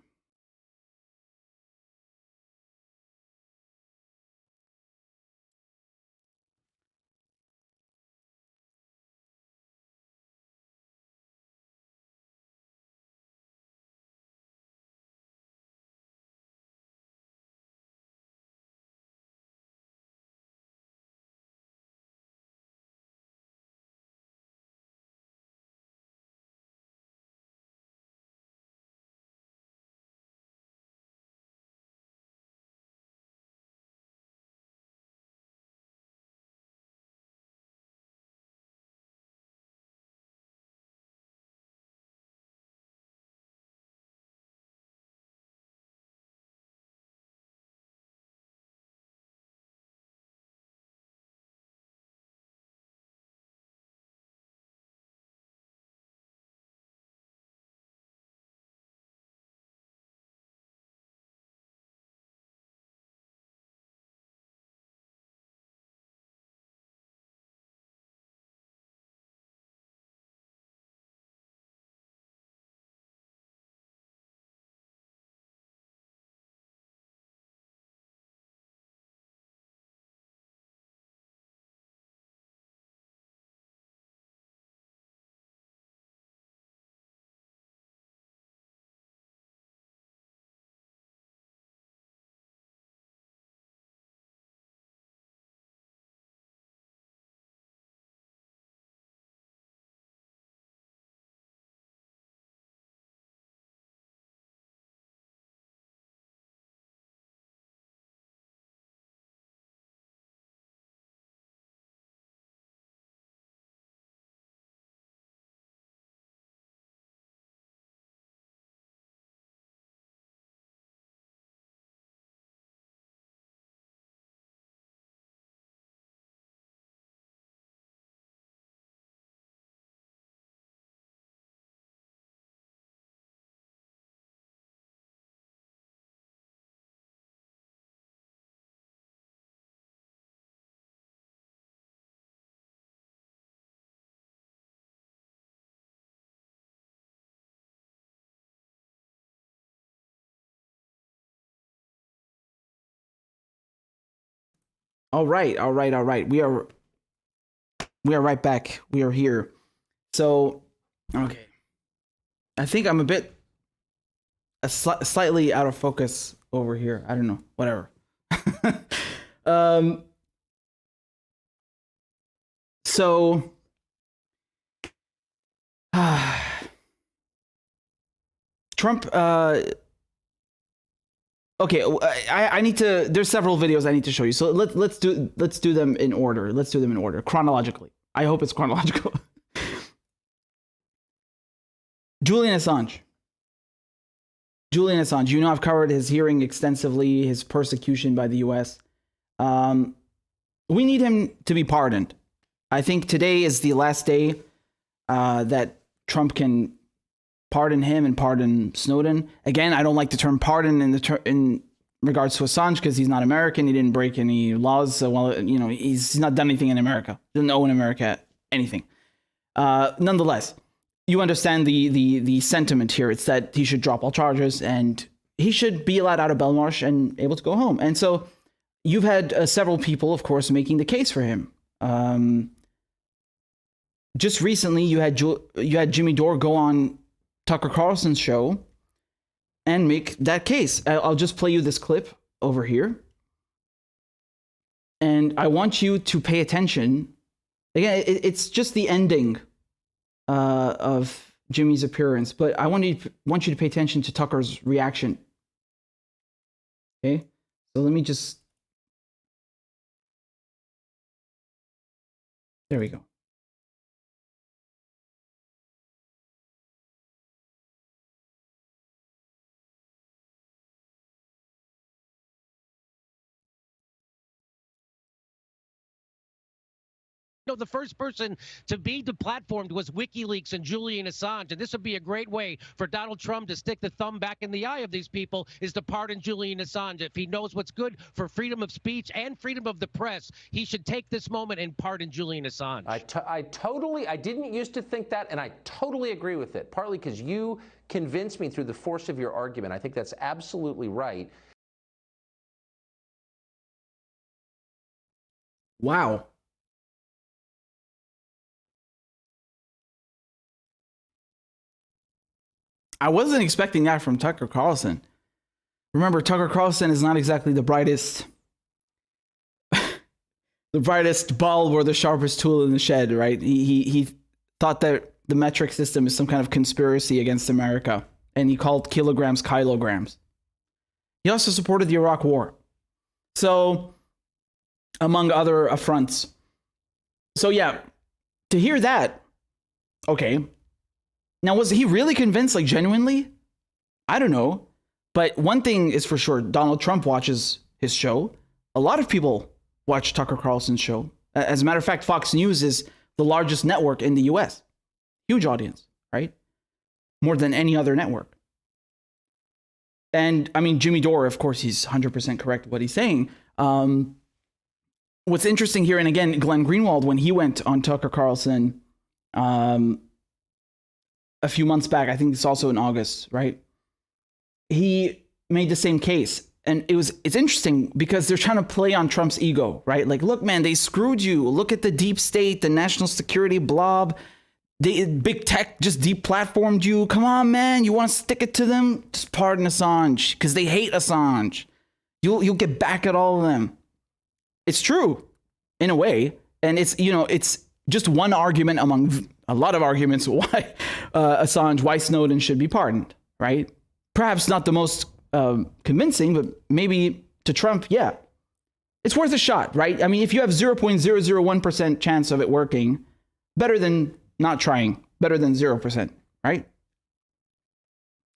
All right, all right, all right. We are right back. We are here. So, okay. I think I'm a bit slightly out of focus over here. I don't know. Whatever. um. So. Trump. Okay, I need to. There's several videos I need to show you. So let's do them in order. Let's do them in order chronologically. I hope it's chronological. Julian Assange. Julian Assange. You know, I've covered his hearing extensively, his persecution by the U.S. We need him to be pardoned. I think today is the last day that Trump can pardon him and pardon Snowden. Again, I don't like the term pardon in regards to Assange because he's not American. He didn't break any laws. So, well, you know, he's not done anything in America. Doesn't owe in America anything. Nonetheless, you understand the sentiment here. It's that he should drop all charges and he should be allowed out of Belmarsh and able to go home. And so you've had several people, of course, making the case for him. Just recently, you had Jimmy Dore go on Tucker Carlson's show and make that case. I'll just play you this clip over here. And I want you to pay attention. Again, it's just the ending of Jimmy's appearance, but I want you to pay attention to Tucker's reaction. Okay? So let me just... There we go. No, the first person to be deplatformed was WikiLeaks and Julian Assange, and this would be a great way for Donald Trump to stick the thumb back in the eye of these people, is to pardon Julian Assange. If he knows what's good for freedom of speech and freedom of the press, he should take this moment and pardon Julian Assange. I didn't used to think that, and I totally agree with it, partly because you convinced me through the force of your argument. I think that's absolutely right. Wow. I wasn't expecting that from Tucker Carlson. Remember, Tucker Carlson is not exactly the brightest bulb or the sharpest tool in the shed, right? He thought that the metric system is some kind of conspiracy against America, and he called kilograms kilograms. He also supported the Iraq War. So, among other affronts. So yeah, to hear that, okay. Now, was he really convinced, like genuinely? I don't know. But one thing is for sure, Donald Trump watches his show. A lot of people watch Tucker Carlson's show. As a matter of fact, Fox News is the largest network in the US. Huge audience, right? More than any other network. And I mean, Jimmy Dore, of course, he's 100% correct what he's saying. What's interesting here, and again, Glenn Greenwald, when he went on Tucker Carlson, a few months back, I think it's also in August, right? He made the same case. And it's interesting because they're trying to play on Trump's ego, right? Like, look, man, they screwed you. Look at the deep state, the national security blob. Big tech just deplatformed you. Come on, man. You want to stick it to them? Just pardon Assange because they hate Assange. You'll get back at all of them. It's true in a way. And it's just one argument among a lot of arguments why why Snowden should be pardoned, right? Perhaps not the most convincing, but maybe to Trump, yeah. It's worth a shot, right? I mean, if you have 0.001% chance of it working, better than not trying, better than 0%, right?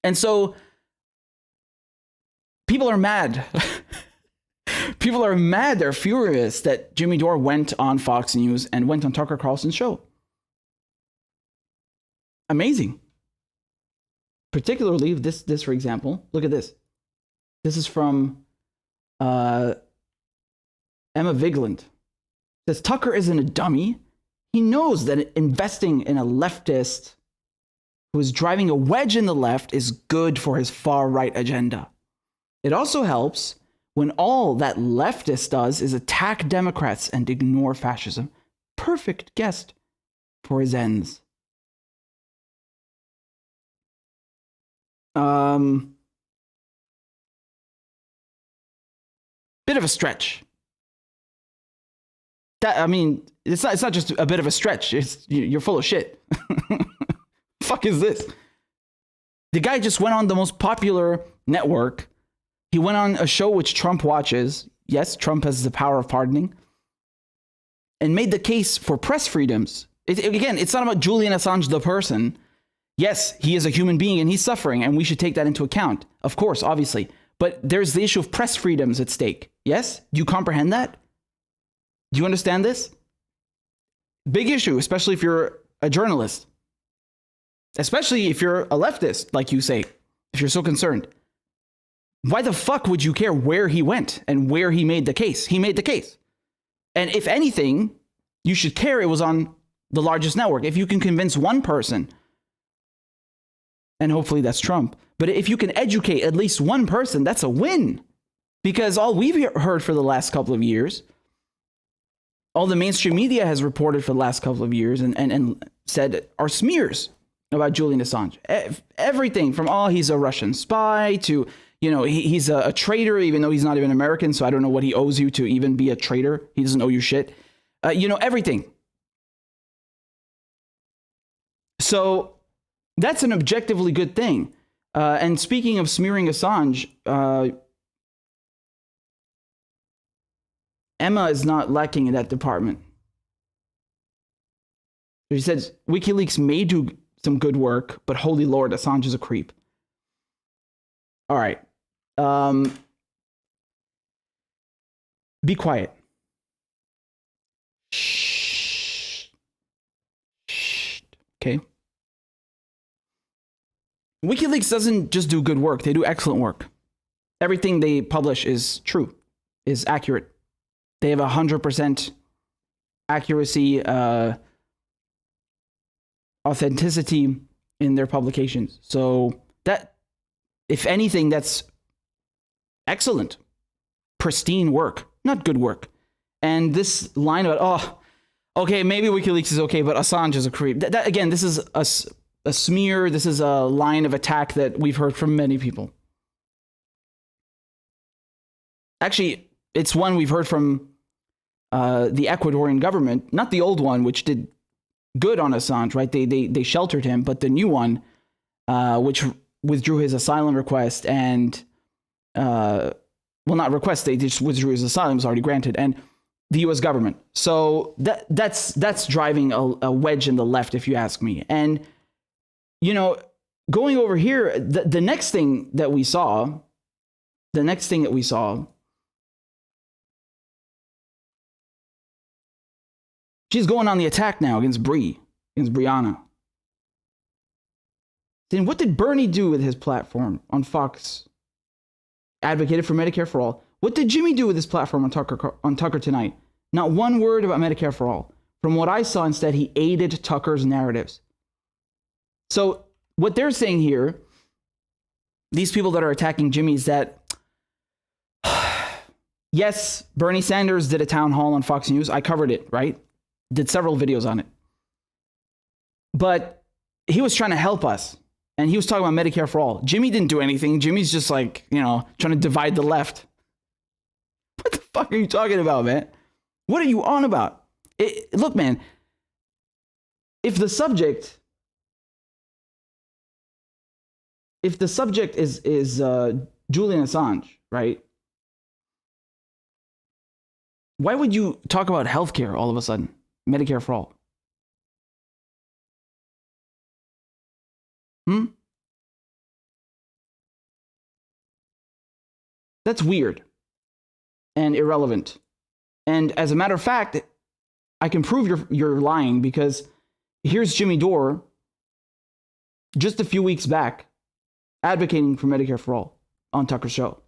And so people are mad. People are mad. They're furious that Jimmy Dore went on Fox News and went on Tucker Carlson's show. Amazing. Particularly this, for example, look at this. This is from Emma Vigeland. It says Tucker isn't a dummy. He knows that investing in a leftist who is driving a wedge in the left is good for his far right agenda. It also helps when all that leftist does is attack Democrats and ignore fascism. Perfect guest for his ends. Bit of a stretch. I mean, it's not just a bit of a stretch. You're full of shit. Fuck is this? The guy just went on the most popular network. He went on a show which Trump watches. Yes, Trump has the power of pardoning. And made the case for press freedoms. Again, it's not about Julian Assange, the person. Yes, he is a human being and he's suffering, and we should take that into account. Of course, obviously. But there's the issue of press freedoms at stake. Yes? Do you comprehend that? Do you understand this? Big issue, especially if you're a journalist. Especially if you're a leftist, like you say, if you're so concerned. Why the fuck would you care where he went and where he made the case? He made the case. And if anything, you should care it was on the largest network. If you can convince one person, and hopefully that's Trump, but if you can educate at least one person, that's a win. Because all we've heard for the last couple of years, all the mainstream media has reported for the last couple of years and said are smears about Julian Assange. Everything from, oh, he's a Russian spy to, he's a traitor, even though he's not even American. So I don't know what he owes you to even be a traitor. He doesn't owe you shit. Everything. So that's an objectively good thing. And speaking of smearing Assange, Emma is not lacking in that department. She says, WikiLeaks may do some good work, but holy Lord, Assange is a creep. All right. Be quiet. Shh. Shh. Okay. WikiLeaks doesn't just do good work. They do excellent work. Everything they publish is true, is accurate. They have 100% accuracy, authenticity in their publications. So that, if anything, that's excellent, pristine work, not good work. And this line about, okay, maybe WikiLeaks is okay, but Assange is a creep. That again, this is a smear. This is a line of attack that we've heard from many people. Actually, it's one we've heard from the Ecuadorian government, not the old one, which did good on Assange, right? They sheltered him, but the new one, which withdrew his asylum request and, not request, they just withdrew his asylum, was already granted, and the U.S. government. So that's driving a wedge in the left, if you ask me. And, going over here, the next thing that we saw, she's going on the attack now against Brianna. Then what did Bernie do with his platform on Fox? Advocated for Medicare for all. What did Jimmy do with his platform on Tucker tonight? Not one word about Medicare for all. From what I saw, instead, he aided Tucker's narratives. So what they're saying here, these people that are attacking Jimmy, is that yes, Bernie Sanders did a town hall on Fox News. I covered it, right? Did several videos on it. But he was trying to help us. And he was talking about Medicare for all. Jimmy didn't do anything. Jimmy's just like, trying to divide the left. What the fuck are you talking about, man? What are you on about? Look, man, if the subject is Julian Assange, right? Why would you talk about healthcare all of a sudden? Medicare for all. That's weird and irrelevant. And as a matter of fact, I can prove you're lying, because here's Jimmy Dore just a few weeks back advocating for Medicare for all on Tucker's show.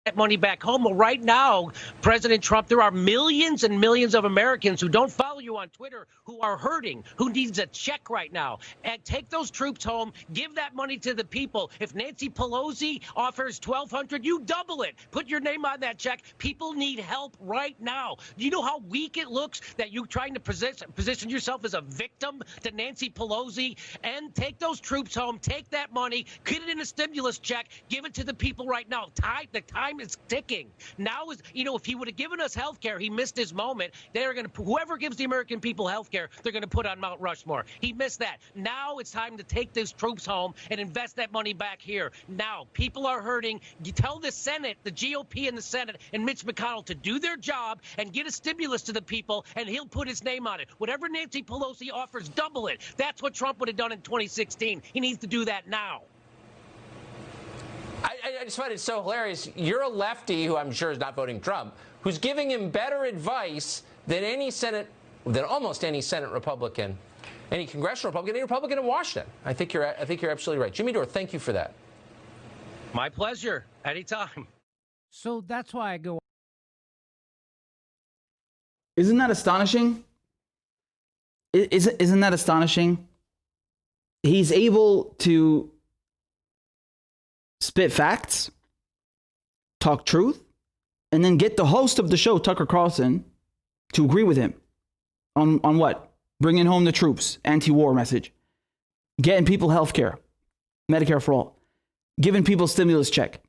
that money back home. Well, right now, President Trump, there are millions and millions of Americans who don't follow you on Twitter who are hurting, who needs a check right now. And take those troops home, give that money to the people. If Nancy Pelosi offers $1,200, you double it. Put your name on that check. People need help right now. Do you know how weak it looks that you're trying to position yourself as a victim to Nancy Pelosi? And take those troops home, take that money, get it in a stimulus check, give it to the people right now. The time is ticking. Now is, if he would have given us health care, he missed his moment. They're going to, whoever gives the American people health care, they're going to put on Mount Rushmore. He missed that. Now it's time to take those troops home and invest that money back here. Now, people are hurting. You tell the Senate, the GOP in the Senate, and Mitch McConnell to do their job and get a stimulus to the people, and he'll put his name on it. Whatever Nancy Pelosi offers, double it. That's what Trump would have done in 2016. He needs to do that now. I just find it so hilarious. You're a lefty who I'm sure is not voting Trump, who's giving him better advice than almost any Senate Republican, any congressional Republican, any Republican in Washington. I think you're absolutely right. Jimmy Dore, thank you for that. My pleasure. Anytime. So that's why I go. Isn't that astonishing? Isn't that astonishing? He's able to spit facts, talk truth, and then get the host of the show, Tucker Carlson, to agree with him on what? Bringing home the troops, anti-war message, getting people health care, Medicare for all, giving people stimulus check,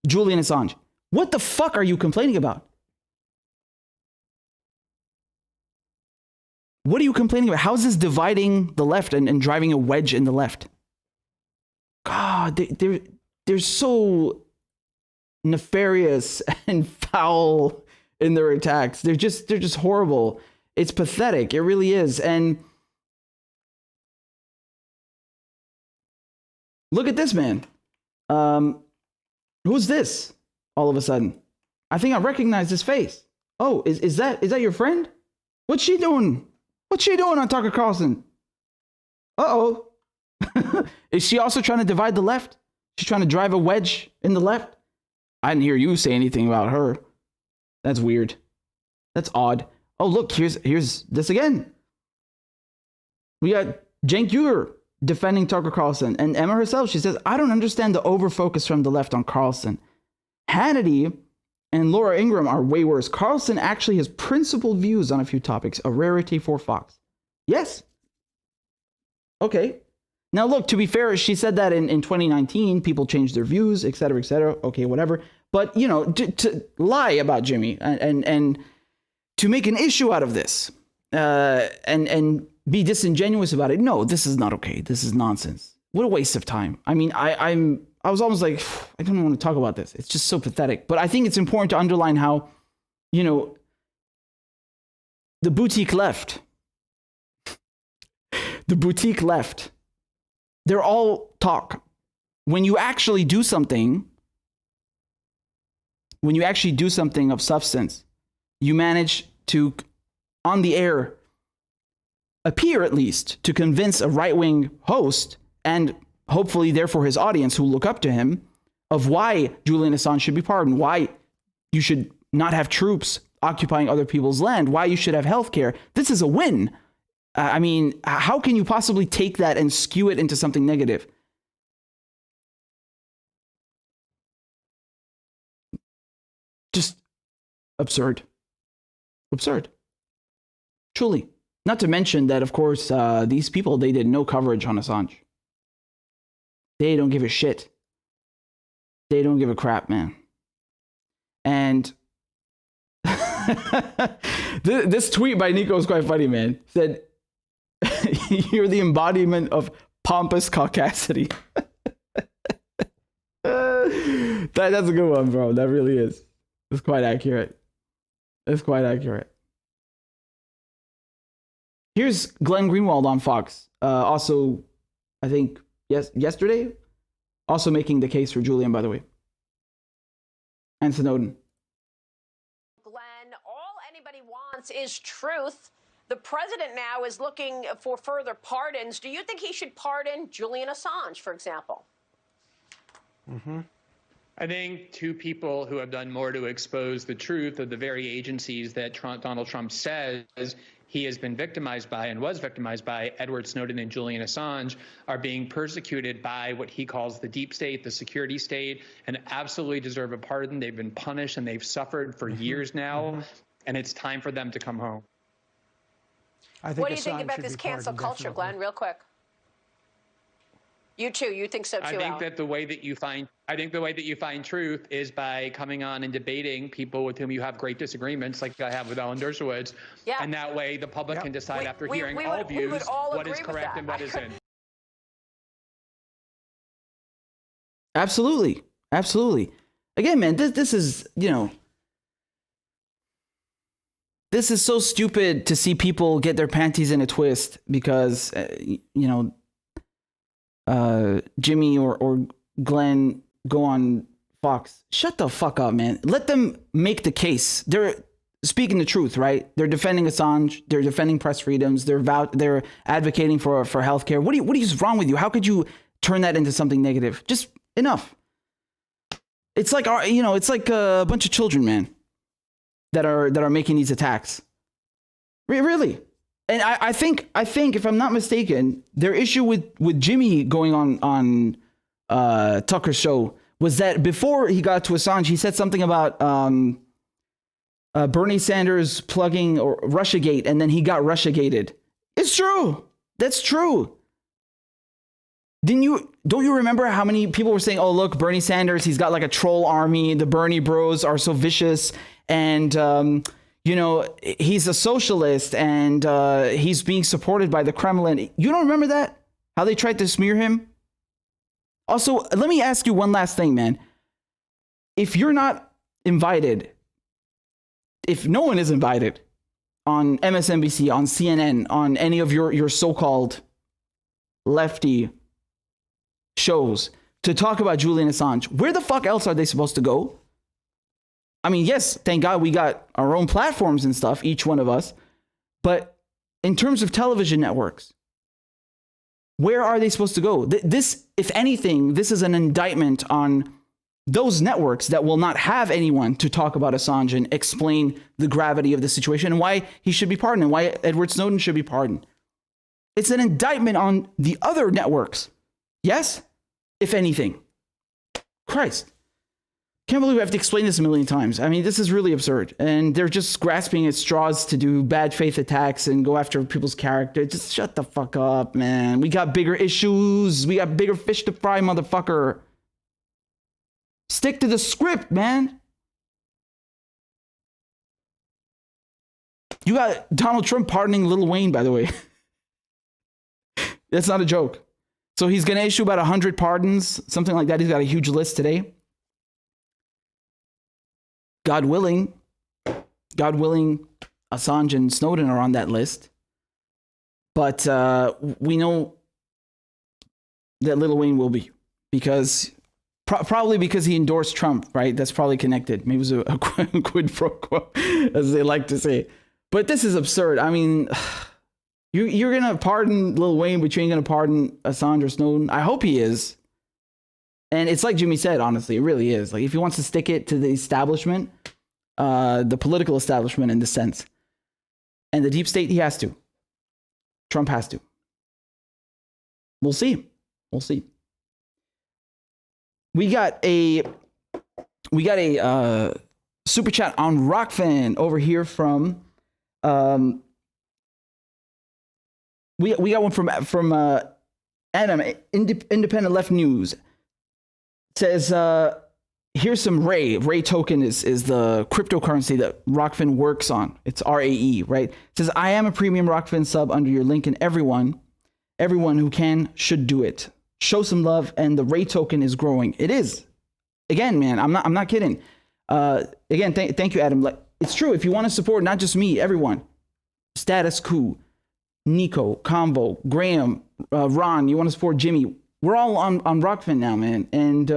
Julian Assange. What the fuck are you complaining about? What are you complaining about? How is this dividing the left and driving a wedge in the left? God, they're so nefarious and foul in their attacks. They're just horrible. It's pathetic. It really is. And look at this man. Who's this? All of a sudden, I think I recognize his face. Oh, is that your friend? What's she doing? What's she doing on Tucker Carlson? Uh-oh. Is she also trying to divide the left? She's trying to drive a wedge in the left? I didn't hear you say anything about her. That's weird. That's odd. Oh, look, here's this again. We got Cenk Uygur defending Tucker Carlson. And Emma herself, she says, I don't understand the overfocus from the left on Carlson. Hannity and Laura Ingraham are way worse. Carlson actually has principled views on a few topics, a rarity for Fox. Yes. Okay. Now, look, to be fair, she said that in 2019, people changed their views, et cetera, et cetera. Okay, whatever. But, to lie about Jimmy and to make an issue out of this and be disingenuous about it. No, this is not okay. This is nonsense. What a waste of time. I mean, I was almost like, I don't want to talk about this. It's just so pathetic. But I think it's important to underline how, the boutique left, they're all talk. When you actually do something of substance, you manage to, on the air, appear at least to convince a right-wing host and hopefully therefore his audience who look up to him of why Julian Assange should be pardoned, why you should not have troops occupying other people's land, why you should have health care. This is a win. I mean, how can you possibly take that and skew it into something negative? Just absurd. Absurd. Truly. Not to mention that, of course, these people, they did no coverage on Assange. They don't give a shit. They don't give a crap, man. And this tweet by Nico is quite funny, man. Said, you're the embodiment of pompous caucasity. That's a good one, bro. That really is. It's quite accurate. It's quite accurate. Here's Glenn Greenwald on Fox. Also, I think, yesterday, also making the case for Julian, by the way. And Snowden. Glenn, all anybody wants is truth. The president now is looking for further pardons. Do you think he should pardon Julian Assange, for example? I think two people who have done more to expose the truth of the very agencies that Donald Trump says he has been victimized by and was victimized by, Edward Snowden and Julian Assange, are being persecuted by what he calls the deep state, the security state, and absolutely deserve a pardon. They've been punished and they've suffered for years now, and it's time for them to come home. What do you think about this cancel culture, Glenn, real quick? You too. You think so too, I think Al? that the way that you find truth is by coming on and debating people with whom you have great disagreements, like I have with Alan Dershowitz. Yeah. And that way the public can decide after hearing all views what is correct and what isn't. Absolutely. Absolutely. Again, man, this is, you know, this is so stupid to see people get their panties in a twist because, you know, Jimmy or Glenn go on Fox. Shut the fuck up, man. Let them make the case. They're speaking the truth, right? They're defending Assange. They're defending press freedoms. They're advocating for healthcare. What is wrong with you? How could you turn that into something negative? Just enough. It's like, you know, it's like a bunch of children, man, that are making these attacks. Really. And I think if I'm not mistaken, their issue with Jimmy going on Tucker's show was that before he got to Assange, he said something about Bernie Sanders plugging or Russiagate, and then he got Russiagated. It's true. That's true. Don't you remember how many people were saying, "Oh, look, Bernie Sanders, he's got like a troll army. The Bernie Bros are so vicious, and you know, he's a socialist and he's being supported by the Kremlin." You don't remember that? How they tried to smear him? Also, let me ask you one last thing, man. If you're not invited, if no one is invited on MSNBC, on CNN, on any of your so-called lefty shows to talk about Julian Assange, where the fuck else are they supposed to go? I mean, yes, thank God we got our own platforms and stuff, each one of us. But in terms of television networks, where are they supposed to go? This, if anything, this is an indictment on those networks that will not have anyone to talk about Assange and explain the gravity of the situation and why he should be pardoned and why Edward Snowden should be pardoned. It's an indictment on the other networks. Yes? If anything. Christ. Can't believe I have to explain this a million times. I mean, this is really absurd. And they're just grasping at straws to do bad faith attacks and go after people's character. Just shut the fuck up, man. We got bigger issues. We got bigger fish to fry, motherfucker. Stick to the script, man. You got Donald Trump pardoning Lil Wayne, by the way. That's not a joke. So he's going to issue about 100 pardons, something like that. He's got a huge list today. God willing, Assange and Snowden are on that list. But we know that Lil Wayne will be, because probably because he endorsed Trump, right? That's probably connected. Maybe it was a quid pro quo, as they like to say. But this is absurd. I mean, you're going to pardon Lil Wayne, but you ain't going to pardon Assange or Snowden. I hope he is. And it's like Jimmy said, honestly, it really is. Like, if he wants to stick it to the establishment, the political establishment in this sense, and the deep state, he has to. Trump has to. We'll see. We'll see. We got a super chat on Rockfin over here from we got one from Adam, Independent Left News. Says, here's some Ray. Ray token is the cryptocurrency that Rockfin works on. It's RAE, right? It says, I am a premium Rockfin sub under your link, and everyone who can should do it. Show some love, and the Ray token is growing. It is. Again, man, I'm not kidding. Again, thank you, Adam. Like, it's true. If you want to support not just me, everyone, Status Quo, Nico, Combo, Graham, Ron, you want to support Jimmy, we're all on Rockfin now, man. And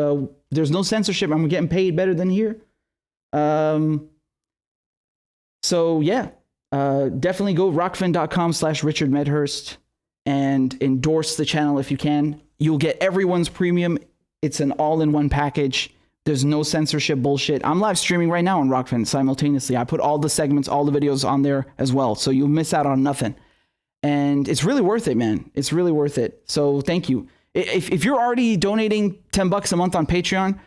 there's no censorship, and we're getting paid better than here. So, yeah, definitely go rockfin.com/RichardMedhurst and endorse the channel if you can. You'll get everyone's premium. It's an all-in-one package There's no censorship bullshit. I'm live streaming right now on Rockfin simultaneously. I put all the segments, all the videos on there as well. So you'll miss out on nothing. And it's really worth it, man. It's really worth it. So thank you. If you're already donating $10 a month on Patreon,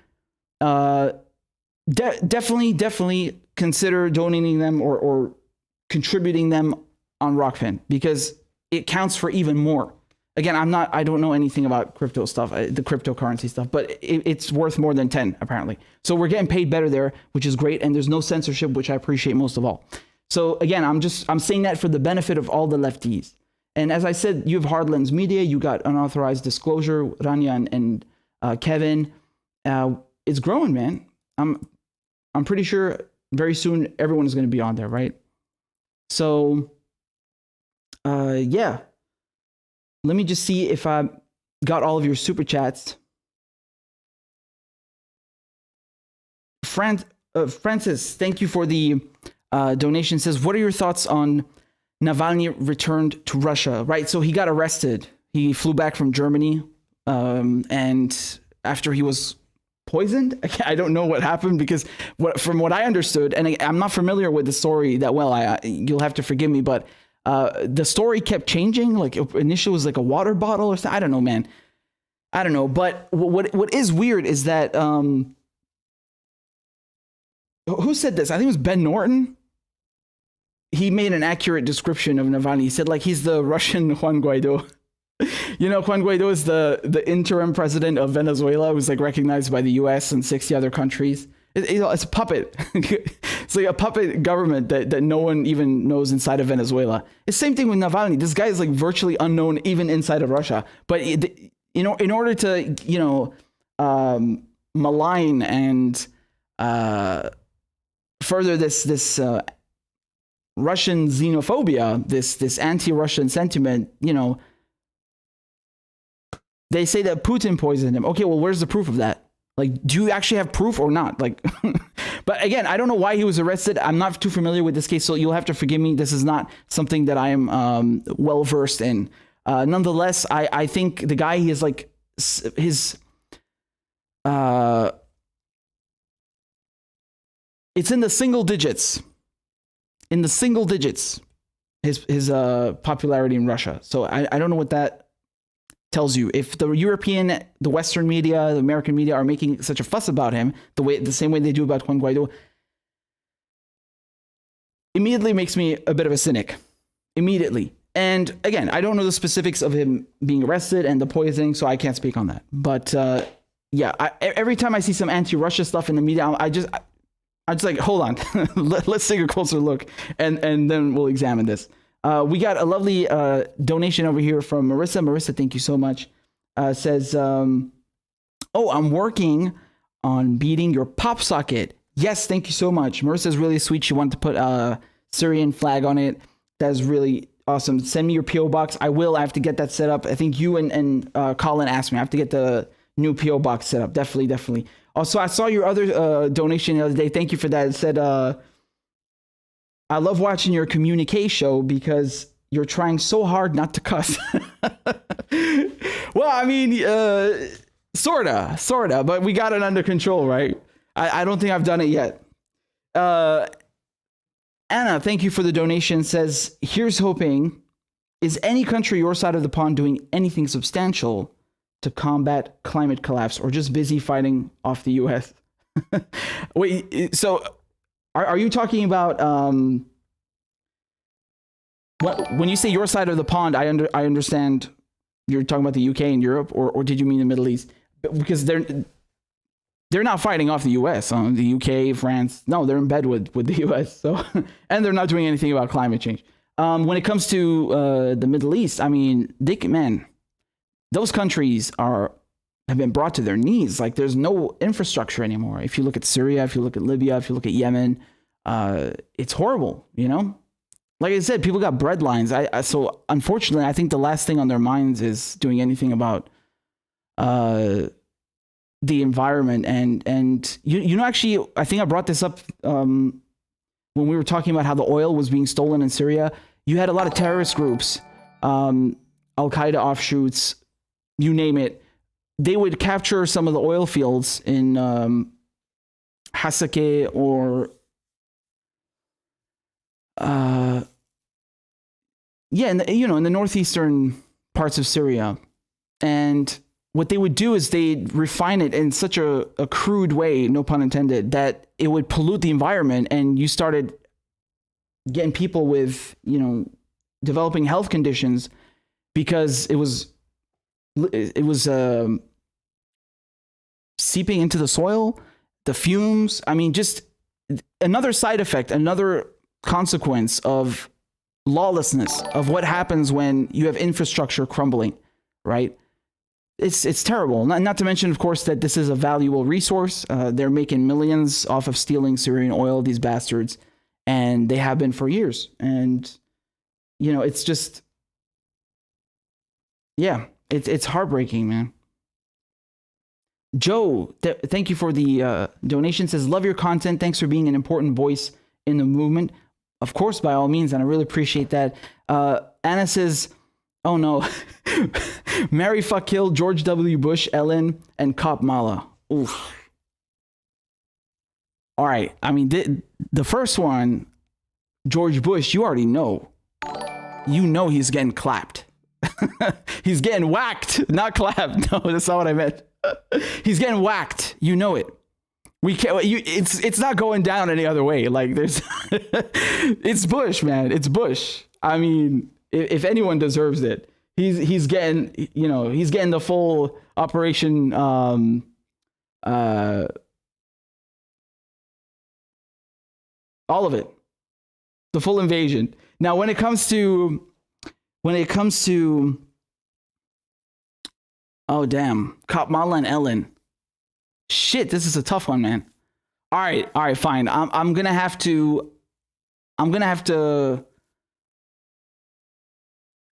definitely consider donating them or contributing them on Rockfin, because it counts for even more. Again, I don't know anything about crypto stuff, the cryptocurrency stuff, but it's worth more than 10 apparently. So we're getting paid better there, which is great. And there's no censorship, which I appreciate most of all. So again, I'm saying that for the benefit of all the lefties. And as I said, you have Hardlands Media, you got Unauthorized Disclosure, Rania and Kevin. It's growing, man. I'm pretty sure very soon everyone is going to be on there, right? So, yeah. Let me just see if I got all of your super chats. Francis, thank you for the donation. Says, what are your thoughts on Navalny returned to Russia? Right, so he got arrested. He flew back from Germany, and after he was poisoned, I don't know what happened, because from what I understood, and I'm not familiar with the story that well, you'll have to forgive me, but the story kept changing. Like initially it was like a water bottle or something. I don't know, man. I don't know. But what is weird is that who said this? I think it was Ben Norton. He made an accurate description of Navalny. He said like he's the Russian Juan Guaido. You know, Juan Guaido is the interim president of Venezuela, who's like recognized by the US and 60 other countries. It's a puppet. It's like a puppet government that no one even knows inside of Venezuela. It's the same thing with Navalny. This guy is like virtually unknown even inside of Russia. But in order to malign and further this Russian xenophobia, this anti-Russian sentiment, they say that Putin poisoned him. Okay, well, where's the proof of that? Like, do you actually have proof or not? Like, but again, I don't know why he was arrested. I'm not too familiar with this case, so you'll have to forgive me. This is not something that I am well versed in. Nonetheless, I think the guy, he is like his. It's in the single digits. In the single digits, his popularity in Russia. So I don't know what that tells you. If the European, the Western media, the American media are making such a fuss about him, the same way they do about Juan Guaido, immediately makes me a bit of a cynic. Immediately. And again, I don't know the specifics of him being arrested and the poisoning, so I can't speak on that. But yeah, every time I see some anti-Russia stuff in the media, I just like, hold on, let's take a closer look, and then we'll examine this. We got a lovely donation over here from Marissa. Marissa, thank you so much. Says, oh, I'm working on beating your pop socket. Yes, thank you so much. Marissa's really sweet. She wanted to put a Syrian flag on it. That's really awesome. Send me your P.O. box. I will. I have to get that set up. I think you and Colin asked me. I have to get the new P.O. box set up. Definitely. Also, I saw your other donation the other day. Thank you for that. It said, I love watching your communique show because you're trying so hard not to cuss. Well, I mean, sorta, but we got it under control, right? I don't think I've done it yet. Anna, thank you for the donation. Says, here's hoping, is any country your side of the pond doing anything substantial to combat climate collapse, or just busy fighting off the US? Wait, so are you talking about when you say your side of the pond? I understand you're talking about the UK and Europe, or did you mean the Middle East? Because they're not fighting off the US. The UK, France, no, they're in bed with the US. So, and they're not doing anything about climate change. When it comes to the Middle East, I mean, man, those countries have been brought to their knees. Like, there's no infrastructure anymore. If you look at Syria, if you look at Libya, if you look at Yemen, it's horrible, Like I said, people got bread lines. So unfortunately, I think the last thing on their minds is doing anything about the environment. And actually, I think I brought this up when we were talking about how the oil was being stolen in Syria. You had a lot of terrorist groups, Al-Qaeda offshoots, you name it. They would capture some of the oil fields in Hasake or in the northeastern parts of Syria. And what they would do is they'd refine it in such a crude way, no pun intended, that it would pollute the environment, and you started getting people with, developing health conditions because it was seeping into the soil, the fumes. I mean, just another side effect, another consequence of lawlessness, of what happens when you have infrastructure crumbling, right? It's terrible. Not to mention, of course, that this is a valuable resource. They're making millions off of stealing Syrian oil, these bastards, and they have been for years. And, it's just, it's heartbreaking, man. Joe, thank you for the donation. Says, love your content. Thanks for being an important voice in the movement. Of course, by all means, and I really appreciate that. Anna says, oh no, marry, fuck, kill George W. Bush, Ellen, and Cop Mala. Oof. All right. I mean, the first one, George Bush, you already know. He's getting clapped. He's getting whacked, not clapped. No, that's not what I meant. He's getting whacked. You know it. We can't. It's not going down any other way. Like there's, it's Bush, man. It's Bush. I mean, if anyone deserves it, he's getting. He's getting the full operation. All of it, the full invasion. Now, when it comes to, oh damn, Cop Mala and Ellen. Shit, this is a tough one, man. All right, fine. I'm gonna have to.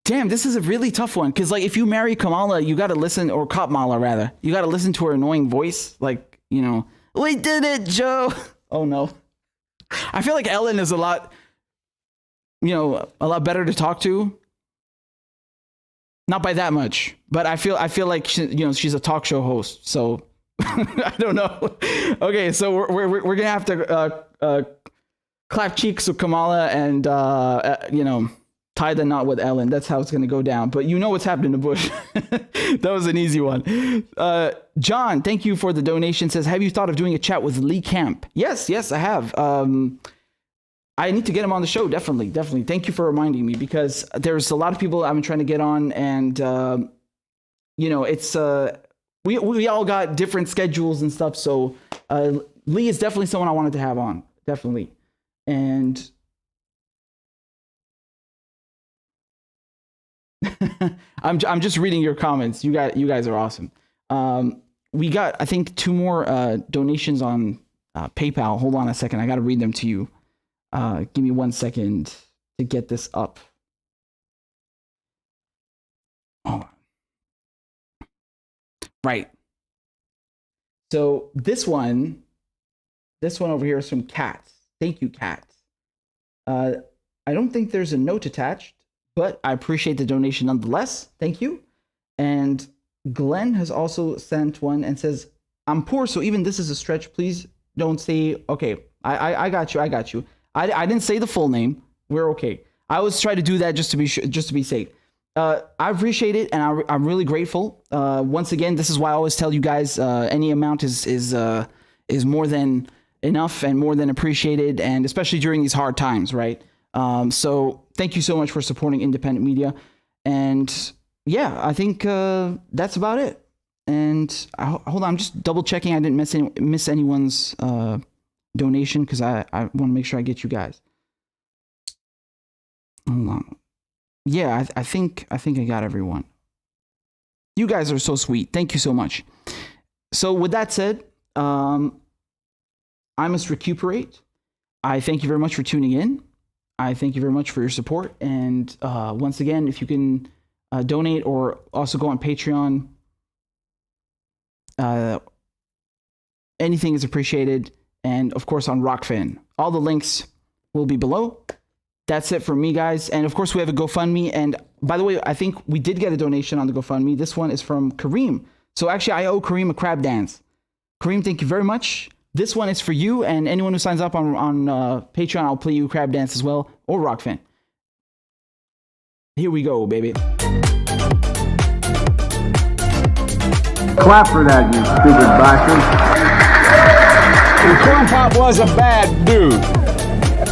Damn, this is a really tough one. Cause like, if you marry Kamala, you gotta listen, or Cop Mala rather, you gotta listen to her annoying voice. Like, we did it, Joe. Oh no. I feel like Ellen is a lot better to talk to. Not by that much, but I feel like she's a talk show host, so. I don't know. Okay, so we're gonna have to clap cheeks with Kamala and tie the knot with Ellen. That's how it's gonna go down. But what's happening to Bush. That was an easy one. John, thank you for the donation. Says, have you thought of doing a chat with Lee Camp? Yes, I have. I need to get him on the show. Definitely. Thank you for reminding me, because there's a lot of people I've been trying to get on, and it's We all got different schedules and stuff, so Lee is definitely someone I wanted to have on, definitely. And I'm just reading your comments. You guys are awesome. We got, I think, 2 more donations on PayPal. Hold on a second, I got to read them to you. Give me 1 second to get this up. Oh. Right. So this one over here is from Kat. Thank you, Kat. I don't think there's a note attached, but I appreciate the donation nonetheless. Thank you. And Glenn has also sent one and says, I'm poor, so even this is a stretch. Please don't say, okay, I got you. I didn't say the full name. We're okay. I always try to do that just to be safe. I appreciate it, and I'm really grateful. Once again, this is why I always tell you guys, any amount is more than enough and more than appreciated, and especially during these hard times, right? So thank you so much for supporting independent media. And yeah, I think that's about it. And hold on, I'm just double checking I didn't miss anyone's donation, because I want to make sure I get you guys. Hold on. Yeah, I think I got everyone. You guys are so sweet. Thank you so much. So with that said, I must recuperate. I thank you very much for tuning in. I thank you very much for your support. And once again, if you can donate or also go on Patreon, anything is appreciated. And of course on Rockfin. All the links will be below. That's it for me, guys. And of course, we have a GoFundMe. And by the way, I think we did get a donation on the GoFundMe. This one is from Kareem. So actually, I owe Kareem a crab dance. Kareem, thank you very much. This one is for you and anyone who signs up on Patreon. I'll play you Crab Dance as well, or Rockfin. Here we go, baby. Clap for that, you stupid bastard. And Corn Pop was a bad dude.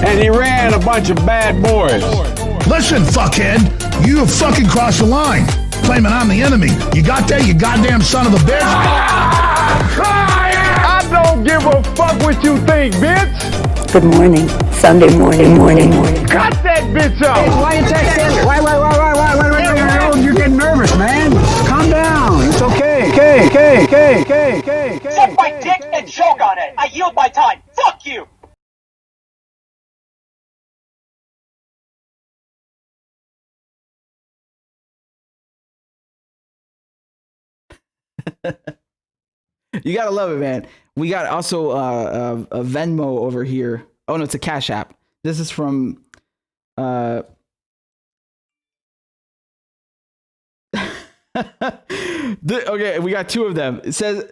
And he ran a bunch of bad boys. Listen, fuckhead, you have fucking crossed the line, claiming I'm the enemy. You got that, you goddamn son of a bitch? I don't give a fuck what you think, bitch. Good morning. Sunday morning. Cut that bitch off. Why you texting? Why? You're getting nervous, man. Calm down. It's okay. Suck my dick and choke on it. I yield my time. Fuck you. You gotta love it, man. We got also a Venmo over here. Oh no, it's a Cash App. This is from okay, we got two of them. It says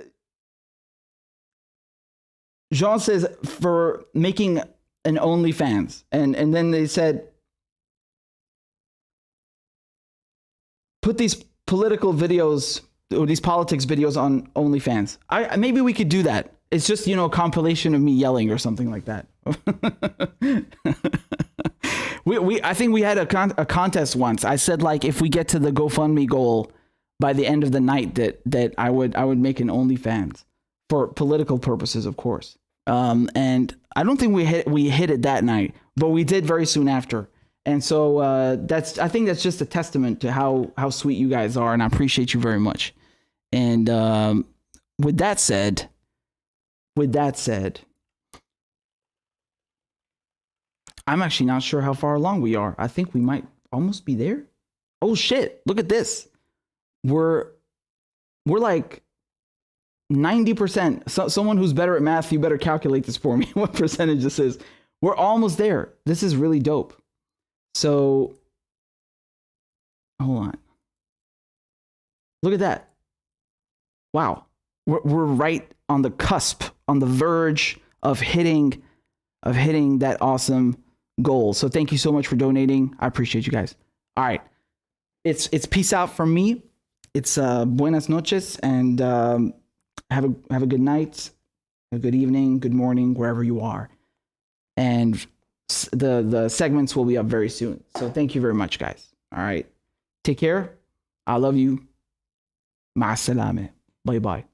Jean says for making an OnlyFans, and then they said put these political videos or these politics videos on OnlyFans. Maybe we could do that. It's just, you know, a compilation of me yelling or something like that. I think we had a contest once. I said, like, if we get to the GoFundMe goal by the end of the night, that I would make an OnlyFans for political purposes, of course. And I don't think we hit it that night, but we did very soon after. And so I think that's just a testament to how sweet you guys are, and I appreciate you very much. And with that said, I'm actually not sure how far along we are. I think we might almost be there. Oh shit! Look at this. We're like 90%. So, someone who's better at math, you better calculate this for me. What percentage this is? We're almost there. This is really dope. So, hold on. Look at that. Wow. We're right on the cusp, on the verge of hitting that awesome goal. So thank you so much for donating. I appreciate you guys. All right. It's peace out from me. It's buenas noches, and have a good night, a good evening, good morning, wherever you are. And the segments will be up very soon. So thank you very much, guys. All right. Take care. I love you. Ma salame. Bye bye.